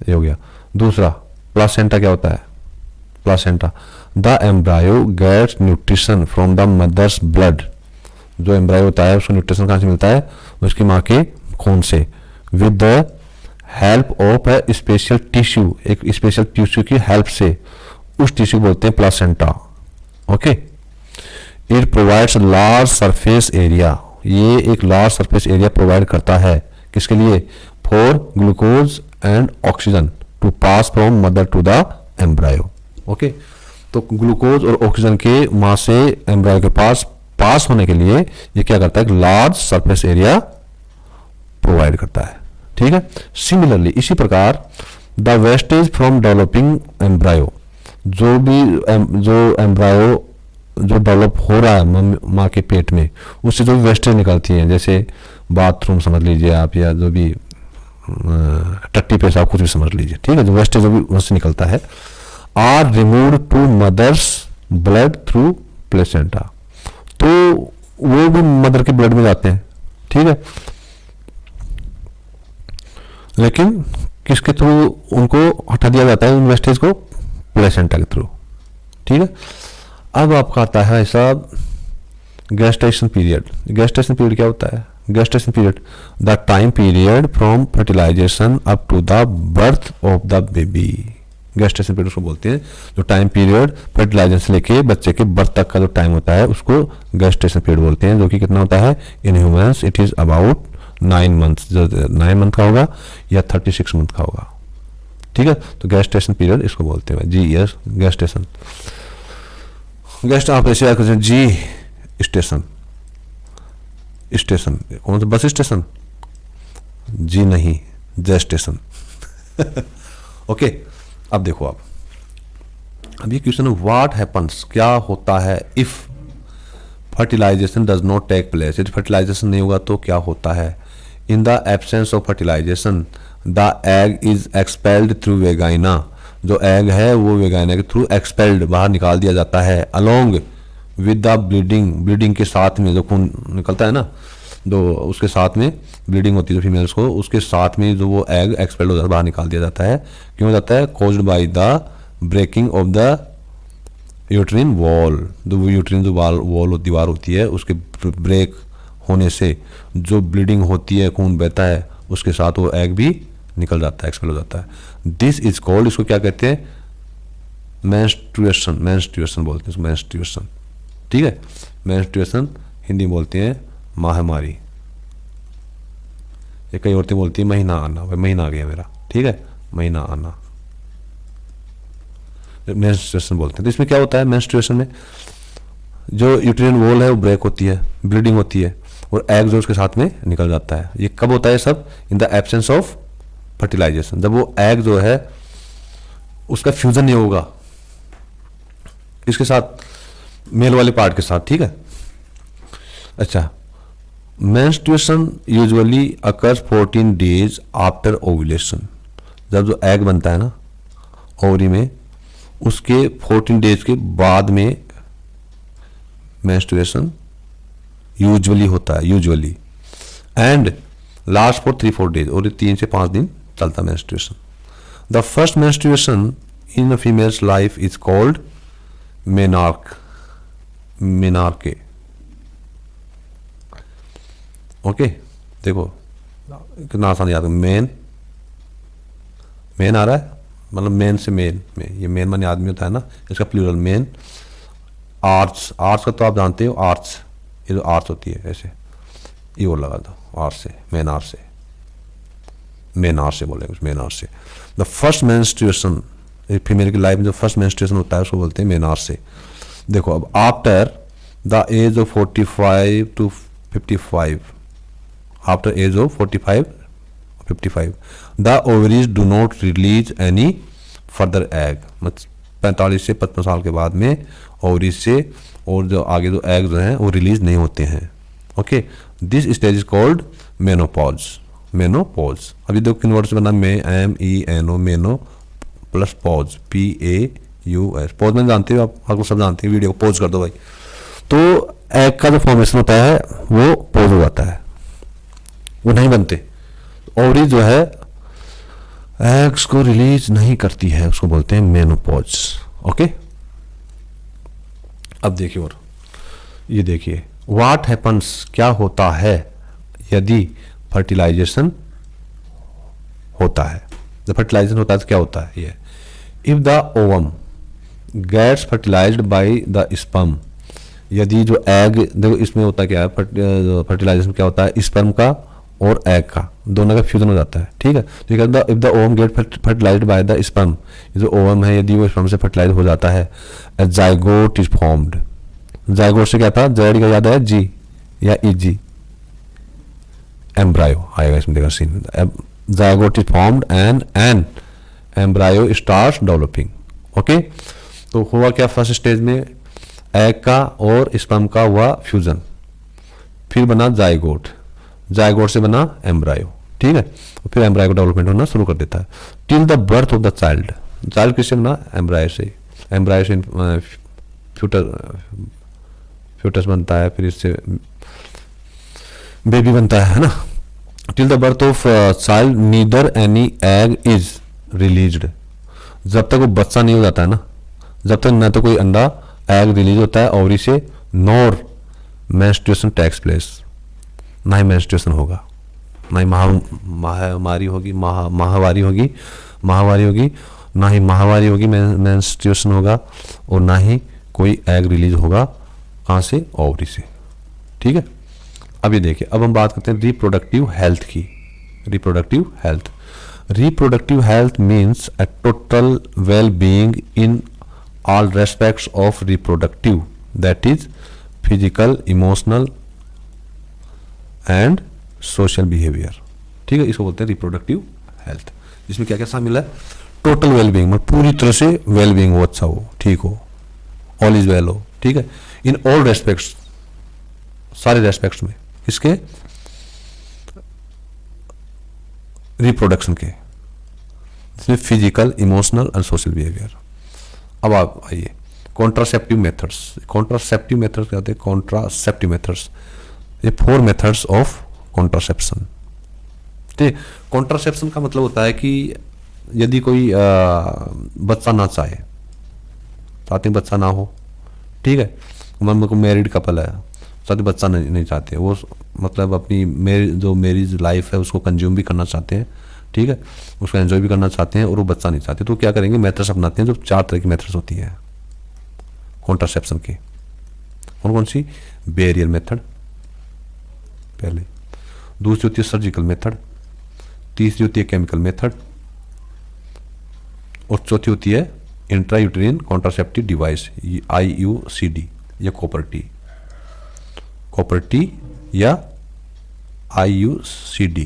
B: ये हो गया। दूसरा, प्लासेंटा क्या होता है? Placenta, the embryo gets nutrition from the mother's blood. जो एम्ब्रायो होता है उसको न्यूट्रिशन कहाँ से मिलता है? उसकी माँ के खून से, with the help of A special tissue, एक स्पेशल टिश्यू की हेल्प से, उस टिश्यू बोलते हैं placenta. Okay, it provides large surface area, ये एक लार्ज सरफेस एरिया प्रोवाइड करता है, किसके लिए? For glucose and oxygen to pass from mother to the embryo. Okay, तो ग्लूकोज और ऑक्सीजन के मां से एम्ब्रायो के पास पास होने के लिए ये क्या करता है? एक लार्ज सरफेस एरिया प्रोवाइड करता है। ठीक है, सिमिलरली इसी प्रकार the wastage from developing embryo, जो एम्ब्रायो जो डेवलप हो रहा है माँ के पेट में, उससे जो वेस्टेज निकलती हैं, जैसे बाथरूम समझ लीजिए आप, या जो भी टट्टी पेशाब कुछ भी समझ लीजिए। ठीक है, जो वेस्टेज जो भी उससे निकलता है, are removed to mother's blood through placenta, तो वो भी मदर के ब्लड में जाते हैं। ठीक है, लेकिन किसके थ्रू उनको हटा दिया जाता है, इन वेस्टेज को? प्लेसेंटा के थ्रू। ठीक है, अब आपका आता है ऐसा गेस्टेशन पीरियड। गेस्टेशन पीरियड क्या होता है? Gestation period, the time period from fertilization up to the birth of the baby. Gestation period उसको बोलते हैं, जो टाइम पीरियड फर्टिलाइजेशन से लेके बच्चे के बर्थ तक का जो टाइम होता है उसको गेस्टेशन पीरियड बोलते हैं, जो कि कितना होता है? In humans it is about 9 months, जो 9 मंथ का होगा या 36 मंथ का होगा। ठीक है, तो गेस्टेशन पीरियड इसको बोलते हैं। जी यस, गेस्टेशन, गेस्ट आप ऐसे याद करते हैं, जी स्टेशन, स्टेशन कौन सा? Bus station? जी नहीं, जेस्टेशन। ओके, अब देखो आप, अब ये क्वेश्चन है, व्हाट हैपन्स, क्या होता है if fertilisation does not take place, यदि फर्टिलाइजेशन नहीं होगा तो क्या होता है? In the absence of fertilisation the egg is expelled through vagina, जो एग है वो वेगाइना के थ्रू एक्सपेल्ड, बाहर निकाल दिया जाता है, along with the bleeding, bleeding के साथ में, जो खून निकलता है ना, जो उसके साथ में ब्लीडिंग होती है जो फीमेल्स को, उसके साथ में जो वो एग एक्सपेल्ड हो जाता है, बाहर निकाल दिया जाता है। क्यों हो जाता है? Caused by the breaking of the uterine wall, जो वो यूट्रिन जो वॉल दीवार होती है उसके ब्रेक होने से जो ब्लीडिंग होती है, खून बहता है, उसके साथ वो एग भी निकल जाता है, एक्सपेल हो जाता है। दिस इज कॉल्ड, इसको क्या कहते हैं? मेंस्ट्रुएशन, मेंस्ट्रुएशन बोलते हैं इसको, मेंस्ट्रुएशन। ठीक है, मेंस्ट्रुएशन हिंदी में बोलते हैं माहमारी, ये कई औरतें बोलती है महीना आना, भाई महीना आ गया मेरा। ठीक है, महीना आना मेंस्ट्रुएशन बोलते हैं। तो इसमें क्या होता है? मेंस्ट्रुएशन में जो यूट्रिन वॉल है वो ब्रेक होती है, ब्लीडिंग होती है, और एग जो उसके साथ में निकल जाता है। ये कब होता है सब? In the absence of fertilization, जब वो एग जो है उसका फ्यूजन नहीं होगा, इसके साथ? मेल वाले पार्ट के साथ। ठीक है, अच्छा, menstruation usually occurs 14 days after ovulation, जब जो एग बनता है ना ओवरी में, उसके 14 डेज के बाद में मेंस्ट्रुएशन यूजुअली होता है, usually, and last for 3-4 days, और 3 से 5 दिन चलता menstruation. The first menstruation in a female's life is called menarche, menarche. Okay, देखो कितना आसान याद है, मेन, मेन आ रहा है, मतलब मेन से मेन में, ये मेन माने आदमी होता है ना, इसका प्लूरल मेन। आर्च, आर्च का तो आप जानते हो, आर्च, ये जो आर्च होती है ऐसे, ये और लगा दो आर्च से, मेन आर्च से, मेन आर्च से बोलेंगे, मेन आर्च से। द फर्स्ट मेंस्ट्रुएशन, फीमेल की लाइफ में जो फर्स्ट मेंस्ट्रुएशन होता है उसको बोलते हैं मेन आर्च से। देखो अब after the age of 45 to 55, after age of 45 55 the ovaries do not release any further egg, मतलब 45 से 55 साल के बाद में ओवरीज से और जो आगे जो एग जो हैं वो रिलीज नहीं होते हैं। Okay, this stage is called menopause, menopause. अभी देखो किन वर्ड से बना, MENO, meno plus pause, PAUS, pause में जानते हो आप लोग सब जानते हैं, वीडियो को पॉज कर दो भाई। तो एग का जो फॉर्मेशन होता है वो पॉज हो जाता है, वो नहीं बनते। ओवरी जो है एग्स को रिलीज नहीं करती है, उसको बोलते हैं मेनोपॉज। ओके, अब देखिए, और ये देखिए व्हाट हैपन्स, क्या होता है यदि फर्टिलाइजेशन होता है। जब फर्टिलाइजेशन होता है तो क्या होता है ये, if the ovum gets fertilized by the sperm, यदि जो एग, देखो इसमें होता क्या है, फर्टिलाइजेशन क्या होता है, स्पर्म का और एग का दोनों का फ्यूजन हो जाता है। ठीक है, तो if the ovum get fertilized by the sperm, जो ओवम है यदि वो स्पर्म से फर्टिलाइज हो जाता है, a zygote is formed. Zygote से क्या था, जेड का याद है, जी या EG, एम्ब्रायो आएगा इसमें, देखा seen. Zygote is formed and an embryo starts developing. Okay, तो हुआ क्या, फर्स्ट स्टेज में एग का और स्पर्म का हुआ फ्यूजन, फिर बना जाइगोट, जाइगोट से बना एम्ब्रायो। ठीक है, फिर एम्ब्रायो का डेवलपमेंट होना शुरू कर देता है till the birth of the child. Child किससे बना, एम्ब्रायो से, एम्ब्रायो से फ्यूटस बनता है, फिर इससे बेबी बनता है ना। Till the birth of child neither any egg is released, जब तक वो बच्चा नहीं हो जाता है ना, जब तक न तो कोई अंडा एग रिलीज होता है ओवरी से, नॉर मेंस्ट्रुएशन टेक्स प्लेस, ना ही मेंस्ट्रुएशन होगा, ना ही माहवारी होगी, माहवारी होगी, ना ही माहवारी होगी, मेंस्ट्रुएशन होगा, और ना ही कोई एग रिलीज होगा, कहाँ से, ओवरी से। ठीक है, अब ये देखिए, अब हम बात करते हैं रिप्रोडक्टिव हेल्थ की। Reproductive health, reproductive health means a total well being in all respects of reproductive, that is physical, emotional and social behavior। ठीक है, इसको बोलते हैं रिप्रोडक्टिव हेल्थ, जिसमें क्या क्या शामिल है, टोटल वेलबींग, मतलब पूरी तरह से वेलबींग हो, अच्छा हो, ठीक हो, ऑल इज वेल हो। ठीक है, इन ऑल रेस्पेक्ट्स, सारे रेस्पेक्ट्स में, किसके, रिप्रोडक्शन के, जिसमें physical, emotional and social behaviour. अब आप आइए कॉन्ट्रासेप्टिव मेथड्स। कॉन्ट्रासेप्टिव मेथड्स क्या होते हैं, कॉन्ट्रासेप्टिव मेथड्स, ये 4 मेथड्स ऑफ कॉन्ट्रासेप्शन। ठीक, कॉन्ट्रासेप्शन का मतलब होता है कि यदि कोई बच्चा ना चाहे, चाहते हैं बच्चा ना हो, ठीक है, मतलब मैरिड कपल है, चाहते बच्चा नहीं चाहते, वो मतलब अपनी जो मैरिज लाइफ है उसको कंज्यूम भी करना चाहते हैं, ठीक है, उसको एंजॉय भी करना चाहते हैं, और वो बच्चा नहीं चाहते, तो क्या करेंगे, मेथड्स अपनाते हैं, जो 4 तरह की मेथड्स होती हैं कॉन्ट्रासेप्शन की। कौन कौन सी, बैरियर मेथड पहले, दूसरी होती है सर्जिकल मेथड, तीसरी होती है केमिकल मेथड, और चौथी होती है इंट्रायूटेरिन कॉन्ट्रासेप्टिव डिवाइस, IUCD या कॉपर टी या IUCD,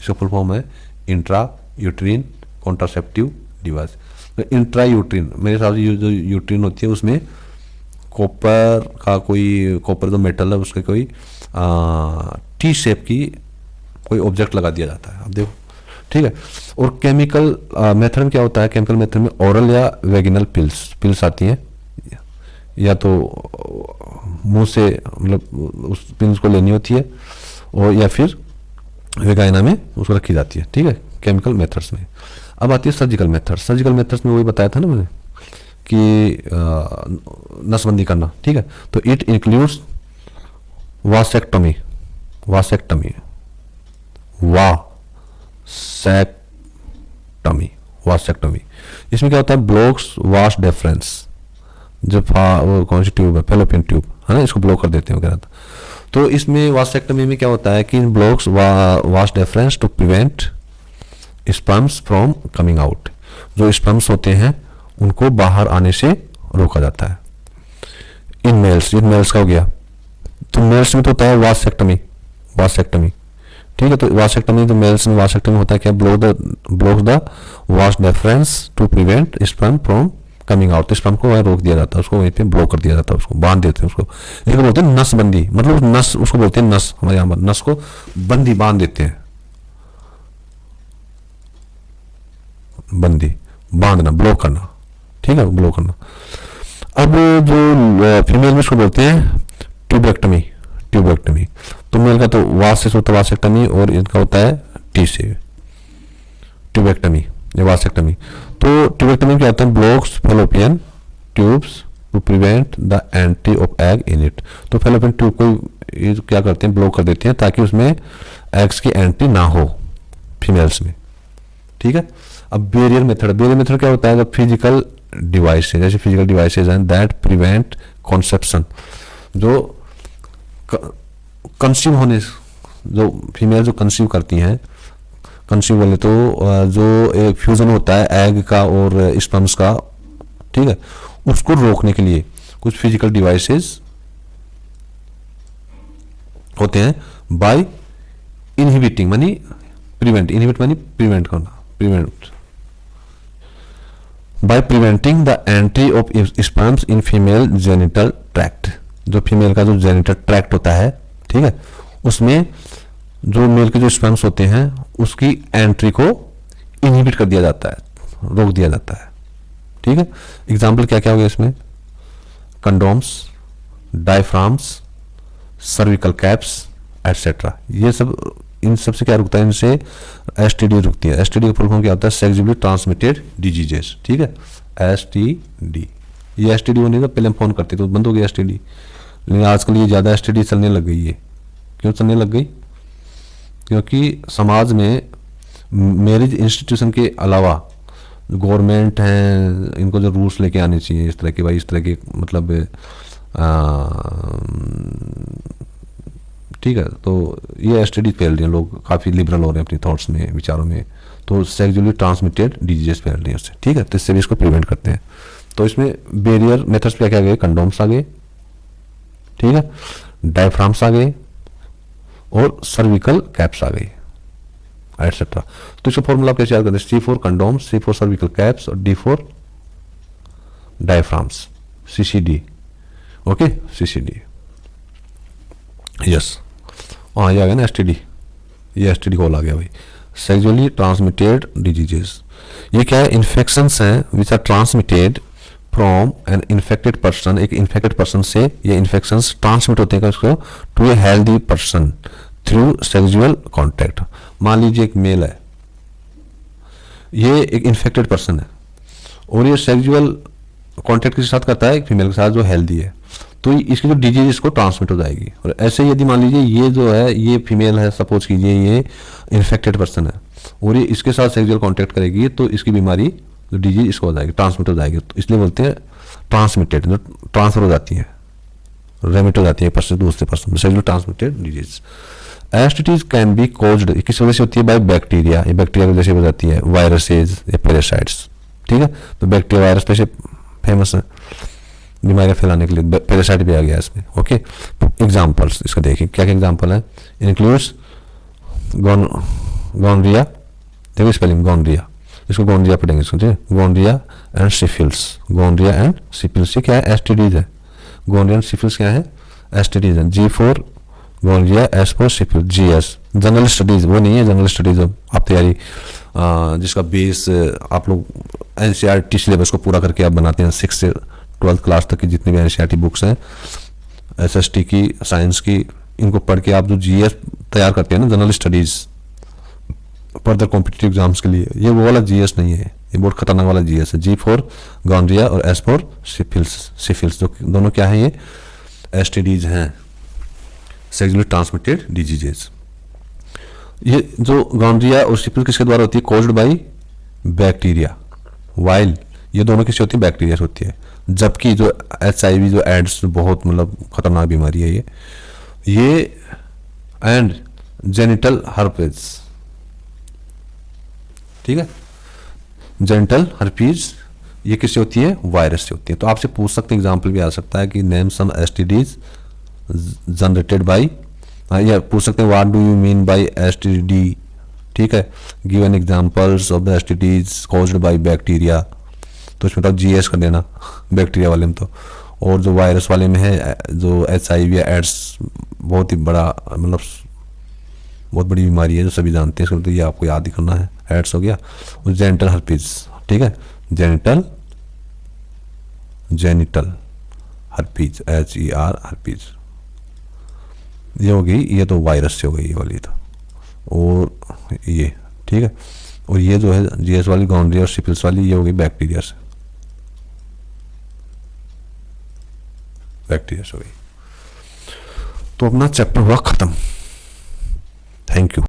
B: इसका फुल फॉर्म है इंट्रा यूट्रीन कॉन्ट्रासेप्टिव डिवाइस। तो इंट्रा यूट्रीन, मेरे हिसाब से जो यूट्रीन होती है उसमें कॉपर का कोई, कॉपर जो मेटल है उसके कोई T शेप की कोई ऑब्जेक्ट लगा दिया जाता है, अब देखो। ठीक है, और केमिकल मेथड में क्या होता है, केमिकल मेथड में ओरल या वेगिनल पिल्स आती हैं, या तो मुंह से, मतलब उस पिल्स को लेनी होती है, और या फिर वेगाइना में उसको रखी जाती है। ठीक है, केमिकल मेथड्स में। अब आती है सर्जिकल मेथड। सर्जिकल मेथड्स में वही बताया था ना मैंने कि नसबंदी करना। ठीक है, तो इट इंक्लूड्स वासेक्टमी, वास्टेक्टमी। इसमें क्या होता है, ब्लॉक्स वास्ट डेफरेंस, जो वो कौन सी ट्यूब है, फेलोपियन ट्यूब है ना, इसको ब्लॉक कर देते हैं वगैरह। तो इसमें वास्टेक्टमी में क्या होता है कि इन blocks vas deferens to prevent sperms from coming out, जो स्पर्म्स होते हैं उनको बाहर आने से रोका जाता है। इन मेल्स का हो गया। तो मेल्स में तो होता है वास्टेक्टमी, ठीक है। तो वास्टेक्टमी, तो मेल्स में वास्टेक्टमी होता है क्या, block the vas deferens to prevent sperm from coming out. तो स्पर्म को वहाँ रोक दिया जाता है, उसको वहीं पे ब्लॉक कर दिया जाता है, उसको बांध देते हैं उसको। इसको बोलते हैं नसबंदी, मतलब नस, उसको बोलते हैं नस, हमारे यहाँ नस को बंदी बांध देते हैं, बंदी बांधना, ब्लॉक करना, ठीक है, ब्लॉक करना। अब जो फीमेल में इसको बोलते हैं ट्यूबेक्टमी। तो मेल का तो वास से होता है वास्टेक्टमी, और इनका होता है टी से ट्यूबेक्टमी या वास्टेक्टमी। तो ट्यूबेक्टमी में क्या होता है, blocks fallopian tubes to prevent the entry of egg in it. तो फेलोपियन ट्यूब को ये क्या करते हैं, ब्लॉक कर देते हैं ताकि उसमें एग्स की एंट्री ना हो फीमेल्स में, ठीक है। अब बैरियर मेथड क्या होता है, जब फिजिकल डिवाइसेज, जैसे फिजिकल डिवाइसेज हैं दैट प्रिवेंट कॉन्सेप्शन, जो कंसीव होने, जो फीमेल जो कंसीव करती हैं, कंसीव बोले तो जो एक फ्यूजन होता है एग का और स्पर्म्स का, ठीक है, उसको रोकने के लिए कुछ फिजिकल डिवाइसेस होते हैं। बाय इनहिबिटिंग मानी प्रिवेंट, इनहिबिट मानी प्रिवेंट करना, prevent by preventing the entry of sperms in female genital tract. जो फीमेल का जो जेनिटल ट्रैक्ट होता है, ठीक है, उसमें जो मेल के जो स्पर्म्स होते हैं उसकी एंट्री को इनहिबिट कर दिया जाता है, रोक दिया जाता है, ठीक है। एग्जाम्पल क्या क्या हो गया इसमें, condoms, diaphragms, cervical caps etcetera. ये सब, इन सबसे क्या रुकता है, इनसे एसटीडी रुकती है। एसटीडी का फुल फॉर्म क्या होता है, सेक्सुअली ट्रांसमिटेड डिजीजेस, ठीक है, एसटीडी। ये एसटीडी होने का पहले हम फोन करते तो बंद हो गया एसटीडी, लेकिन आजकल ये ज़्यादा एसटीडी चलने लग गई है। क्यों चलने लग गई, क्योंकि समाज में मैरिज इंस्टीट्यूशन के अलावा गवर्नमेंट हैं, इनको जो रूल्स लेके आने चाहिए इस तरह के, भाई इस तरह के मतलब ठीक है। तो ये एसटीडी फैल रही है, लोग काफ़ी लिबरल हो रहे हैं अपनी थॉट्स में, विचारों में। तो सेक्सुअली ट्रांसमिटेड डिजीजेस फैल रही है उससे, ठीक है। तो इससे भी इसको प्रिवेंट करते हैं। तो इसमें बैरियर मेथड्स पे क्या गए, कंडोम्स आ गए, ठीक है, डायफ्राम्स आ गए और सर्विकल कैप्स आ गई एटसेट्रा। तो इसका फॉर्मूला आप कैसे याद करते हैं, C for condoms, C for cervical caps और D for diaphragms, CCD, okay, CCD, yes. हाँ ये आ गया ना एसटीडी, ये एसटीडी कॉल आ गया भाई, सेक्सुअली ट्रांसमिटेड डिजीजेस। ये क्या है, इन्फेक्शंस हैं which are transmitted from an infected person, एक इन्फेक्टेड पर्सन से ये इन्फेक्शंस ट्रांसमिट होते हैं उसको to a healthy person through sexual contact. मान लीजिए एक मेल है, ये एक इन्फेक्टेड पर्सन है और ये सेक्सुअल कॉन्टैक्ट किसके साथ करता है, एक फीमेल के साथ जो हेल्दी है, तो इसकी जो डिजीज इसको ट्रांसमिट हो जाएगी। और ऐसे यदि मान लीजिए ये जो है ये फीमेल है, सपोज कीजिए ये इन्फेक्टेड पर्सन है और ये इसके साथ सेक्सुअल कॉन्टैक्ट करेगी तो इसकी बीमारी जो डिजीज इसको हो जाएगी, ट्रांसमिट हो जाएगी। तो इसलिए बोलते हैं ट्रांसमिटेड, जो ट्रांसफर हो जाती है, रेमिट हो जाती है पर्सन दूसरे person, sexually transmitted disease. STDs can be caused, किस वजह से होती है, बाय बैक्टीरिया, ये बैक्टीरिया की वजह से हो जाती है, वायरसेज या पैरासाइट्स, ठीक है। तो बैक्टीरिया वायरस पे फेमस है बीमारियां फैलाने के लिए, पैरासाइट भी आ गया इसमें, ओके। एग्जाम्पल्स इसका देखिए क्या क्या एग्जाम्पल है, इंक्लूड्स गोनरिया, देखो स्पेलिंग गोनरिया, इसको गोनरिया पढ़ेंगे, समझे, गोनरिया एंड सिफिल्स, गोनरिया एंड सिफिल्स, ये क्या है, एसटीडीज है। गोनरिया एंड सिफिल्स क्या है, एसटीडीज है। G for gonorrhoea, S for syphilis, GS general studies, वो नहीं है जनरल स्टडीज आप तैयारी जिसका बेस आप लोग एनसीईआरटी सिलेबस को पूरा करके आप बनाते हैं, 6 से 12th क्लास तक की जितनी भी एनसीईआरटी बुक्स हैं, एसएसटी की, साइंस की, इनको पढ़ के आप जो जीएस तैयार करते हैं ना, general studies further competitive exams के लिए, ये वो वाला जीएस नहीं है, ये बहुत खतरनाक वाला जीएस है। जी फॉर गोनरिया और एस फॉर सिफिल्स, जो दोनों क्या है, ये एसटीडीज हैं, सेक्सुअली ट्रांसमिटेड डिजीजेस। ये जो गोनरिया और सिफिल्स किसके द्वारा होती है, कॉज्ड बाय बैक्टीरिया, वाइल ये दोनों किससे होती है, बैक्टीरिया से होती है। जबकि जो HIV जो एड्स बहुत मतलब खतरनाक बीमारी है ये एंड जेनिटल हर्पेज, ठीक है, जेनिटल हर्पीज ये किससे होती है, वायरस से होती है। तो आपसे पूछ सकते हैं, एग्जाम्पल भी आ सकता है कि name some STDs generated by, या पूछ सकते हैं what do you mean by STD, ठीक है, give an examples of the STDs caused by bacteria, तो इसमें तो GS कर देना बैक्टीरिया वाले में तो। और जो वायरस वाले में है जो HIV या एड्स बहुत ही बड़ा मतलब बहुत बड़ी बीमारी है जो सभी जानते हैं, तो ये आपको याद ही करना है, एड्स हो गया। और जेनिटल हर्पीज, ठीक है, जेनिटल हर्पीज HER हर्पीज ये हो गई, ये तो वायरस से हो गई ये वाली तो। और ये ठीक है, और ये जो है GS वाली गॉनोरिया और सिफिलिस वाली ये हो गई बैक्टीरिया से, बैक्टीरिया से हो गई। तो अपना चैप्टर हुआ खत्म। Thank you.